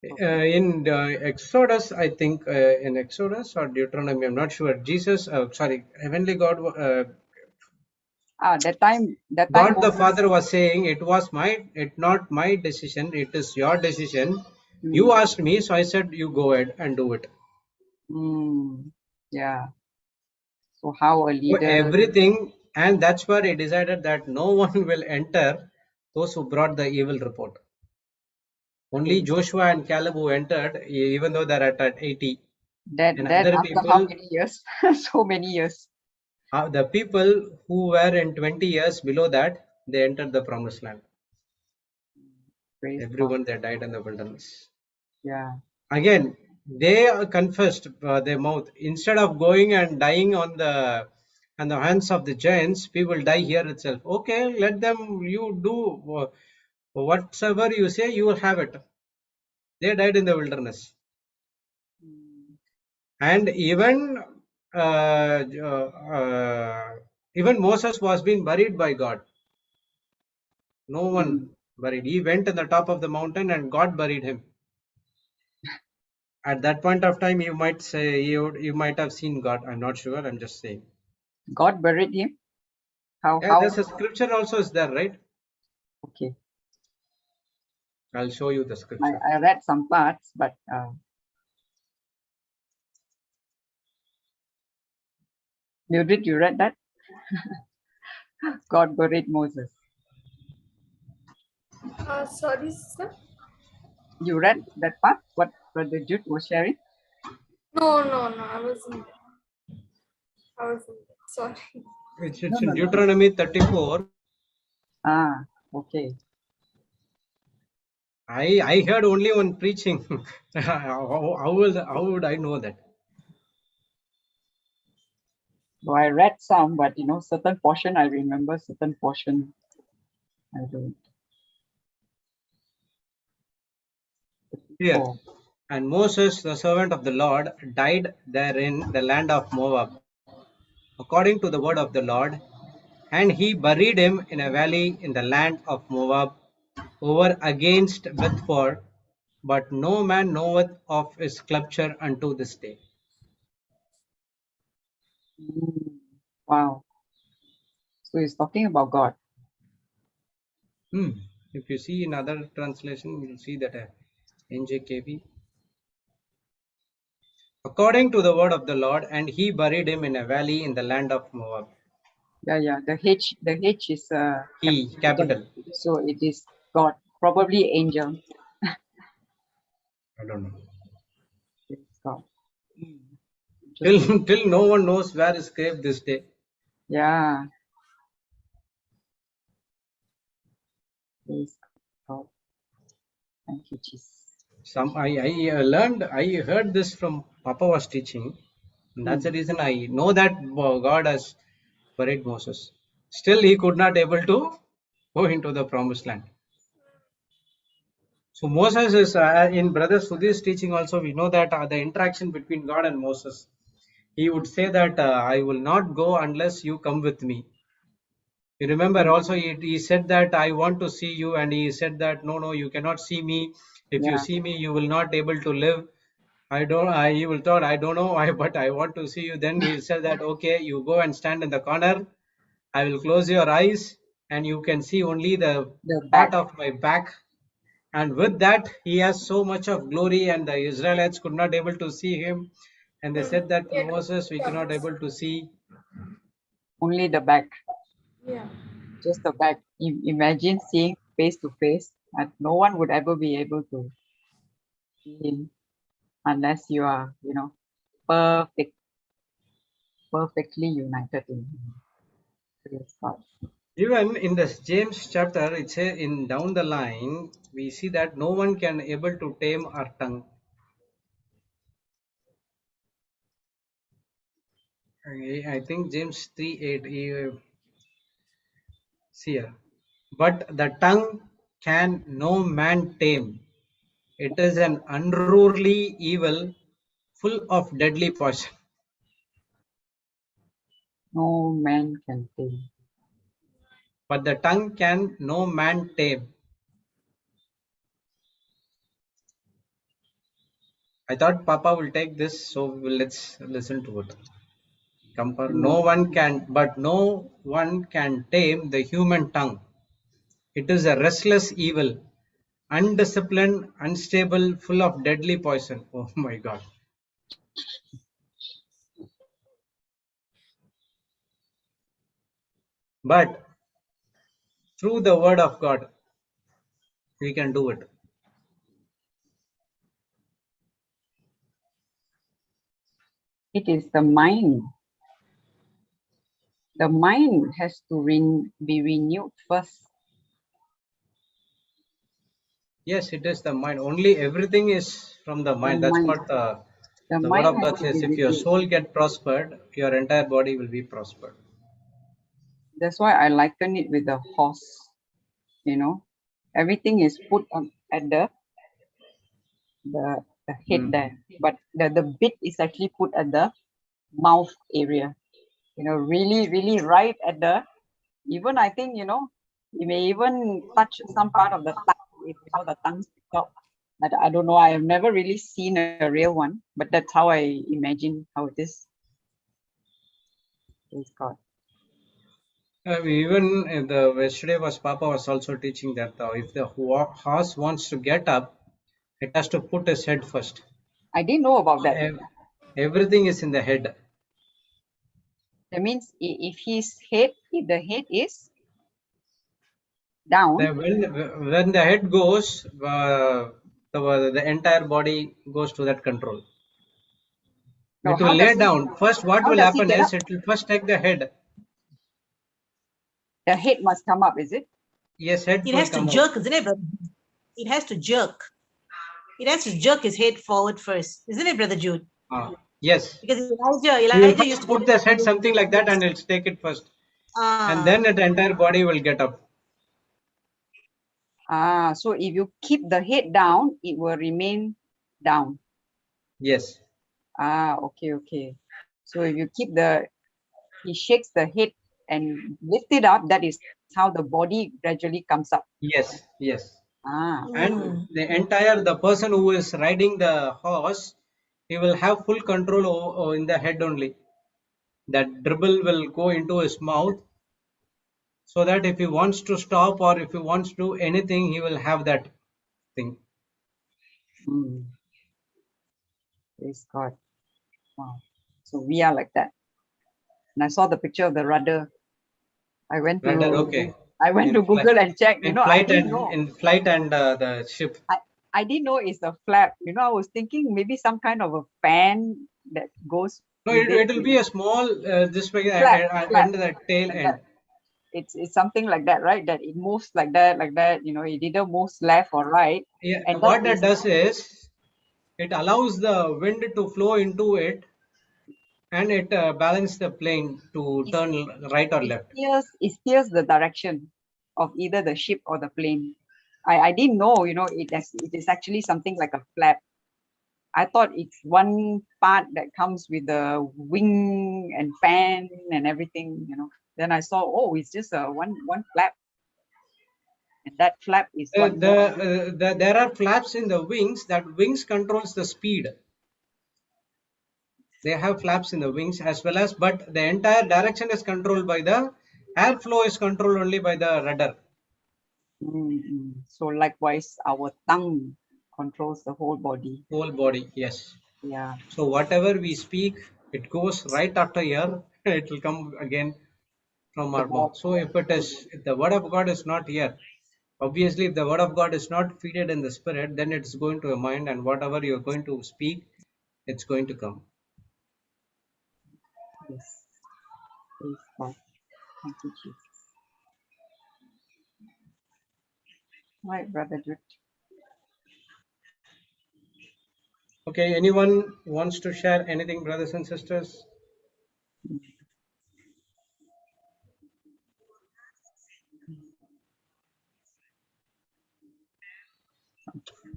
In Exodus, I think, in Exodus or Deuteronomy, I'm not sure. Heavenly God. That time God the Moses, Father was saying, it not my decision, it is your decision. You asked me, so I said, you go ahead and do it. Yeah. So how a leader. Everything, and that's where he decided that no one will enter those who brought the evil report. Only Joshua and Caleb who entered, even though they're at 80. That after people, how many years? So many years. The people who were in 20 years below that, they entered the promised land. Everyone they died in the wilderness. Yeah. Again, they confessed their mouth. Instead of going and dying on the hands of the giants, we will die here itself. Okay, let them. You do whatsoever you say, you will have it. They died in the wilderness, and even even Moses was being buried by God. No one buried. He went to the top of the mountain, and God buried him. At that point of time, you might say you might have seen God. I'm not sure. I'm just saying. God buried him? How? There's a scripture also is there, right? Okay. I'll show you the scripture. I read some parts, but you read that? God buried Moses. Sorry, sir. You read that part? What Brother Jude was sharing? No, I wasn't there. Sorry. It's in Deuteronomy 34. Ah, okay. I heard only one preaching. how would I know that? So I read some, but certain portion I remember, certain portion I don't. Here. And Moses, the servant of the Lord, died there in the land of Moab, according to the word of the Lord, and he buried him in a valley in the land of Moab, over against Bethfor, but no man knoweth of his sculpture unto this day. Wow. So he's talking about God. If you see in other translation, you'll see that NJKV. According to the word of the Lord, and he buried him in a valley in the land of Moab. Yeah. The H is He, capital. So it is God, probably angel. I don't know. It's God. Till no one knows where is grave this day. Yeah. Praise God. Thank you, Jesus. I heard this from Papa was teaching. And that's the reason I know that God has buried Moses. Still, he could not able to go into the promised land. So Moses is in Brother Sudhir's teaching also. We know that the interaction between God and Moses. He would say that I will not go unless you come with me. You remember also he said that I want to see you, and he said that no, you cannot see me. If you see me, you will not able to live. He will thought, I don't know why, but I want to see you. Then he said that, okay, you go and stand in the corner. I will close your eyes and you can see only the part of my back. And with that, he has so much of glory, and the Israelites could not able to see him. And they said that Moses, we cannot able to see. Only the back. Yeah. Just the back. Imagine seeing face to face, and no one would ever be able to see him unless you are, perfectly united in him. Praise God. Even in this James chapter, it says in down the line, we see that no one can able to tame our tongue. I think James 3:8. See here. But the tongue can no man tame. It is an unruly evil, full of deadly poison. No man can tame. But the tongue can no man tame. I thought Papa will take this, so let's listen to it. Compare. No one can tame the human tongue. It is a restless evil, undisciplined, unstable, full of deadly poison. Oh my God. But through the word of God, we can do it. It is the mind. The mind has to be renewed first. Yes, it is the mind. Only everything is from the mind. That's what the word of God says. If your soul get prospered, your entire body will be prospered. That's why I liken it with a horse. Everything is put on at the head there, but the bit is actually put at the mouth area. Really right at the, even I think, you may even touch some part of the tongue, if the tongue sticks out. I don't know. I have never really seen a real one, but that's how I imagine how it is. Praise God. Even yesterday Papa was also teaching that if the horse wants to get up, it has to put its head first. I didn't know about that. Everything is in the head. That means if the head is down. When the head goes, the entire body goes to that control. No, it will lay down. First, what will happen is it will first take the head. The head must come up, is it? Yes, head It will has to come jerk, out. isn't it, brother? It has to jerk. It has to jerk his head forward first, isn't it, Brother Jude? Yes. Because You Elijah used to put the head something like that and it'll take it first. And then the entire body will get up. So if you keep the head down, it will remain down. Yes. Okay. So if you keep he shakes the head and lift it up, that is how the body gradually comes up. Yes. And the person who is riding the horse, he will have full control in the head only. That dribble will go into his mouth, so that if he wants to stop or if he wants to do anything, he will have that thing. Praise God. Wow. So we are like that. And I saw the picture of the rudder. I went to Google and checked. I didn't know. In flight and the ship. I didn't know it's a flap. I was thinking maybe some kind of a fan that goes. No, it will be a small this way under the tail end. It's something like that, right? That it moves like that. It either moves left or right. Yeah. And what that does is it allows the wind to flow into it, and it balances the plane to turn right or left. It steers the direction of either the ship or the plane. I didn't know, it is actually something like a flap. I thought it's one part that comes with the wing and fan and everything, Then I saw, it's just one flap. And that flap is there are flaps in the wings. That wings controls the speed. They have flaps in the wings as well as, but the entire direction is controlled by the airflow is controlled only by the rudder. So likewise, our tongue controls the whole body. Whole body, yes. Yeah. So whatever we speak, it goes right after here. It will come again from our mouth. So if the word of God is not here, obviously if the word of God is not feeded in the spirit, then it's going to your mind, and whatever you're going to speak, it's going to come. Yes. Praise God. Thank you, Jesus. Right, Brother Jude. Okay, anyone wants to share anything, brothers and sisters?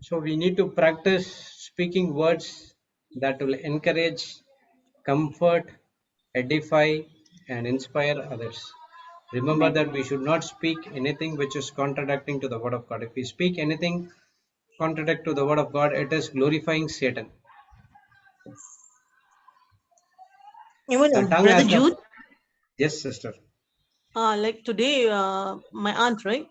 So we need to practice speaking words that will encourage, comfort, edify, and inspire others. Remember that we should not speak anything which is contradicting to the word of God. If we speak anything contradict to the word of God, it is glorifying Satan. Even Brother Jude. Yes, sister. Like today, my aunt, right?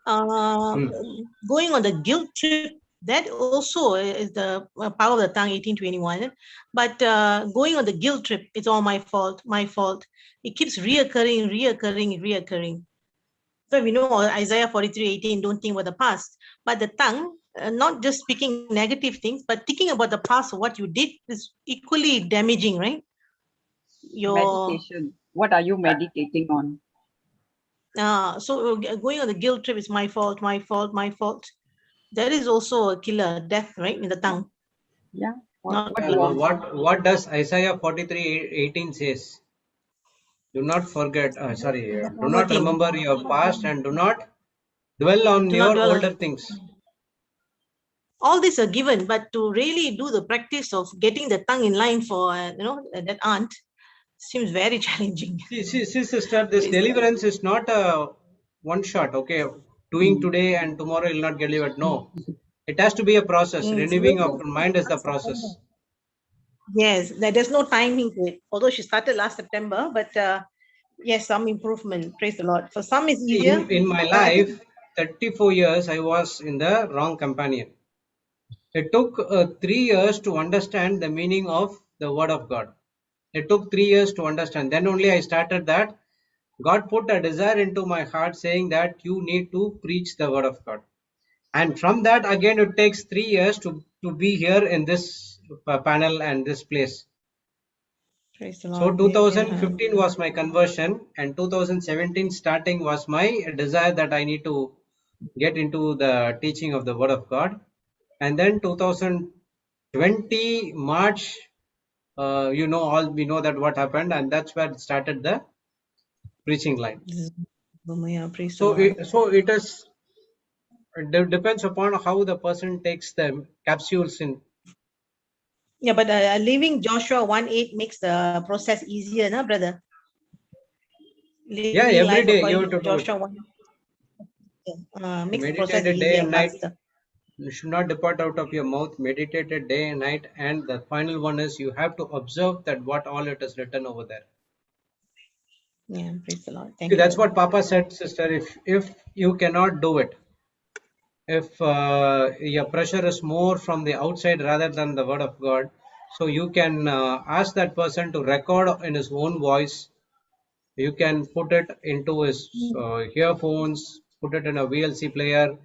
Going on the guilt trip, that also is the power of the tongue, 18:21. But going on the guilt trip, it's all my fault. It keeps reoccurring. So we know Isaiah 43:18, don't think about the past. But the tongue, not just speaking negative things, but thinking about the past, what you did is equally damaging, right? Meditation. What are you meditating on? So going on the guilt trip is my fault. That is also a killer, death, right, in the tongue. Yeah. What does Isaiah 43:18 says? Do not forget, do not remember your past, and do not dwell on your older things. All these are given, but to really do the practice of getting the tongue in line for, that aunt seems very challenging. See, sister, this deliverance is not a one shot, okay? Doing today and tomorrow you'll not get delivered. No, it has to be a process. Renewing of mind is the process. Yes, there's no timing to it. Although she started last September, but Yes, some improvement. Praise the Lord. For some it's easier. In my life, 34 years, I was in the wrong companion. It took 3 years to understand the meaning of the word of God. It took 3 years to understand. Then only I started that. God put a desire into my heart saying that you need to preach the word of God. And from that, again, it takes 3 years to be here in this panel and this place. Praise the So Lord. 2015 was my conversion, and 2017 starting was my desire that I need to get into the teaching of the word of God. And then 2020 March, we know that what happened, and that's where it started the preaching line. Praise So the Lord. it depends upon how the person takes the capsules in. Yeah, but leaving Joshua 1:8 makes the process easier, no, brother? Yeah, Living every life day you according have to to do it. Joshua 1 makes the process Meditate it day easier, and night. faster. You should not depart out of your mouth. Meditate it day and night. And the final one is you have to observe that what all it is written over there. Yeah, praise the Lord. See, Thank you, that's brother. what Papa said, sister. If you cannot do it, if your pressure is more from the outside rather than the word of God, so you can ask that person to record in his own voice. You can put it into his earphones, put it in a VLC player,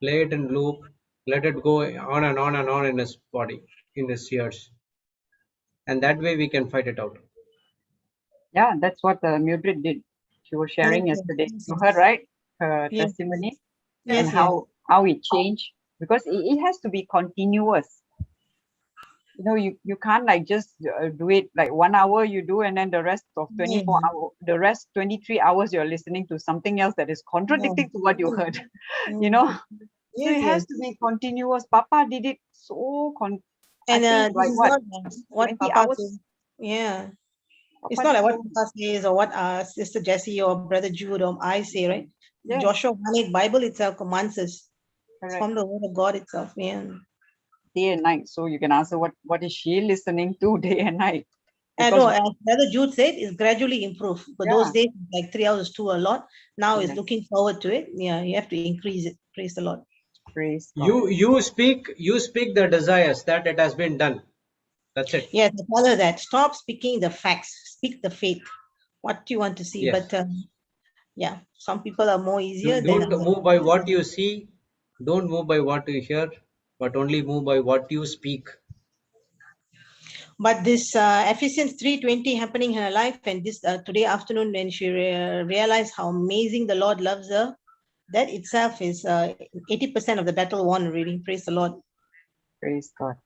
play it in loop, let it go on and on and on in his body, in his ears. And that way we can fight it out. Yeah, that's what Mildred did. She was sharing yesterday. You heard, right? Her testimony and how it changed, because it has to be continuous. You know, you can't like just do it like 1 hour you do, and then the rest of 24 hours, the rest 23 hours you're listening to something else that is contradicting to what you heard. You know, so it has to be continuous. Papa did it so and I think this like is what, not what 20 Papa hours. says. Yeah. It's Papa not like did what so Papa says or what Sister Jessie or Brother Jude or I say, right? Yeah. Joshua 1:8, Bible itself commands us. It's Correct. from the word of God itself. Yeah. Day and night. So you can answer what is she listening to day and night? I know, as Brother Jude said, it's gradually improved. But those days, like 3 hours too a lot. Now is looking forward to it. Yeah, you have to increase it. Praise the Lord. Praise God. You speak the desires that it has been done. That's it. Yes, I follow that. Stop speaking the facts. Speak the faith. What you want to see. Yes. But yeah, some people are more easier Don't than move by what you see. Don't move by what you hear, but only move by what you speak. But this Ephesians 3:20 happening in her life, and this today afternoon when she realized how amazing the Lord loves her, that itself is 80% of the battle won already. Praise the Lord. Praise God.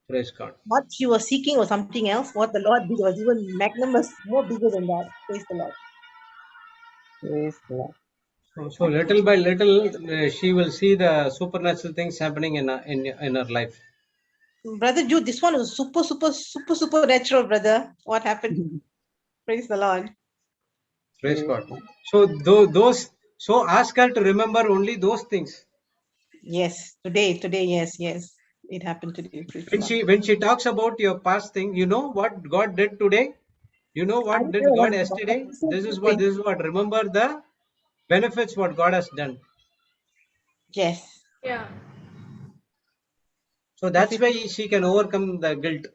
Praise God. What she was seeking was something else. What the Lord did was even magnanimous, more bigger than that. Praise the Lord. Praise the Lord. So little by little, she will see the supernatural things happening in her life. Brother Jude, this one was super natural, brother. What happened? Praise the Lord. Praise God. So so ask her to remember only those things. Yes, today, yes, it happened today. When she talks about your past thing, you know what God did today. You know what did God yesterday. This is what. Remember the benefits what God has done. Yes. Yeah. So that's why she can overcome the guilt.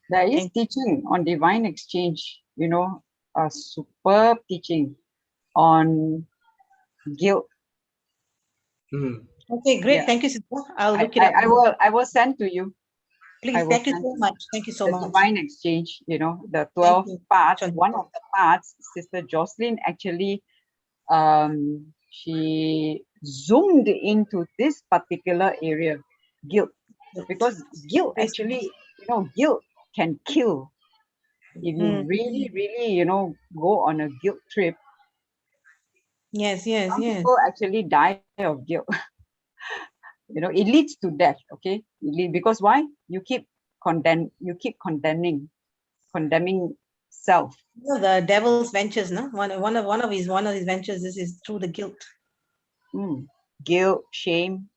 There is teaching on divine exchange, you know, a superb teaching on guilt. Okay, great. Yeah. Thank you, sister. I'll look it up. I will send to you. Please, thank you so much. Thank you so the much. Divine exchange, you know, the 12 parts. One of the parts, Sister Jocelyn actually, she zoomed into this particular area, guilt, because guilt actually, you know, guilt can kill. If you really, really, you know, go on a guilt trip. Yes. People actually die of guilt. You know, it leads to death. Okay, because why? You keep condemning self. You know, the devil's ventures, no? One of his ventures is through the guilt. Guilt, shame,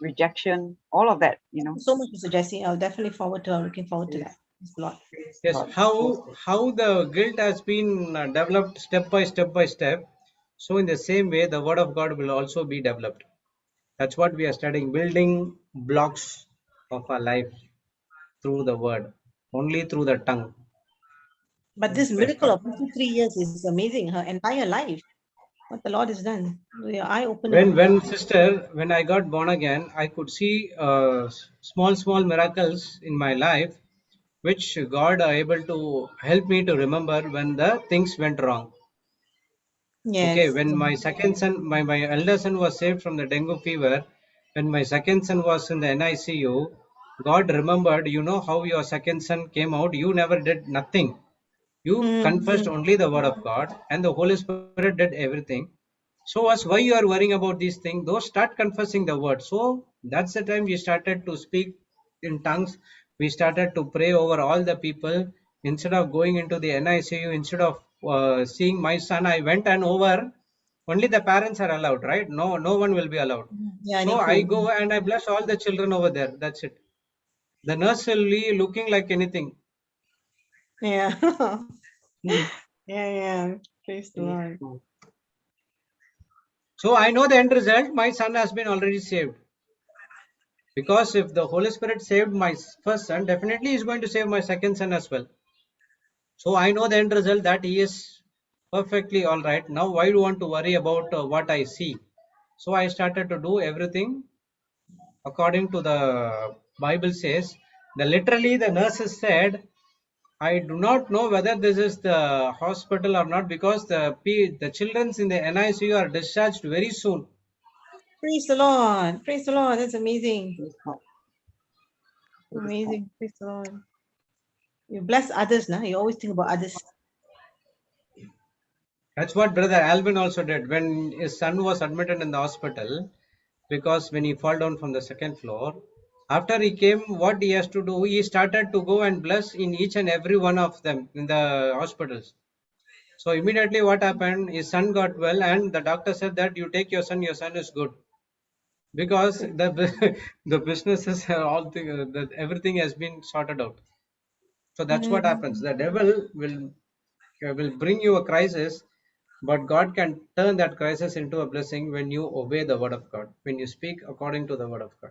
rejection, all of that, you know. So much, Mr. Jesse. I'll definitely looking forward to that. Yes, how the guilt has been developed step by step. So in the same way, the word of God will also be developed. That's what we are studying, building blocks of our life through the word, only through the tongue. But this miracle of 53 years is amazing. Her entire life, what the Lord has done. Your eye opening. When I got born again, I could see small miracles in my life, which God are able to help me to remember when the things went wrong. Okay, Yes. when my second son, my elder son was saved from the dengue fever, when my second son was in the NICU, God remembered, you know how your second son came out, you never did nothing. You confessed only the word of God, and the Holy Spirit did everything. So as why you are worrying about these things, those start confessing the word. So that's the time we started to speak in tongues. We started to pray over all the people. Instead of going into the NICU, instead of seeing my son, I went and over. Only the parents are allowed, right? No one will be allowed. Yeah, So I go and I bless all the children over there. That's it. The nurse will be looking like anything. Yeah. Yeah. Praise the Lord. So I know the end result. My son has been already saved. Because if the Holy Spirit saved my first son, definitely He's going to save my second son as well. So I know the end result that he is perfectly all right. Now, why do you want to worry about what I see? So I started to do everything according to the Bible says. Literally, the nurses said, I do not know whether this is the hospital or not because the children in the NICU are discharged very soon. Praise the Lord. Praise the Lord. That's amazing. Amazing. Praise the Lord. You bless others now. You always think about others. That's what Brother Alvin also did when his son was admitted in the hospital because when he fell down from the second floor. After he came, what he has to do, he started to go and bless in each and every one of them in the hospitals. So immediately what happened, his son got well and the doctor said that you take your son is good. Because the businesses are all everything has been sorted out. So that's what happens. The devil will bring you a crisis, but God can turn that crisis into a blessing when you obey the word of God, when you speak according to the word of God.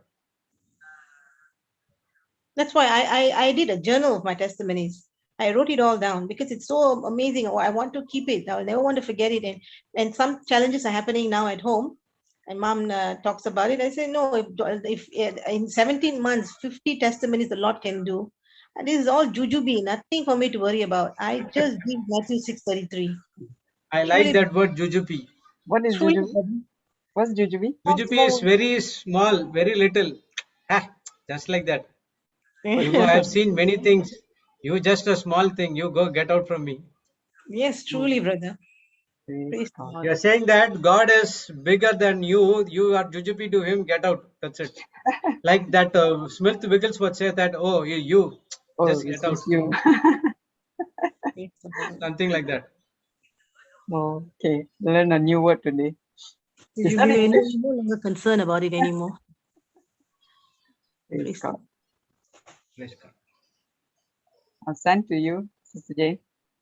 That's why I did a journal of my testimonies. I wrote it all down because it's so amazing. I want to keep it. I never want to forget it. And some challenges are happening now at home. And mom talks about it. I say, no, if in 17 months, 50 testimonies the Lord can do. And this is all jujube, nothing for me to worry about. I just give Matthew 6:33. I like that word jujube. What is jujube? What's jujube? Jujube is very small, very little. Just like that. You go, I've seen many things. You just a small thing. You go, get out from me. Yes, truly, brother. Praise the Lord. You're saying that God is bigger than you. You are jujube to him. Get out. That's it. Like that Smith Wigglesworth said that, oh, you just get out. You. Something like that. Okay, learn a new word today. Is that no longer concerned about it anymore. Praise God. Praise God. I'll send to you, Sister Jane.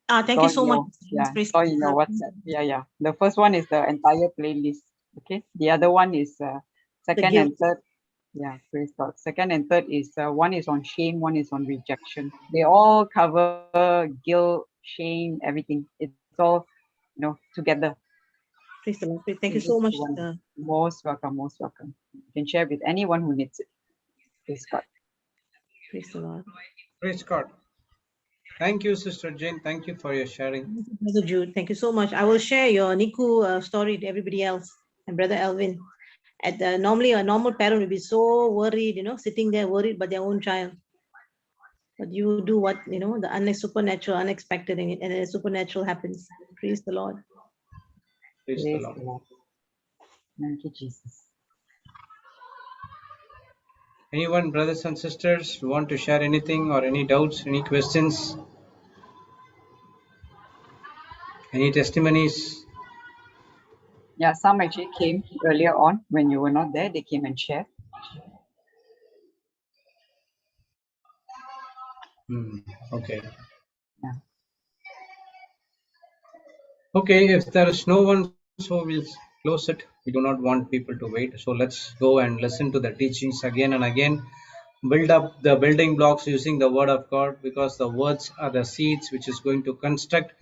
Thank you so much. Yeah, saw in your WhatsApp. Yeah. The first one is the entire playlist. Okay. The other one is second and third. Yeah, praise God. Second and third is one is on shame, one is on rejection. They all cover guilt, shame, everything. It's all, together. Praise the Lord. Thank you so much. Most welcome, most welcome. You can share with anyone who needs it. Praise God. Praise the Lord. Praise God. Thank you, Sister Jane. Thank you for your sharing. Brother Jude, thank you so much. I will share your Niku story to everybody else and Brother Alvin. Normally, a normal parent will be so worried, sitting there worried about their own child. But you do what, the supernatural, unexpected, and the supernatural happens. Praise the Lord. Praise the Lord. Thank you, Jesus. Anyone, brothers and sisters, want to share anything or any doubts, any questions, any testimonies? Yeah, some actually came earlier on when you were not there. They came and shared. Okay. Yeah. Okay, if there is no one, so we'll close it. We do not want people to wait. So let's go and listen to the teachings again and again. Build up the building blocks using the word of God, because the words are the seeds which is going to construct.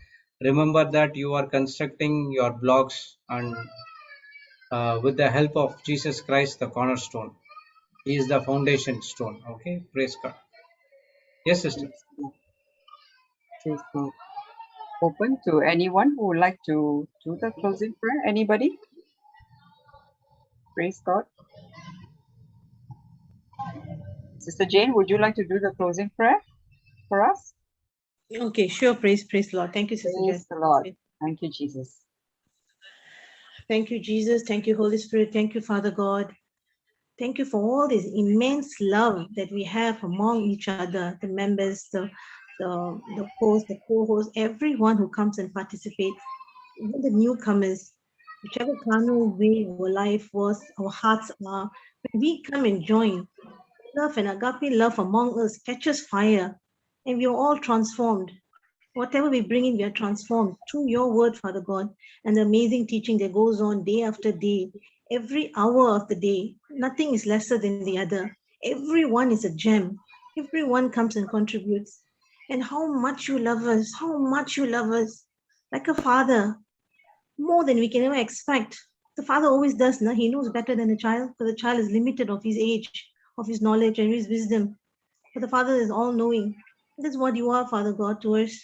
Remember that you are constructing your blocks, and with the help of Jesus Christ, the cornerstone. He is the foundation stone. Okay, praise God. Yes, sister. Praise God. Praise God. Open to anyone who would like to do the closing prayer. Anybody? Praise God. Sister Jane, would you like to do the closing prayer for us? Okay, sure. Praise Lord. Thank you, Sister Praise Jess. the Lord. Thank you, Jesus. Thank you, Jesus. Thank you, Holy Spirit. Thank you, Father God. Thank you for all this immense love that we have among each other, the members, the host, the co-host, everyone who comes and participates, even the newcomers, whichever carnal way our life was, our hearts are, when we come and join, love and agape love among us catches fire, and we are all transformed. Whatever we bring in, we are transformed through your word, Father God, and the amazing teaching that goes on day after day, every hour of the day. Nothing is lesser than the other. Everyone is a gem. Everyone comes and contributes. And how much you love us, how much you love us, like a father, more than we can ever expect. The father always does, no? He knows better than the child, because the child is limited of his age, of his knowledge and his wisdom. But the father is all knowing. This is what you are, Father God, to us.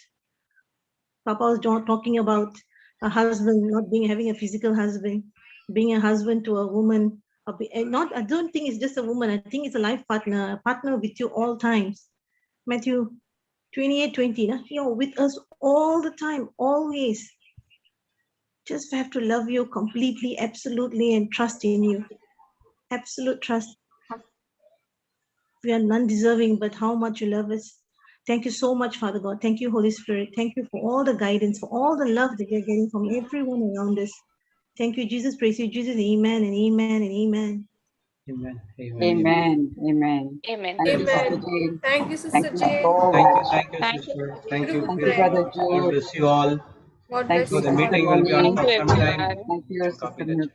Papa was talking about a husband not having a physical husband, being a husband to a woman. I don't think it's just a woman. I think it's a life partner, a partner with you all times. Matthew 28:20. You're with us all the time, always. Just have to love you completely, absolutely, and trust in you. Absolute trust. We are none deserving, but how much you love us. Thank you so much, Father God. Thank you, Holy Spirit. Thank you for all the guidance, for all the love that we are getting from everyone around us. Thank you, Jesus. Praise you, Jesus. Amen and amen and amen. Amen. Amen. Amen. Amen. Thank you, Sister Amen. Jane. Thank you, Thank Sister you Jane. so Thank you, much. Thank you. sister. Thank you. Beautiful Thank you, prayer. Brother God Jude. bless you all. God Thank bless So you, the you Sister all. meeting will be Moni. on Thank for you, some time. everyone. Thank you, God Sister bless you.